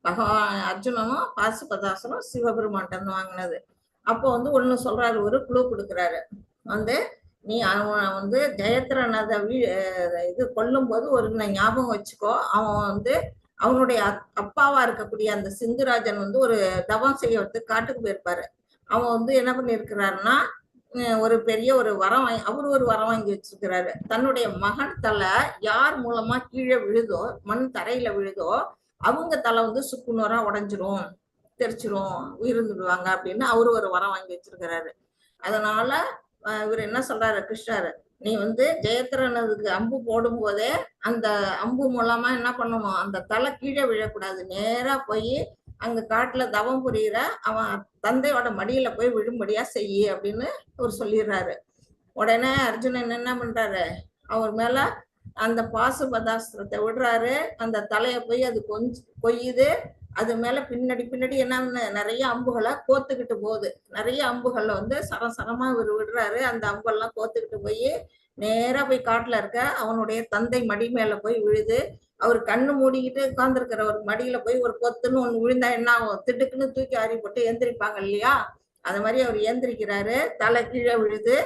பகவான் அர்ஜுனனும் பாசுபதாஸ்திரம் சிவபெருமான்ட்டு வாங்கினது. அப்போ வந்து ஒண்ணு சொல்றாரு, ஒரு குழு கொடுக்குறாரு, வந்து நீ அவன் வந்து ஜெயத்ரனதை இது கொல்லும் போது ஒரு ஞாபகம் வச்சுக்கோ, அவன் வந்து அவனுடைய அப்பாவா இருக்கக்கூடிய அந்த சிந்துராஜன் வந்து ஒரு தவம் செய்யறதுக்கு காட்டுக்கு போயிருப்பாரு. அவன் வந்து என்ன பண்ணிருக்கிறாருன்னா, ஒரு பெரிய ஒரு வரம் அவரு ஒரு வரம் வாங்கி வச்சிருக்கிறாரு. தன்னுடைய மகன் தலை யார் மூலமா கீழே விழுதோ, மண் தரையில விழுதோ, அவங்க தலை வந்து சுக்குநூறா உடைஞ்சிரும், தெரிச்சிரும், உயிர்ந்துடுவாங்க அப்படின்னு அவரு ஒரு வரம் வாங்கி வச்சிருக்கிறாரு. அதனால இவர் என்ன சொல்றாரு கிருஷ்ணர், நீ வந்து ஜெயத்ரனுக்கு அம்பு போடும் போதே அந்த அம்பு மூலமா என்ன பண்ணணும், அந்த தலை கீழே விழக்கூடாது, நேரா போய் அங்க காட்டுல தவம் புரியுற அவன் தந்தையோட மடியில போய் விழும்படியா செய்யு அப்படின்னு அவர் சொல்லிடுறாரு. உடனே அர்ஜுனன் என்ன பண்றாரு, அவர் மேல அந்த பாசுபதாஸ்திரத்தை விடுறாரு. அந்த தலைய போய் அது கொய்யுது. அது மேல பின்னாடி பின்னாடி என்ன நிறைய அம்புகளை கோத்துக்கிட்டு போகுது. நிறைய அம்புகள்ல வந்து சரசரமா இவர் விடுறாரு. அந்த அம்பெல்லாம் கோத்துக்கிட்டு போய் நேரா போய் காட்டுல இருக்க அவனுடைய தந்தை மடி மேல போய் விழுது. அவர் கண்ணு மூடிக்கிட்டு உட்கார்ந்துருக்கிற ஒரு மடியில போய் ஒரு பொத்துன்னு ஒண்ணு விழுந்தா என்ன ஆகும், திட்டுக்குன்னு தூக்கி ஆறி போட்டு எந்திரிப்பாங்க இல்லையா, அது மாதிரி அவர் ஏந்திரிக்கிறாரு. தலை கீழே விழுது.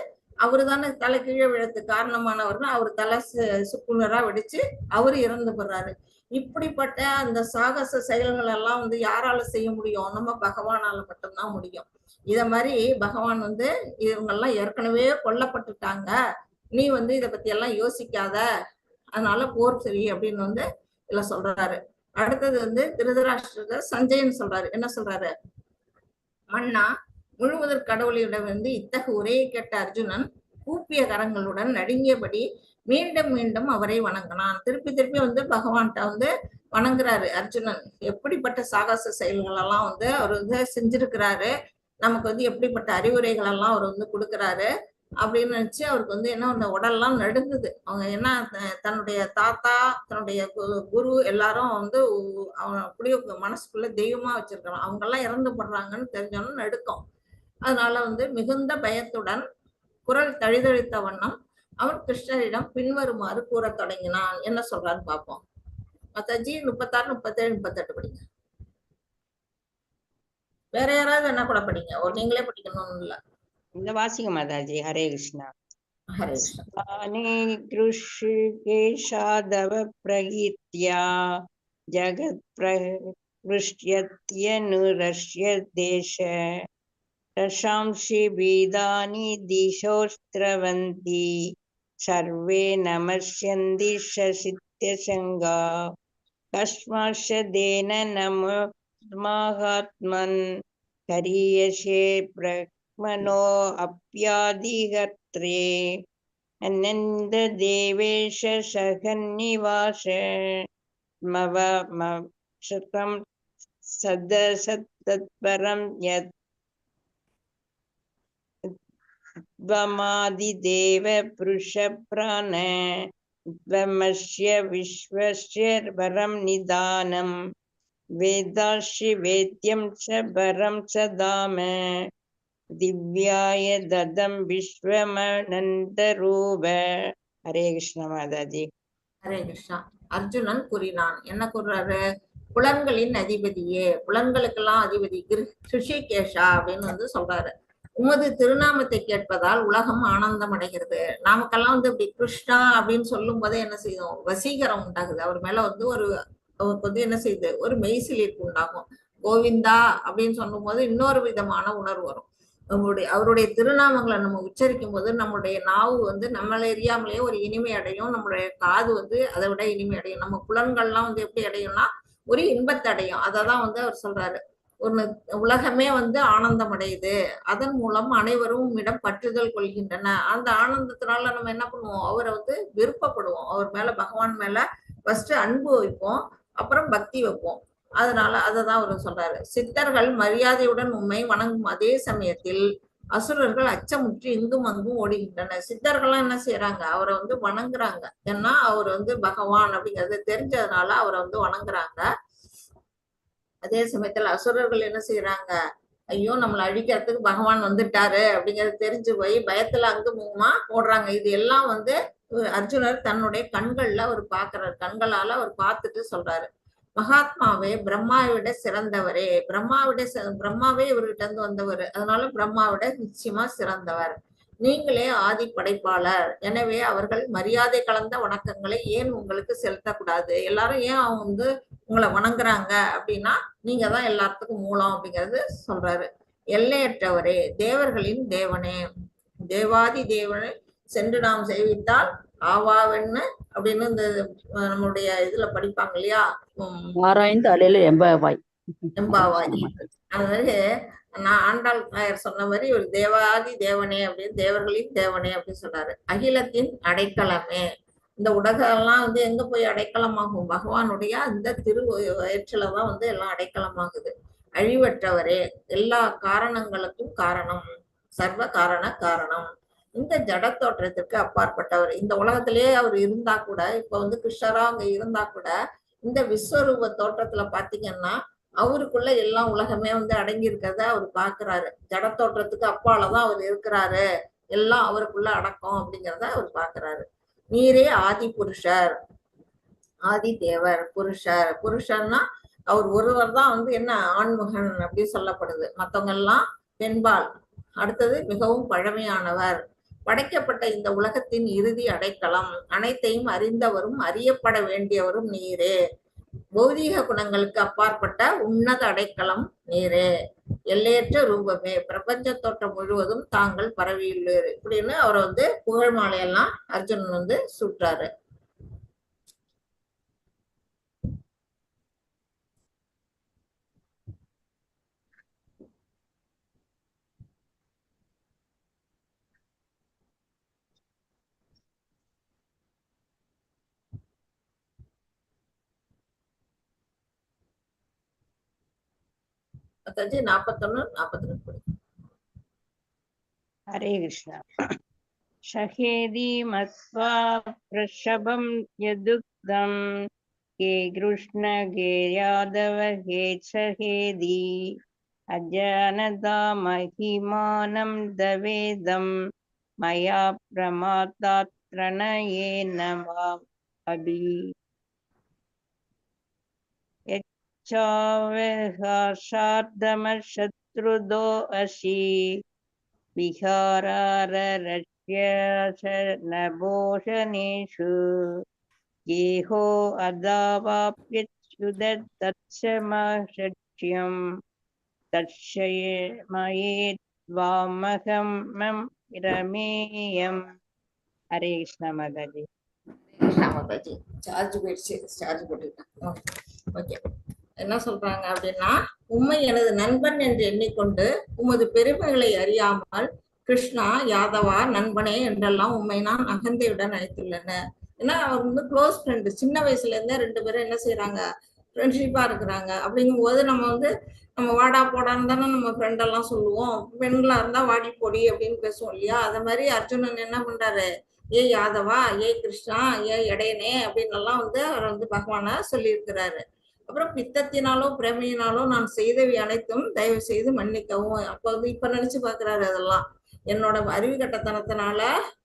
அவரு தானே தலை கீழே விழத்துக்கு காரணமானவர்னு அவர் தலை சுக்குநரா வெடிச்சு அவரு இறந்து போடுறாரு. இப்படிப்பட்ட அந்த சாகச செயல்கள் எல்லாம் வந்து யாரால செய்ய முடியும், நம்ம பகவானால மட்டும்தான் முடியும். இத மாதிரி பகவான் வந்து இவங்கெல்லாம் ஏற்கனவே கொல்லப்பட்டுட்டாங்க, நீ வந்து இதை பத்தி எல்லாம் யோசிக்காத, அதனால போர் சரி அப்படின்னு வந்து இதுல சொல்றாரு. அடுத்தது வந்து திருதராஷ்டிர சஞ்சயன் சொல்றாரு. என்ன சொல்றாரு, மன்னா முழுவதற் கடவுளிடம் வந்து இத்தகு உரையை கேட்ட அர்ஜுனன் கூப்பிய கரங்களுடன் நடுங்கியபடி மீண்டும் மீண்டும் அவரை வணங்கினான். திருப்பி திருப்பி வந்து பகவான்கிட்ட வந்து வணங்குறாரு அர்ஜுனன். எப்படிப்பட்ட சாகச செயல்கள் எல்லாம் வந்து அவர் வந்து செஞ்சிருக்கிறாரு, நமக்கு வந்து எப்படிப்பட்ட அறிவுரைகள் எல்லாம் அவர் வந்து கொடுக்குறாரு அப்படின்னு நினைச்சு அவருக்கு வந்து என்ன அந்த உடல்லாம் நடுங்குது. அவங்க என்ன தன்னுடைய தாத்தா தன்னுடைய குரு எல்லாரும் வந்து அவன் அப்படியே மனசுக்குள்ள தெய்வமா வச்சிருக்கிறான், அவங்க எல்லாம் இறந்து படுறாங்கன்னு தெரிஞ்சோன்னு நடுக்கும். அதனால வந்து மிகுந்த பயத்துடன் குரல் தழிதழித்த வண்ணம் அவன் கிருஷ்ணரிடம் பின்வருமாறு கூற தொடங்கினான். என்ன சொல்றான்னு பார்ப்போம். மாதாஜி 36, 37, 38 படிங்க. வேற யாராவது என்ன கூட படிங்க, ஒரு நீங்களே படிக்கணும்னு இல்ல. இந்த வாசிங்க மாதாஜி. ஹரே கிருஷ்ணா. ஹரே கிருஷ்ணா. கிருஷ்ணேஷாதவ பிரகீத்யா ஜகத் பிரஷ்யத்யனுரஷ்ய தேச ரஷாம்ஷி பீதானி திசோஸ்திரவந்தி சர்வே நமஸ்யந்தி சசித்யசங்கா கஸ்மாஷதேன நமோத்மாகாத்மன் கரியசே பிரக்மனோ அப்யாதிகர்த்ரே அனந்த தேவேஷ சகன்னிவாச மவமசகம் சதசத்தத்பரம் யத் त्वमादिदेव पुरुषप्राण त्वमस्य विश्वस्य परं निदानं वेदांसि वेद्यं च परं च धाम दिव्याय ददं विश्वमनन्तरूप. हरे कृष्ण माताजी. ஹரே கிருஷ்ணா. அர்ஜுனன் கூறினான். என்ன கூறுறாரு, புலன்களின் அதிபதியே, புலன்களுக்கெல்லாம் அதிபதி ரிஷிகேஷா அப்படின்னு வந்து சொல்றாரு. உமது திருநாமத்தை கேட்பதால் உலகம் ஆனந்தம் அடைகிறது. நமக்கெல்லாம் வந்து இப்படி கிருஷ்ணா அப்படின்னு சொல்லும் போதே என்ன செய்யும், வசீகரம் உண்டாகுது. அவர் மேல வந்து அவருக்கு வந்து என்ன செய்யுது, ஒரு மெய்சிலிர்ப்பு உண்டாகும். கோவிந்தா அப்படின்னு சொல்லும் போது இன்னொரு விதமான உணர்வு வரும். அவருடைய திருநாமங்களை நம்ம உச்சரிக்கும் போது நம்மளுடைய நாவு வந்து நம்மளை அறியாமலேயே ஒரு இனிமை அடையும். நம்மளுடைய காது வந்து அதை விட இனிமை அடையும். நம்ம புலன்கள்லாம் வந்து எப்படி அடையும்னா ஒரு இன்பத்தை அடையும். அததான் வந்து அவர் சொல்றாரு, ஒரு உலகமே வந்து ஆனந்தம் அடையுது, அதன் மூலம் அனைவரும் இடம் பற்றுதல் கொள்கின்றன. அந்த ஆனந்தத்தினால நம்ம என்ன பண்ணுவோம், அவரை வந்து விருப்பப்படுவோம். அவர் மேல பகவான் மேல ஃபர்ஸ்ட் அன்பு வைப்போம், அப்புறம் பக்தி வைப்போம். அதனால அததான் அவர் சொல்றாரு. சித்தர்கள் மரியாதையுடன் உண்மை வணங்கும் அதே சமயத்தில் அசுரர்கள் அச்சமுற்றி இங்கும் அங்கும் ஓடுகின்றனர். சித்தர்கள்லாம் என்ன செய்யறாங்க, அவரை வந்து வணங்குறாங்க. ஏன்னா அவர் வந்து பகவான் அப்படிங்கறது தெரிஞ்சதுனால அவரை வந்து வணங்குறாங்க. அதே சமயத்துல அசுரர்கள் என்ன செய்யறாங்க, ஐயோ நம்மளை அழிக்கிறதுக்கு பகவான் வந்துட்டாரு அப்படிங்கறது தெரிஞ்சு போய் பயத்துல அங்குமுகமா ஓடுறாங்க. இது எல்லாம் வந்து அர்ஜுனர் தன்னுடைய கண்கள்ல அவர் பாக்குறாரு, கண்களால அவர் பார்த்துட்டு சொல்றாரு, மகாத்மாவே பிரம்மாவை விட சிறந்தவரே, பிரம்மாவே இவர்கிட்ட இருந்து வந்தவர், அதனால பிரம்மாவிட நிச்சயமா சிறந்தவர். நீங்களே ஆதி படைப்பாளர், எனவே அவர்கள் மரியாதை கலந்த வணக்கங்களை ஏன் உங்களுக்கு செலுத்தக்கூடாது? எல்லாரும் ஏன் அவங்க வந்து உங்களை வணங்குறாங்க அப்படின்னா நீங்க தான் எல்லாத்துக்கும் மூலம் அப்படிங்கிறது சொல்றாரு. எல்லையற்றவரே, தேவர்களின் தேவனே, தேவாதி தேவனை சென்று நாம் சேவித்தால் ஆவாவென்னு அப்படின்னு இந்த நம்மளுடைய இதுல படிப்பாங்க இல்லையா, ஆராய்ந்து அலையில எம்பாவாய். அதாவது நான் ஆண்டாள் நாயர் சொன்ன மாதிரி ஒரு தேவாதி தேவனே அப்படின்னு, தேவர்களின் தேவனே அப்படின்னு சொல்றாரு. அகிலத்தின் அடைக்கலமே, இந்த உலகெல்லாம் வந்து எங்க போய் அடைக்கலமாகும்? பகவானுடைய அந்த வயிற்றுலதான் வந்து எல்லாம் அடைக்கலமாகுது. அழிவற்றவரே, எல்லா காரணங்களுக்கும் காரணம், சர்வ காரணம். இந்த ஜட தோற்றத்திற்கு அப்பாற்பட்டவர். இந்த உலகத்திலேயே அவர் இருந்தா கூட, இப்ப வந்து கிருஷ்ணரா அங்க இருந்தா கூட, இந்த விஸ்வரூப தோற்றத்துல பாத்தீங்கன்னா அவருக்குள்ள எல்லாம் உலகமே வந்து அடங்கி இருக்கிறத அவர் பாக்குறாரு. ஜட தோற்றத்துக்கு அப்பாலதான் அவர் இருக்கிறாரு, எல்லாம் அவருக்குள்ள அடக்கம் அப்படிங்கிறத அவர் பாக்குறாரு. நீரே ஆதி புருஷர், ஆதி தேவர், புருஷர்னா அவர் ஒருவர் தான் வந்து என்ன ஆண்மகன் அப்படி சொல்லப்படுது, மற்றவங்க எல்லாம் பெண்பால். அடுத்தது மிகவும் பழமையானவர், படைக்கப்பட்ட இந்த உலகத்தின் இறுதி அடைக்கலம், அனைத்தையும் அறிந்தவரும் அறியப்பட வேண்டியவரும் நீரே, பௌதீக குணங்களுக்கு அப்பாற்பட்ட உன்னத அடைக்கலம் நீரே, எல்லையற்ற ரூபமே, பிரபஞ்ச தோற்றம் முழுவதும் தாங்கள் பரவியுள்ளீர் இப்படின்னு அவரை வந்து புகழ் மாலையெல்லாம் அர்ஜுனன் வந்து சுட்டாரு. அத்தாச்சி 41 42. हरे कृष्णा। शहेदी मत्वा प्रशभं यदुक्तं हे कृष्ण हे यादव हे सहेदी अजानता महिमानं दवेदं मया प्रमादात् प्रणयेन वा अभि यच्चावहासार्धमशत्रुदो असि विहाराररक्ष्यशनभूषणेषु गेहो अदावाप्यच्युतत्समषक्ष्यं तत्क्षयमयेद्वामहं मम रमेयम्। हरे कृष्ण माताजी। மாதாஜி சார்ஜ் போயிடுச்சு, சார்ஜ் போட்டுக்கிட்டேன். ஓகே, என்ன சொல்றாங்க அப்படின்னா, உம்மை எனது நண்பன் என்று எண்ணிக்கொண்டு உமது பெருமைகளை அறியாமல் கிருஷ்ணா யாதவா நண்பனே என்றெல்லாம் உண்மை நான் அகந்தையுடன் அழைத்துள்ளனர். ஏன்னா அவர் வந்து க்ளோஸ் ஃப்ரெண்டு, சின்ன வயசுல இருந்தே ரெண்டு பேரும் என்ன செய்யறாங்க, ஃப்ரெண்ட்ஷிப்பா இருக்கிறாங்க. அப்படிங்கும் போது நம்ம வந்து நம்ம வாடா போடான்னு தானே நம்ம ஃப்ரெண்டெல்லாம் சொல்லுவோம். பெண்களா இருந்தா வாடி பொடி அப்படின்னு பேசுவோம் இல்லையா? அது மாதிரி அர்ஜுனன் என்ன பண்றாரு, ஏ யாதவா, ஏ கிருஷ்ணா, ஏ இடையனே அப்படின்னு எல்லாம் வந்து அவர் வந்து பகவானா சொல்லியிருக்கிறாரு. அப்புறம் பித்தத்தினாலோ பிரமையினாலோ நான் செய்தவை அனைத்தும் தயவு செய்து மன்னிக்கவும். அப்ப வந்து இப்ப நினைச்சு பாக்குறாரு, அதெல்லாம் என்னோட அறிவு கட்டத்தனத்தினால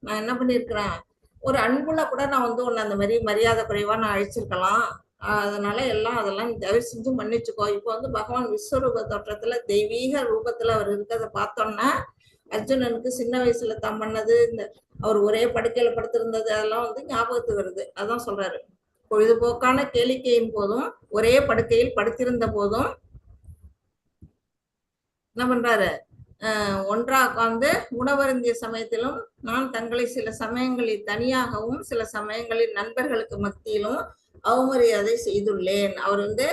நான் என்ன பண்ணிருக்கிறேன், ஒரு அன்புல கூட நான் வந்து உன்னை அந்த மாதிரி மரியாதை குறைவா நான் அழிச்சிருக்கலாம், அதனால எல்லாம் அதெல்லாம் தயவு செஞ்சு மன்னிச்சுக்கோ. இப்போ வந்து பகவான் விஸ்வரூப தோற்றத்துல தெய்வீக ரூபத்துல அவர் இருக்கிறத பார்த்தோம்னா அர்ஜுனனுக்கு சின்ன வயசுல தான் பண்ணது, இந்த அவர் ஒரே படுக்கையில படுத்திருந்தது அதெல்லாம் வந்து ஞாபகத்துக்கு வருது. அதான் சொல்றாரு, பொழுதுபோக்கான கேளிக்கையின் போதும் ஒரே படுக்கையில் படுத்திருந்த போதும் என்ன பண்றாரு, ஒன்றா உட்கார்ந்து உணவருந்திய சமயத்திலும் நான் தங்களை சில சமயங்களில் தனியாகவும் சில சமயங்களில் நண்பர்களுக்கு மத்தியிலும் அவமரியாதை செய்துள்ளேன். அவர் வந்து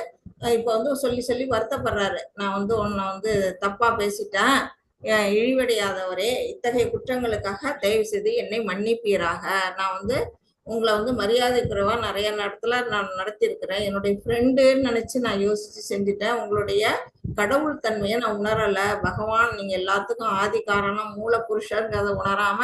இப்ப வந்து சொல்லி சொல்லி வருத்தப்படுறாரு, நான் வந்து உன்னை வந்து தப்பா பேசிட்டேன், இழிவடையாதவரே, இத்தகைய குற்றங்களுக்காக தயவு செய்து என்னை மன்னிப்பீராக. நான் வந்து உங்களை வந்து மரியாதை குறைவா நிறைய இடத்துல நான் நடத்தியிருக்கிறேன், என்னுடைய ஃப்ரெண்டுன்னு நினைச்சு நான் யோசிச்சு செஞ்சுட்டேன், உங்களுடைய கடவுள் தன்மையை நான் உணரல. பகவான் நீங்க எல்லாத்துக்கும் ஆதி காரணம் மூல புருஷங்கிறத உணராம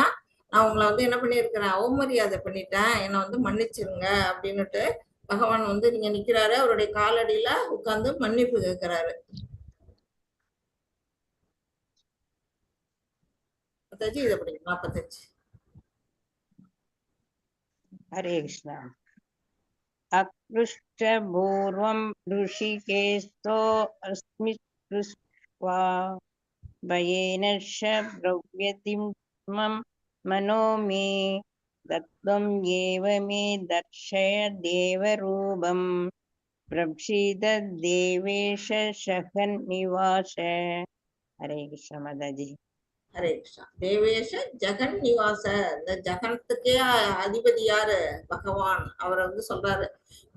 நான் உங்களை வந்து என்ன பண்ணியிருக்கிறேன், அவமரியாதை பண்ணிட்டேன், என்னை வந்து மன்னிச்சிருங்க அப்படின்னுட்டு பகவான் வந்து நீங்க நிக்கிறாரு, அவருடைய காலடியில உட்கார்ந்து மன்னிப்பு கேட்கிறாரு. இது எப்படி 45. हरे कृष्णा। अकृष्टपूर्वं ऋषिकेशो अस्मि कृष्वा भयेन च ब्रव्यतिं मम मनो मे तत्त्वं एव मे दर्शय देवरूपं प्रसीद देवेश शहन्निवास। हरे कृष्ण माताजी। ஹரே கிருஷ்ணா. தேவேஷ ஜெகன் நிவாச, இந்த ஜெகத்துக்கே அதிபதி யாரு? பகவான். அவரை வந்து சொல்றாரு,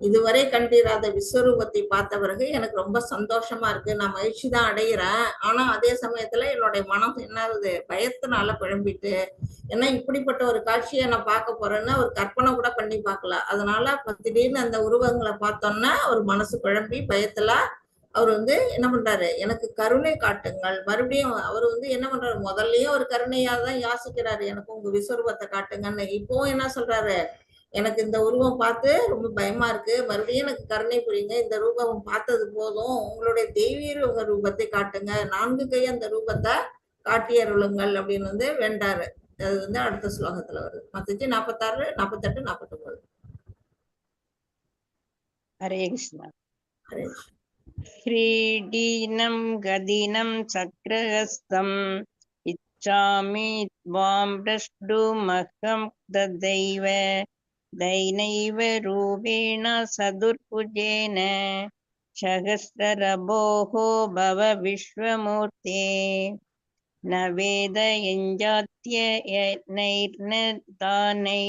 இதுவரை கண்டிராத விஸ்வரூபத்தை பார்த்த பிறகு எனக்கு ரொம்ப சந்தோஷமா இருக்கு, நான் மகிழ்ச்சி தான் அடைகிறேன். ஆனா அதே சமயத்துல என்னுடைய மனம் என்ன ஆகுது? பயத்தினால குழம்பிட்டு, ஏன்னா இப்படிப்பட்ட ஒரு காட்சியை நான் பார்க்க போறேன்னு ஒரு கற்பனை கூட பண்ணி பார்க்கல. அதனால திடீர்னு அந்த உருவங்களை பார்த்தோம்னா ஒரு மனசு குழம்பி பயத்துல அவர் வந்து என்ன பண்றாரு? எனக்கு கருணை காட்டுங்கள். மறுபடியும் அவர் வந்து என்ன பண்றாரு? முதல்லயும் ஒரு கருணையா தான் யாசிக்கிறாரு, எனக்கு உங்க விஸ்வரூபத்தை காட்டுங்கன்னு. இப்பவும் என்ன சொல்றாரு? எனக்கு இந்த உருவம் பார்த்து ரொம்ப பயமா இருக்கு, மறுபடியும் எனக்கு கருணை புரியுங்க, இந்த ரூபம் பார்த்தது போதும், உங்களுடைய தெய்வீக ரூபத்தை காட்டுங்க, 4 கை அந்த ரூபத்தை காட்டி அருளுங்கள் அப்படின்னு வந்து வேண்டாரு. அது வந்து அடுத்த ஸ்லோகத்துல வருது. மத்தச்சு 46, 48, 49. ஹரே கிருஷ்ணா. ஹரே கிருஷ்ணா. क्रीडीनं गदिनं चक्रहस्तं इच्छामि त्वां द्रष्टुमहं तदैव दैनैव रूपेण सदुर्भुजेन सहस्ररभोः भव विश्वमूर्ते न वेदयञ्जात्ययनैर्न दानै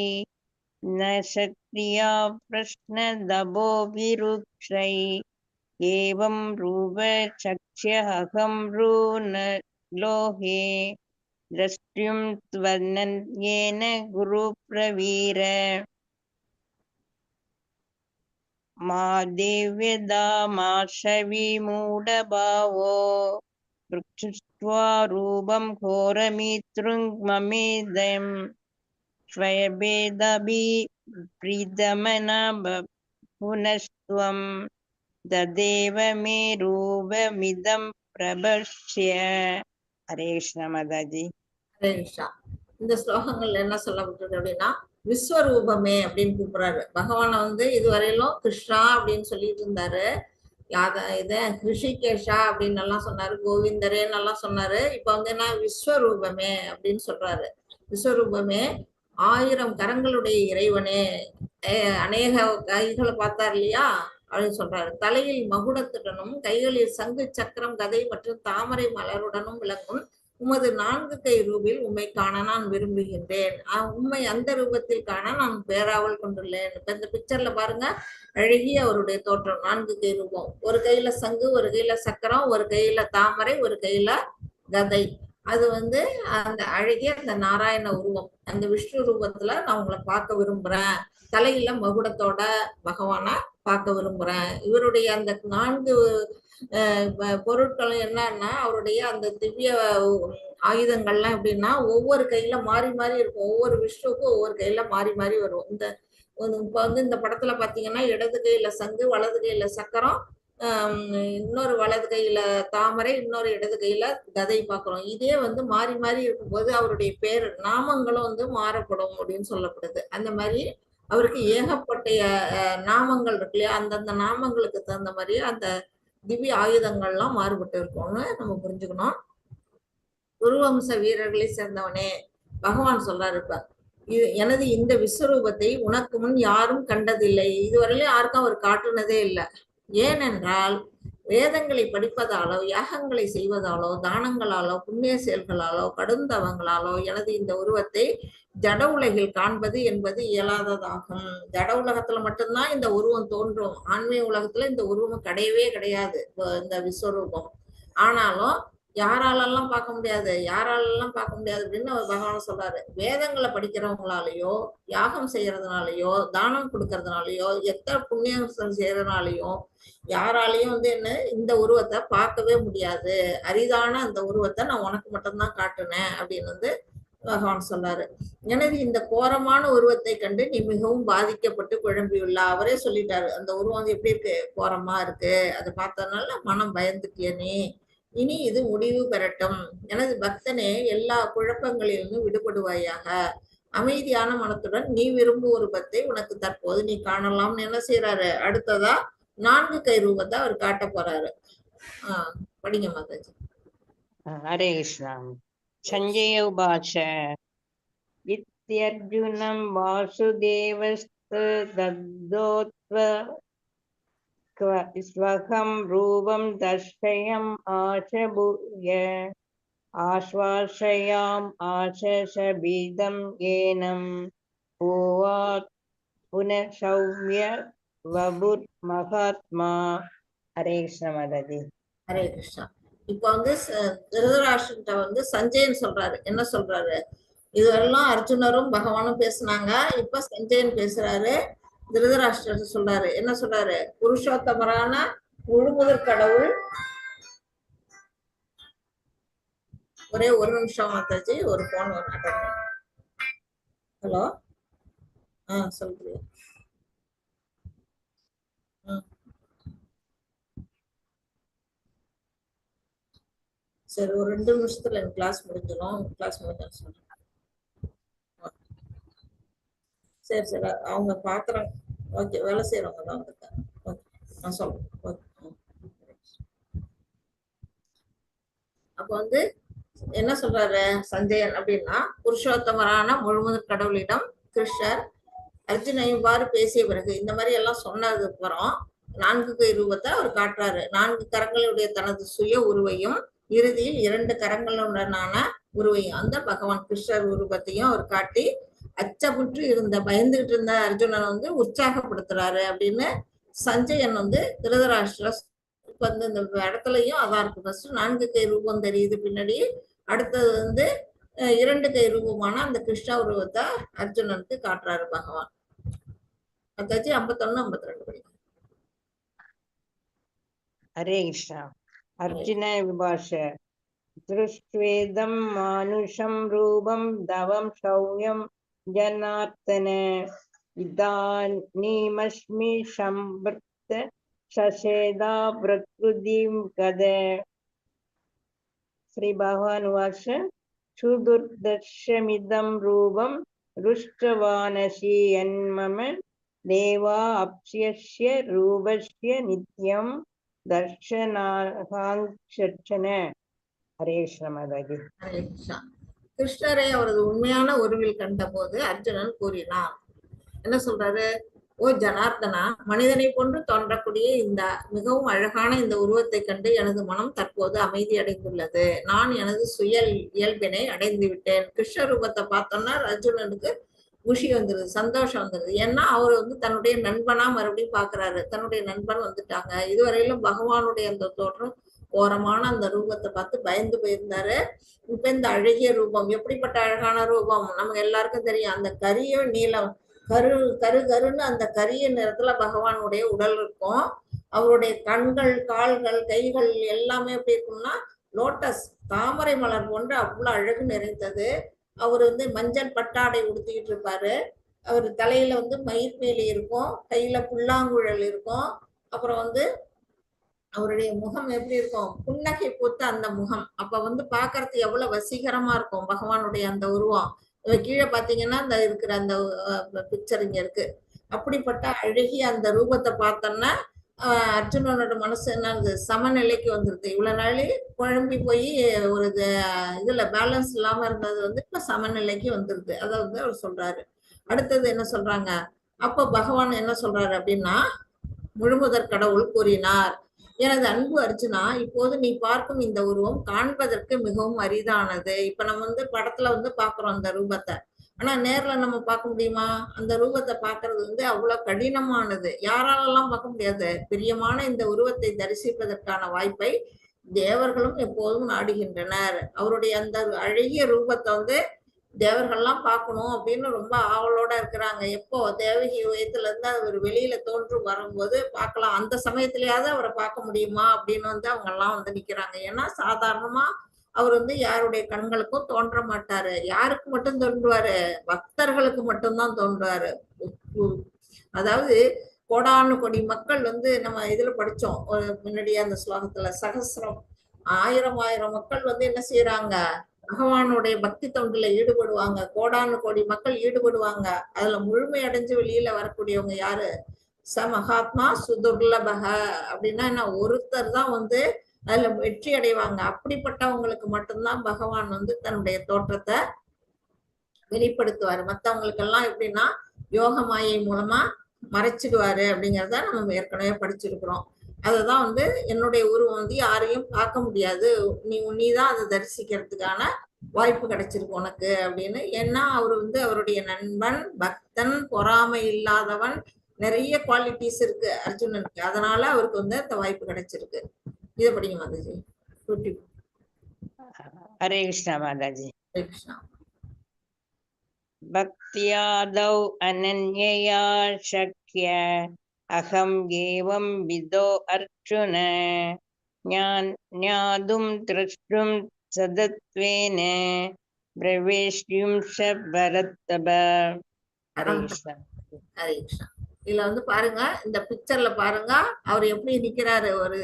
न शक्रिया प्रश्नदभो विरुक्षै एवं रूप चक्ष्य अहं लोहे द्रष्टुं त्वनन्येन गुरुप्रवीर मा देव्यदा मा शविमूढभावो वृक्षुष्ट्वा रूपं घोरमितृङ्ममेदम् स्वयभेदभिप्रीतमना पुनस्त्वं ததேவ மே ரூபமிதம் பிரபஷ்ய. ஹரே கிருஷ்ண மாதாஜி. ஹரே கிருஷ்ணா. இந்த ஸ்லோகங்கள்ல என்ன சொல்லப்பட்டிருக்கு அப்படின்னா, விஸ்வரூபமே அப்படின்னு கூப்பிடுறாரு பகவானை. வந்து இதுவரையிலும் கிருஷ்ணா அப்படின்னு சொல்லிட்டு இருந்தாரு. இத ரிஷிகேஷா அப்படின்னு எல்லாம் சொன்னாரு, கோவிந்தரேன்னு எல்லாம் சொன்னாரு. இப்ப வந்து என்ன? விஸ்வரூபமே அப்படின்னு சொல்றாரு. விஸ்வரூபமே, 1000 கரங்களுடைய இறைவனே, அநேக கைகளை பார்த்தார் இல்லையா அப்படின்னு சொல்றாரு. தலையில் மகுடத்துடனும் கைகளில் சங்கு சக்கரம் கதை மற்றும் தாமரை மலருடனும் விளங்கும் உமது 4 கை ரூபில் உம்மை காண நான் விரும்புகின்றேன். உண்மை அந்த ரூபத்தில் காண நான் பேராவல் கொண்டுள்ளேன். இப்ப இந்த பிக்சர்ல பாருங்க, அழகிய அவருடைய தோற்றம், 4 கை ரூபம். ஒரு கையில சங்கு, ஒரு கையில சக்கரம், ஒரு கையில தாமரை, ஒரு கையில கதை. அது வந்து அந்த அழகிய அந்த நாராயண உருவம், அந்த விஷ்ணு ரூபத்துல நான் உங்களை பார்க்க விரும்புறேன். தலையில மகுடத்தோட பகவான பார்க்க விரும்புறேன். இவருடைய அந்த 4 பொருட்களும் என்னன்னா, அவருடைய அந்த திவ்ய ஆயுதங்கள்லாம் எப்படின்னா ஒவ்வொரு கையில மாறி மாறி இருக்கும். ஒவ்வொரு விஷ்ணுவுக்கும் ஒவ்வொரு கையில மாறி மாறி வரும். இப்ப வந்து இந்த படத்துல பாத்தீங்கன்னா, இடது கையில சங்கு, வலது கையில சக்கரம், இன்னொரு வலது கையில தாமரை, இன்னொரு இடது கையில கதை பார்க்கிறோம். இதே வந்து மாறி மாறி இருக்கும்போது அவருடைய பேர் நாமங்களும் வந்து மாறப்படும் அப்படின்னு சொல்லப்படுது. அந்த மாதிரி அவருக்கு ஏகப்பட்ட நாமங்கள் இருக்கு இல்லையா, அந்தந்த நாமங்களுக்கு தகுந்த மாதிரி அந்த திவ்ய ஆயுதங்கள்லாம் மாறுபட்டு இருக்கும்னு நம்ம புரிஞ்சுக்கணும். குருவம்ச வீரர்களை சேர்ந்தவனே பகவான் சொல்றாரு, இப்ப எனது இந்த விஸ்வரூபத்தை உனக்கு முன் யாரும் கண்டதில்லை, இதுவரையிலும் யாருக்கும் அவர் காட்டுனதே இல்லை. ஏனென்றால் வேதங்களை படிப்பதாலோ, யாகங்களை செய்வதாலோ, தானங்களாலோ, புண்ணிய செயல்களாலோ, கடுந்தவங்களாலோ எனது இந்த உருவத்தை ஜட உலகில் காண்பது என்பது இயலாததாகும். ஜட உலகத்துல மட்டும்தான் இந்த உருவம் தோன்றும். ஆன்மீக உலகத்துல இந்த உருவம் கிடையவே கிடையாது, இந்த விஸ்வரூபம். ஆனாலும் யாராலெல்லாம் பார்க்க முடியாது, யாராலெல்லாம் பார்க்க முடியாது அப்படின்னு அவர் பகவான் சொல்றாரு. வேதங்களை படிக்கிறவங்களாலேயோ, யாகம் செய்யறதுனாலயோ, தானம் கொடுக்கறதுனாலயோ, எத்தனை புண்ணியம் செய்யறதுனாலயோ யாராலையும் வந்து என்ன இந்த உருவத்தை பார்க்கவே முடியாது. அரிதான அந்த உருவத்தை நான் உனக்கு மட்டும்தான் காட்டுனேன் அப்படின்னு வந்து பகவான் சொல்றாரு. எனவே இந்த கோரமான உருவத்தை கண்டு நீ மிகவும் பாதிக்கப்பட்டு குழம்பியுள்ள. அவரே சொல்லிட்டாரு, அந்த உருவம் எப்படி இருக்கு? கோரமா இருக்கு, அதை பார்த்ததுனால மனம் பயந்துட்டிய நீ. இனி இது முடிவு பெறட்டும். எனது பக்தனே, எல்லா குழப்பங்களிலிருந்து விடுபடுவாயாக. அமைதியான மனத்துடன் நீ விரும்பும் உருவத்தை உனக்கு தற்போது நீ காணலாம்னு என்ன செய்யறாரு? அடுத்ததா 4 கை ரூபத்தை அவர் காட்ட போறாரு. படிங்க மாதாஜி. ஹரே கிருஷ்ணா. சஞ்சய உபாச வித்யர்ஜுனம் வாசுதேவஸ்து தத்தோத்வ ஸ்வகம் ரூபம் தர்ஷயம் ஆசபூய ஆஸ்வாசயாம் ஆசேஷபீதம் ஏனம் பூவாத் புனசௌமிய வபுர் மகாத்மா. ஹரே கிருஷ்ண மாதாஜி. ஹரே கிருஷ்ணா. இப்ப வந்து திருதராஷ்டிரன்ட்ட வந்து சஞ்சயன் சொல்றாரு, என்ன சொல்றாரு, இதுவெல்லாம் அர்ஜுனரும் பகவானும் பேசுனாங்க, இப்ப சஞ்சயன் பேசுறாரு. திருதராஷ்டிரர் சொல்றாரு, என்ன சொல்றாரு, புருஷோத்தமரான முழுமுதற் கடவுள். ஒரே ஒரு நிமிஷம் மாதாஜி, ஒரு போன் அட்டன். ஹலோ, சொல்றீங்க. சரி, ஒரு 2 நிமிஷத்துல எனக்கு கிளாஸ் முடிஞ்சிடும். கிளாஸ் முடிஞ்சா சொல்றேன். சரி சரி, அவங்க பாக்குறாங்க. ஓகே, வேலை செய்யறவங்க தான் வந்திருக்காங்க. ஓகே, நான் சொல்றேன். ஓகே. அப்ப வந்து என்ன சொல்றாரு சஞ்சயன் அப்படின்னா, புருஷோத்தமரான முழுமுதற் கடவுளிடம் கிருஷ்ணர் அர்ஜுனன் இவ்வாறு பேசிய பிறகு, இந்த மாதிரி எல்லாம் சொன்னதுக்கு அப்புறம் 4 கை ரூபத்தை அவர் காட்டுறாரு. 4 கரங்களுடைய தனது சுய உருவையும் இறுதியில் 2 கரங்களுடனான உருவையும், அந்த பகவான் கிருஷ்ணர் உருவத்தையும் அவர் காட்டி அச்சமுற்று இருந்த பயந்துகிட்டு இருந்த அர்ஜுனனை வந்து உற்சாகப்படுத்துறாரு அப்படின்னு சஞ்சயன் வந்து திருதராஷ்டிர. இப்ப வந்து இந்த இடத்துலயும் அதான் இருக்கு. ஃபர்ஸ்ட் 4 கை ரூபம் தெரியுது பின்னாடி, அடுத்தது வந்து 2 கை ரூபமான அந்த கிருஷ்ண உருவத்தை அர்ஜுனனுக்கு காட்டுறாரு பகவான். அதாச்சு 51 52 படிக்கும். ஹரே கிருஷ்ணா. அர்ஜுன விபாஷ. திருஷ்வேதம் மானுஷம் ரூபம் தவம் சௌமியம் ஜனார்த்தன இதானீமஸ்மி சம்பிருத்த சசேதா பிரகிருதிம் கத. ஸ்ரீ பகவான் வாச. சுதுர்தர்ஷமிதம் ரூபம் ருஷ்டவானசி யன்மம தேவா அப்ஸ்யஸ்ய ரூபஸ்ய நித்யம் தர்ஷனாகாங்க்ஷன. ஹரே கிருஷ்ண மாதாஜி. ஹரே கிருஷ்ணா. கிருஷ்ணரை அவரது உண்மையான உருவில் கண்ட போது அர்ஜுனன் கூறினார், என்ன சொல்றாரு, ஓ ஜனார்த்தனா, மனிதனை போன்று தோன்றக்கூடிய இந்த மிகவும் அழகான இந்த உருவத்தை கண்டு எனது மனம் தற்போது அமைதி அடைந்துள்ளது. நான் எனது சுய இயல்பினை அடைந்து விட்டேன். கிருஷ்ண ரூபத்தை பார்த்தோம்னா அர்ஜுனனுக்கு குஷி வந்துருது, சந்தோஷம் வந்துருது. ஏன்னா அவர் வந்து தன்னுடைய நண்பனா மறுபடியும் பாக்குறாரு. தன்னுடைய நண்பன் வந்துட்டாங்க. இதுவரையிலும் பகவானுடைய அந்த தோற்றம் ஓரமான அந்த ரூபத்தை பார்த்து பயந்து போயிருந்தாரு. இப்ப இந்த அழகிய ரூபம், எப்படிப்பட்ட அழகான ரூபம் நமக்கு எல்லாருக்கும் தெரியும். அந்த கரிய நீலம், கருன்னு அந்த கரிய நிறத்துல பகவானுடைய உடல் இருக்கும். அவருடைய கண்கள், கால்கள், கைகள் எல்லாமே எப்படி இருக்கும்னா லோட்டஸ், தாமரை மலர் போன்று அவ்வளவு அழகு நிறைந்தது. அவர் வந்து மஞ்சள் பட்டாடை உடுத்திக்கிட்டு இருப்பாரு. அவர் தலையில வந்து மயிர்மேலி இருக்கும், கையில புல்லாங்குழல் இருக்கும். அப்புறம் வந்து அவருடைய முகம் எப்படி இருக்கும், புன்னகை பூத்த அந்த முகம். அப்ப வந்து பாக்குறதுக்கு எவ்வளவு வசீகரமா இருக்கும் பகவானுடைய அந்த உருவம். கீழே பாத்தீங்கன்னா இந்த இருக்கிற அந்த பிக்சர் இங்க இருக்கு. அப்படிப்பட்ட அழகிய அந்த ரூபத்தை பார்த்தோம்னா அர்ஜுனனோட மனசு என்ன சமநிலைக்கு வந்துருது. இவ்வளவு நாள் குழம்பி போய் ஒரு இதுல பேலன்ஸ் இல்லாம இருந்தது வந்து இப்ப சமநிலைக்கு வந்துருது. அதை வந்து அவர் சொல்றாரு. அடுத்தது என்ன சொல்றாங்க, அப்ப பகவான் என்ன சொல்றாரு அப்படின்னா, முழுமுதற் கடவுள் கூறினார், எனது அன்பு அர்ஜுனா, இப்போது நீ பார்க்கும் இந்த உருவம் காண்பதற்கு மிகவும் அரிதானது. இப்ப நம்ம வந்து படத்துல வந்து பாக்குறோம் அந்த ரூபத்தை, ஆனா நேர்ல நம்ம பார்க்க முடியுமா? அந்த ரூபத்தை பார்க்கறது வந்து அவ்வளவு கடினமானது, யாராலெல்லாம் பார்க்க முடியாது. பிரியமான இந்த உருவத்தை தரிசிப்பதற்கான வாய்ப்பை தேவர்களும் எப்போதும் நாடுகின்றனர். அவருடைய அந்த அழகிய ரூபத்தை வந்து தேவர்கள்லாம் பார்க்கணும் அப்படின்னு ரொம்ப ஆவலோட இருக்கிறாங்க. எப்போ தேவகி வயத்துல இருந்து அவர் வெளியில தோன்று வரும்போது பார்க்கலாம், அந்த சமயத்திலேயாவது அவரை பார்க்க முடியுமா அப்படின்னு வந்து அவங்க எல்லாம் வந்து நிக்கிறாங்க. ஏன்னா சாதாரணமா அவர் வந்து யாருடைய கண்களுக்கும் தோன்ற மாட்டாரு. யாருக்கு மட்டும் தோன்றுவாரு, பக்தர்களுக்கு மட்டும்தான் தோன்றுவாரு. அதாவது கோடானு கோடி மக்கள் வந்து நம்ம இதுல படிச்சோம் முன்னாடியே அந்த ஸ்லோகத்துல, சகசிரம், ஆயிரம் மக்கள் வந்து என்ன செய்யறாங்க, பகவானுடைய பக்தி தொண்டுல ஈடுபடுவாங்க. கோடானு கோடி மக்கள் ஈடுபடுவாங்க. அதுல முழுமை அடைஞ்சு வெளியில வரக்கூடியவங்க யாரு, ச மகாத்மா சுதுர்லபக அப்படின்னா என்ன, ஒருத்தர் தான் வந்து அதுல வெற்றி அடைவாங்க. அப்படிப்பட்டவங்களுக்கு மட்டும்தான் பகவான் வந்து தன்னுடைய தோற்றத்தை வெளிப்படுத்துவாரு. மற்றவங்களுக்கு எல்லாம் எப்படின்னா யோக மாயை மூலமா மறைச்சிடுவாரு அப்படிங்கிறத நம்ம ஏற்கனவே படிச்சிருக்கிறோம். அதுதான் வந்து என்னுடைய உருவம் வந்து யாரையும் பார்க்க முடியாது, நீதான் அதை தரிசிக்கிறதுக்கான வாய்ப்பு கிடைச்சிருக்கு உனக்கு அப்படின்னு. ஏன்னா அவர் வந்து அவருடைய நண்பன், பக்தன், பொறாமை இல்லாதவன், நிறைய குவாலிட்டிஸ் இருக்கு அர்ஜுனனுக்கு. அதனால அவருக்கு வந்து அந்த வாய்ப்பு கிடைச்சிருக்கு. இதை படிங்க மாதாஜி. ஹரே கிருஷ்ணா மாதாஜி. ஹரே கிருஷ்ணா. பக்தியாதௌ அனன்யயா சக்ய அகம் ஏவம் விதோ அர்ஜுன ஞாதும் திரஷ்டும் சதத்வேன பிரவேஷ்யும் ச பரதப. ஹரே கிருஷ்ணா. ஹரே கிருஷ்ணா. இதுல வந்து பாருங்க, இந்த பிக்சர்ல பாருங்க அவர் எப்படி நிக்கிறாரு. ஒரு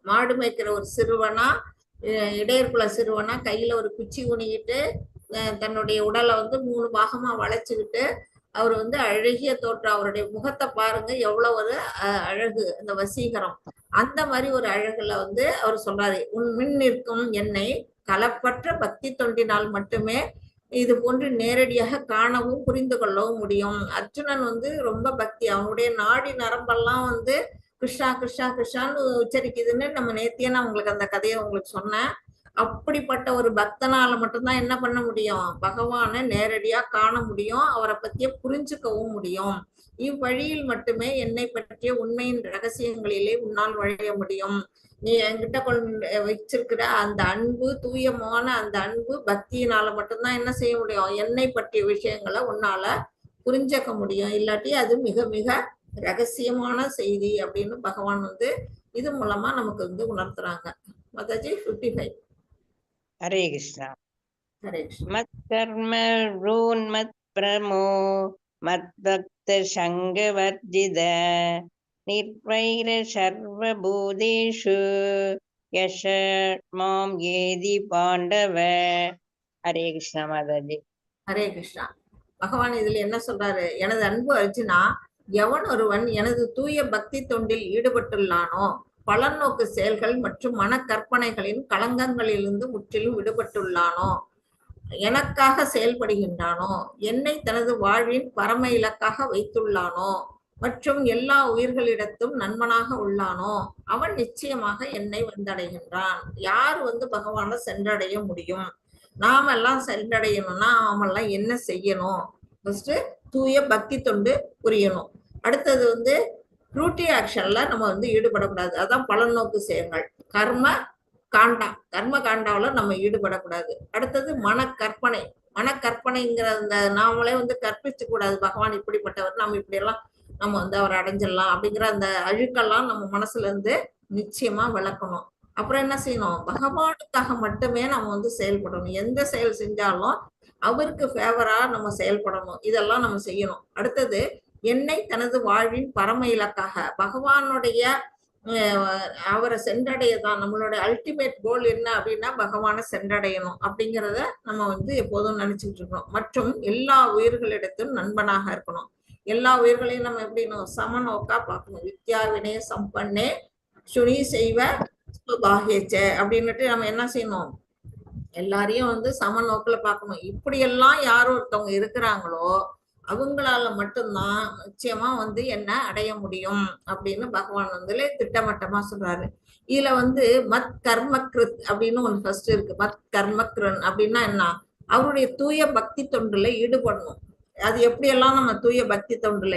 மாடு மேய்க்கிற ஒரு சிறுவனா, இடையர்குல சிறுவனா, கையில ஒரு குச்சி குனிக்கிட்டு தன்னுடைய உடலை வந்து 3 பாகமா வளைச்சுக்கிட்டு அவர் வந்து அழகிய தோற்றம். அவருடைய முகத்தை பாருங்க, எவ்வளவு ஒரு அழகு, அந்த வசீகரம். அந்த மாதிரி ஒரு அழகுல வந்து அவர் சொல்றாரு, உன் மின் நிற்கும் என்னை களப்பற்ற பக்தி தொண்டினால் மட்டுமே இது போன்று நேரடியாக காணவும் புரிந்து கொள்ளவும் முடியும். அர்ஜுனன் வந்து ரொம்ப பக்தி, அவனுடைய நாடி நரம்பெல்லாம் வந்து கிருஷ்ணா கிருஷ்ணா கிருஷ்ணான்னு உச்சரிக்குதுன்னு நம்ம நேத்தியே நான் உங்களுக்கு அந்த கதையை உங்களுக்கு சொன்னேன். அப்படிப்பட்ட ஒரு பக்தனால மட்டும்தான் என்ன பண்ண முடியும், பகவானை நேரடியா காண முடியும், அவரை பத்திய புரிஞ்சுக்கவும் முடியும். இவ்வழியில் மட்டுமே என்னை பற்றிய உண்மையின் ரகசியங்களிலே உன்னால் வழிய முடியும். நீ என்கிட்ட வச்சிருக்கிற அந்த அன்பு, தூயமான அந்த அன்பு பக்தியினால மட்டும்தான் என்ன செய்ய முடியும், என்னை பற்றிய விஷயங்களை உன்னால புரிஞ்சுக்க முடியும். இல்லாட்டி அது மிக மிக ரகசியமான செய்தி அப்படின்னு பகவான் வந்து இது மூலமா நமக்கு வந்து உணர்த்துறாங்க. மாதாஜி 55. ஹரே கிருஷ்ணா. ஹரே கிருஷ்ணா. மத் கர்ம ரூன் மத் பிரமோ மத் பக்த சங்க வர்ஜித நிர்வைர சர்வபூதேஷு யஷ மாம் ஏதி பாண்டவ. ஹரே கிருஷ்ணா மாதாஜி. ஹரே கிருஷ்ணா. பகவான் இதுல என்ன சொல்றாரு, எனது அன்பு அர்ஜுனா, எவன் ஒருவன் எனது தூய பக்தி தொண்டில் ஈடுபட்டுள்ளானோ, பலநோக்கு செயல்கள் மற்றும் மனக்கற்பனைகளின் களங்கங்களிலிருந்து முற்றிலும் விடுபட்டுள்ளானோ, எனக்காக செயல்படுகின்றானோ, என்னை தனது வாழ்வின் பரம இலக்காக வைத்துள்ளானோ மற்றும் எல்லா உயிர்களிடத்தும் நண்பனாக உள்ளானோ, அவன் நிச்சயமாக என்னை வந்தடைகின்றான். யார் வந்து பகவானை சென்றடைய முடியும்? நாமெல்லாம் சென்றடையணும்னா நாமெல்லாம் என்ன செய்யணும்? ஃபர்ஸ்ட் தூய பக்தி தொண்டு புரியணும். அடுத்தது வந்து ஃப்ரூட்டி ஆக்ஷன்ல நம்ம வந்து ஈடுபடக்கூடாது. அதான் பலநோக்கு செயல்கள், கர்ம காண்டாவில் நம்ம ஈடுபடக்கூடாது. அடுத்தது மனக்கற்பனை. மனக்கற்பனைங்கிற அந்த நாமளே வந்து கற்பிச்சு கூடாது, பகவான் இப்படிப்பட்டவர், நம்ம இப்படியெல்லாம் நம்ம வந்து அவர் அடைஞ்சிடலாம் அப்படிங்கிற அந்த அழுக்கெல்லாம் நம்ம மனசுல இருந்து நிச்சயமா விளக்கணும். அப்புறம் என்ன செய்யணும், பகவானுக்காக மட்டுமே நம்ம வந்து செயல்படணும். எந்த செயல் செஞ்சாலும் அவருக்கு ஃபேவரா நம்ம செயல்படணும். இதெல்லாம் நம்ம செய்யணும். அடுத்தது என்னை தனது வாழ்வின் பரம இலக்காக, பகவானுடைய அவரை சென்றடையதான் நம்மளோட அல்டிமேட் கோல் என்ன அப்படின்னா பகவானை சென்றடையணும் அப்படிங்கிறத நம்ம வந்து எப்போதும் நினைச்சுட்டு இருக்கணும். மற்றும் எல்லா உயிர்களிடத்தும் நண்பனாக இருக்கணும். எல்லா உயிர்களையும் நம்ம எப்படின்னு சமநோக்கா பார்க்கணும். வித்யா வினய சம்பன்னே சுனி செய்வ பாகியச்ச அப்படின்னுட்டு நம்ம என்ன செய்யணும், எல்லாரையும் வந்து சமநோக்கில பார்க்கணும். இப்படியெல்லாம் யாரும் ஒருத்தவங்க இருக்கிறாங்களோ அவங்களால மட்டும்தான் நிச்சயமா வந்து என்ன அடைய முடியும் அப்படின்னு பகவான் வந்து திட்டமட்டமா சொல்றாரு. இதுல வந்து மத் கர்மக்ருத் அப்படின்னு ஒண்ணு ஃபர்ஸ்ட் இருக்கு. மத் கர்மக்ரன் அப்படின்னா என்ன, அவருடைய தூய பக்தி தொண்டுல ஈடுபடணும். அது எப்படியெல்லாம் நம்ம தூய பக்தி தொண்டுல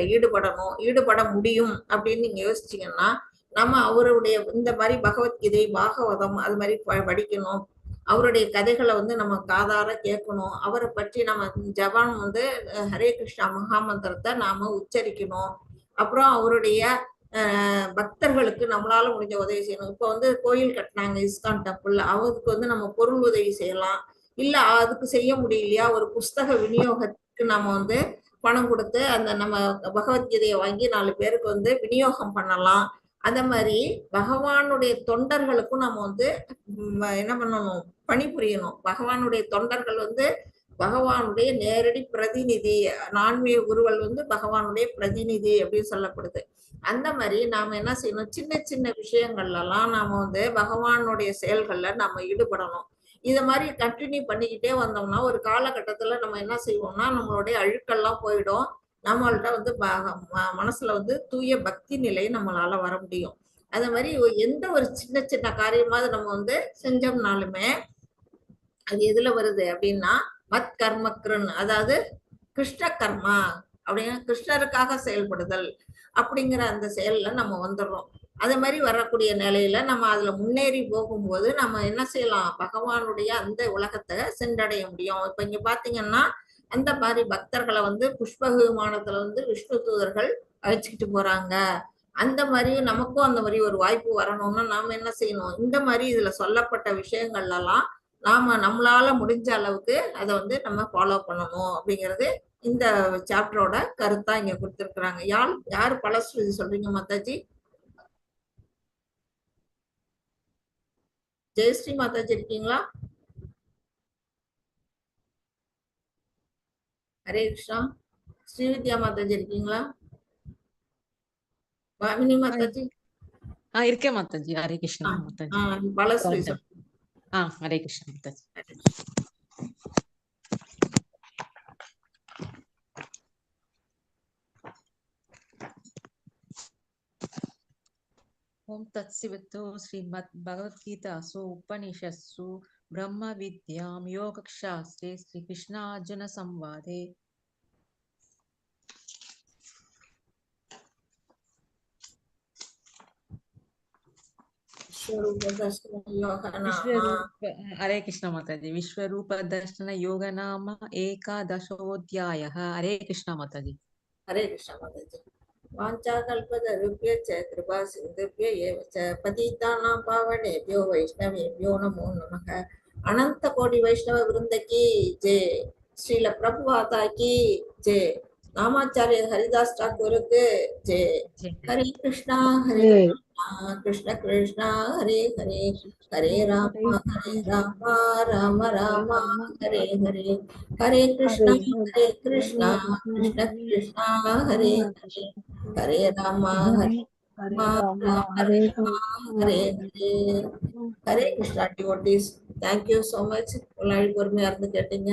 ஈடுபட முடியும் அப்படின்னு நீங்க யோசிச்சீங்கன்னா, நம்ம அவருடைய இந்த மாதிரி பகவத்கீதை, பாகவதம் அது மாதிரி படிக்கணும். அவருடைய கதைகளை வந்து நம்ம காதார கேட்கணும். அவரை பற்றி நம்ம ஜபான் வந்து ஹரே கிருஷ்ணா மகாமந்திரத்தை நாம உச்சரிக்கணும். அப்புறம் அவருடைய பக்தர்களுக்கு நம்மளால முடிஞ்ச உதவி செய்யணும். இப்போ வந்து கோயில் கட்டினாங்க இஸ்கான் டெம்பிள், அவருக்கு வந்து நம்ம பொருள் உதவி செய்யலாம். இல்ல அதுக்கு செய்ய முடியலையா, ஒரு புஸ்தக விநியோகத்துக்கு நம்ம வந்து பணம் கொடுத்து அந்த நம்ம பகவத்கீதையை வாங்கி 4 பேருக்கு வந்து விநியோகம் பண்ணலாம். அந்த மாதிரி பகவானுடைய தொண்டர்களுக்கும் நம்ம வந்து என்ன பண்ணணும், பணிபுரியணும். பகவானுடைய தொண்டர்கள் வந்து பகவானுடைய நேரடி பிரதிநிதி, நான்மீக குருவல் வந்து பகவானுடைய பிரதிநிதி அப்படின்னு சொல்லப்படுது. அந்த மாதிரி நாம என்ன செய்யணும், சின்ன சின்ன விஷயங்கள்லாம் நாம வந்து பகவானுடைய செயல்கள்ல நம்ம ஈடுபடணும். இத மாதிரி கண்டினியூ பண்ணிக்கிட்டே வந்தோம்னா ஒரு காலகட்டத்துல நம்ம என்ன செய்வோம்னா நம்மளுடைய அழுக்கெல்லாம் போயிடும். நம்மள்ட்ட வந்து மனசுல வந்து தூய பக்தி நிலை நம்மளால வர முடியும். அது மாதிரி எந்த ஒரு சின்ன சின்ன காரியமாவது நம்ம வந்து செஞ்சோம்னாலுமே அது எதுல வருது அப்படின்னா மத் கர்மக்ரன், அதாவது கிருஷ்ண கர்மா அப்படின்னா கிருஷ்ணருக்காக செயல்படுதல் அப்படிங்கிற அந்த செயல்ல நம்ம வந்துடுறோம். அதே மாதிரி வரக்கூடிய நிலையில நம்ம அதுல முன்னேறி போகும்போது நம்ம என்ன செய்யலாம், பகவானுடைய அந்த உலகத்தை சென்றடைய முடியும். இப்ப இங்க பாத்தீங்கன்னா அந்த மாதிரி பக்தர்களை வந்து புஷ்ப விமானத்துல வந்து விஷ்ணு தூதர்கள் அழைச்சிக்கிட்டு போறாங்க. அந்த மாதிரி நமக்கும் அந்த மாதிரி ஒரு வாய்ப்பு வரணும்னா நாம என்ன செய்யணும், இந்த மாதிரி இதுல சொல்லப்பட்ட விஷயங்கள்ல எல்லாம் நாம நம்மளால முடிஞ்ச அளவுக்கு அதை வந்து நம்ம ஃபாலோ பண்ணணும் அப்படிங்கிறது இந்த சாப்டரோட கருத்தா இங்க கொடுத்திருக்கிறாங்க. யாரு பலஸ்ருதி சொல்றீங்க மாதாஜி? ஜெயஸ்ரீ மாதாஜி இருக்கீங்களா? ஹரே கிருஷ்ணா. ஸ்ரீவித்யா மாதாஜி இருக்கீங்களா? வாமினி மாதாஜி? இருக்கேன் மாதாஜி. ஹரே கிருஷ்ணா மாதாஜி. பலஸ்ரீ சொல்லுங்க. ஹரே கிருஷ்ணா மாதாஜி. ஓம் தத் சிவத்தோ ஸ்ரீமத் பகவத்கீதாசு உபனிஷத்சு பிரம்ம வித்யாம் யோகக்ஷாஸ்திரே ஸ்ரீ கிருஷ்ணார்ஜுன சம்வாதே हरे कृष्ण माताजी. विश्वरूप दर्शन योग नाम एकादशोऽध्यायः. हरे कृष्ण माताजी. हरे कृष्ण माताजी. वाञ्छाकल्पतरुभ्यश्च कृपा सिन्धुभ्य एव च पतितानां पावनेभ्यो वैष्णवेभ्यो नमो नमः. अनंत कोटि वैष्णव वृंद की जय. श्रील प्रभुपादा की जय. नामाचार्य हरिदास ठाकुर के जय. Hare Krishna Krishna Krishna Hare Hare, Hare Ram Ram Ram Hare Hare, Hare Krishna Krishna Krishna Hare Hare, Hare Ram Hare Hare. Hare Krishna devotees. Thank you so much. பொறுமையா இருந்து கேட்டீங்க.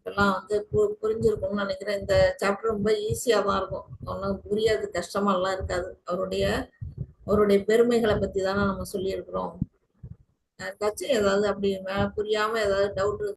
எல்லாம் வந்து புரிஞ்சிருக்கும்னு நினைக்கிறேன். இந்த சாப்டர் ரொம்ப ஈஸியா தான் இருக்கும், ஒன்றும் புரியாது, கஷ்டமாலாம் இருக்காது. அவருடைய பெருமைகளை பத்தி தானே நம்ம சொல்லி இருக்கிறோம். யாருக்காச்சும் ஏதாவது அப்படி புரியாம ஏதாவது டவுட்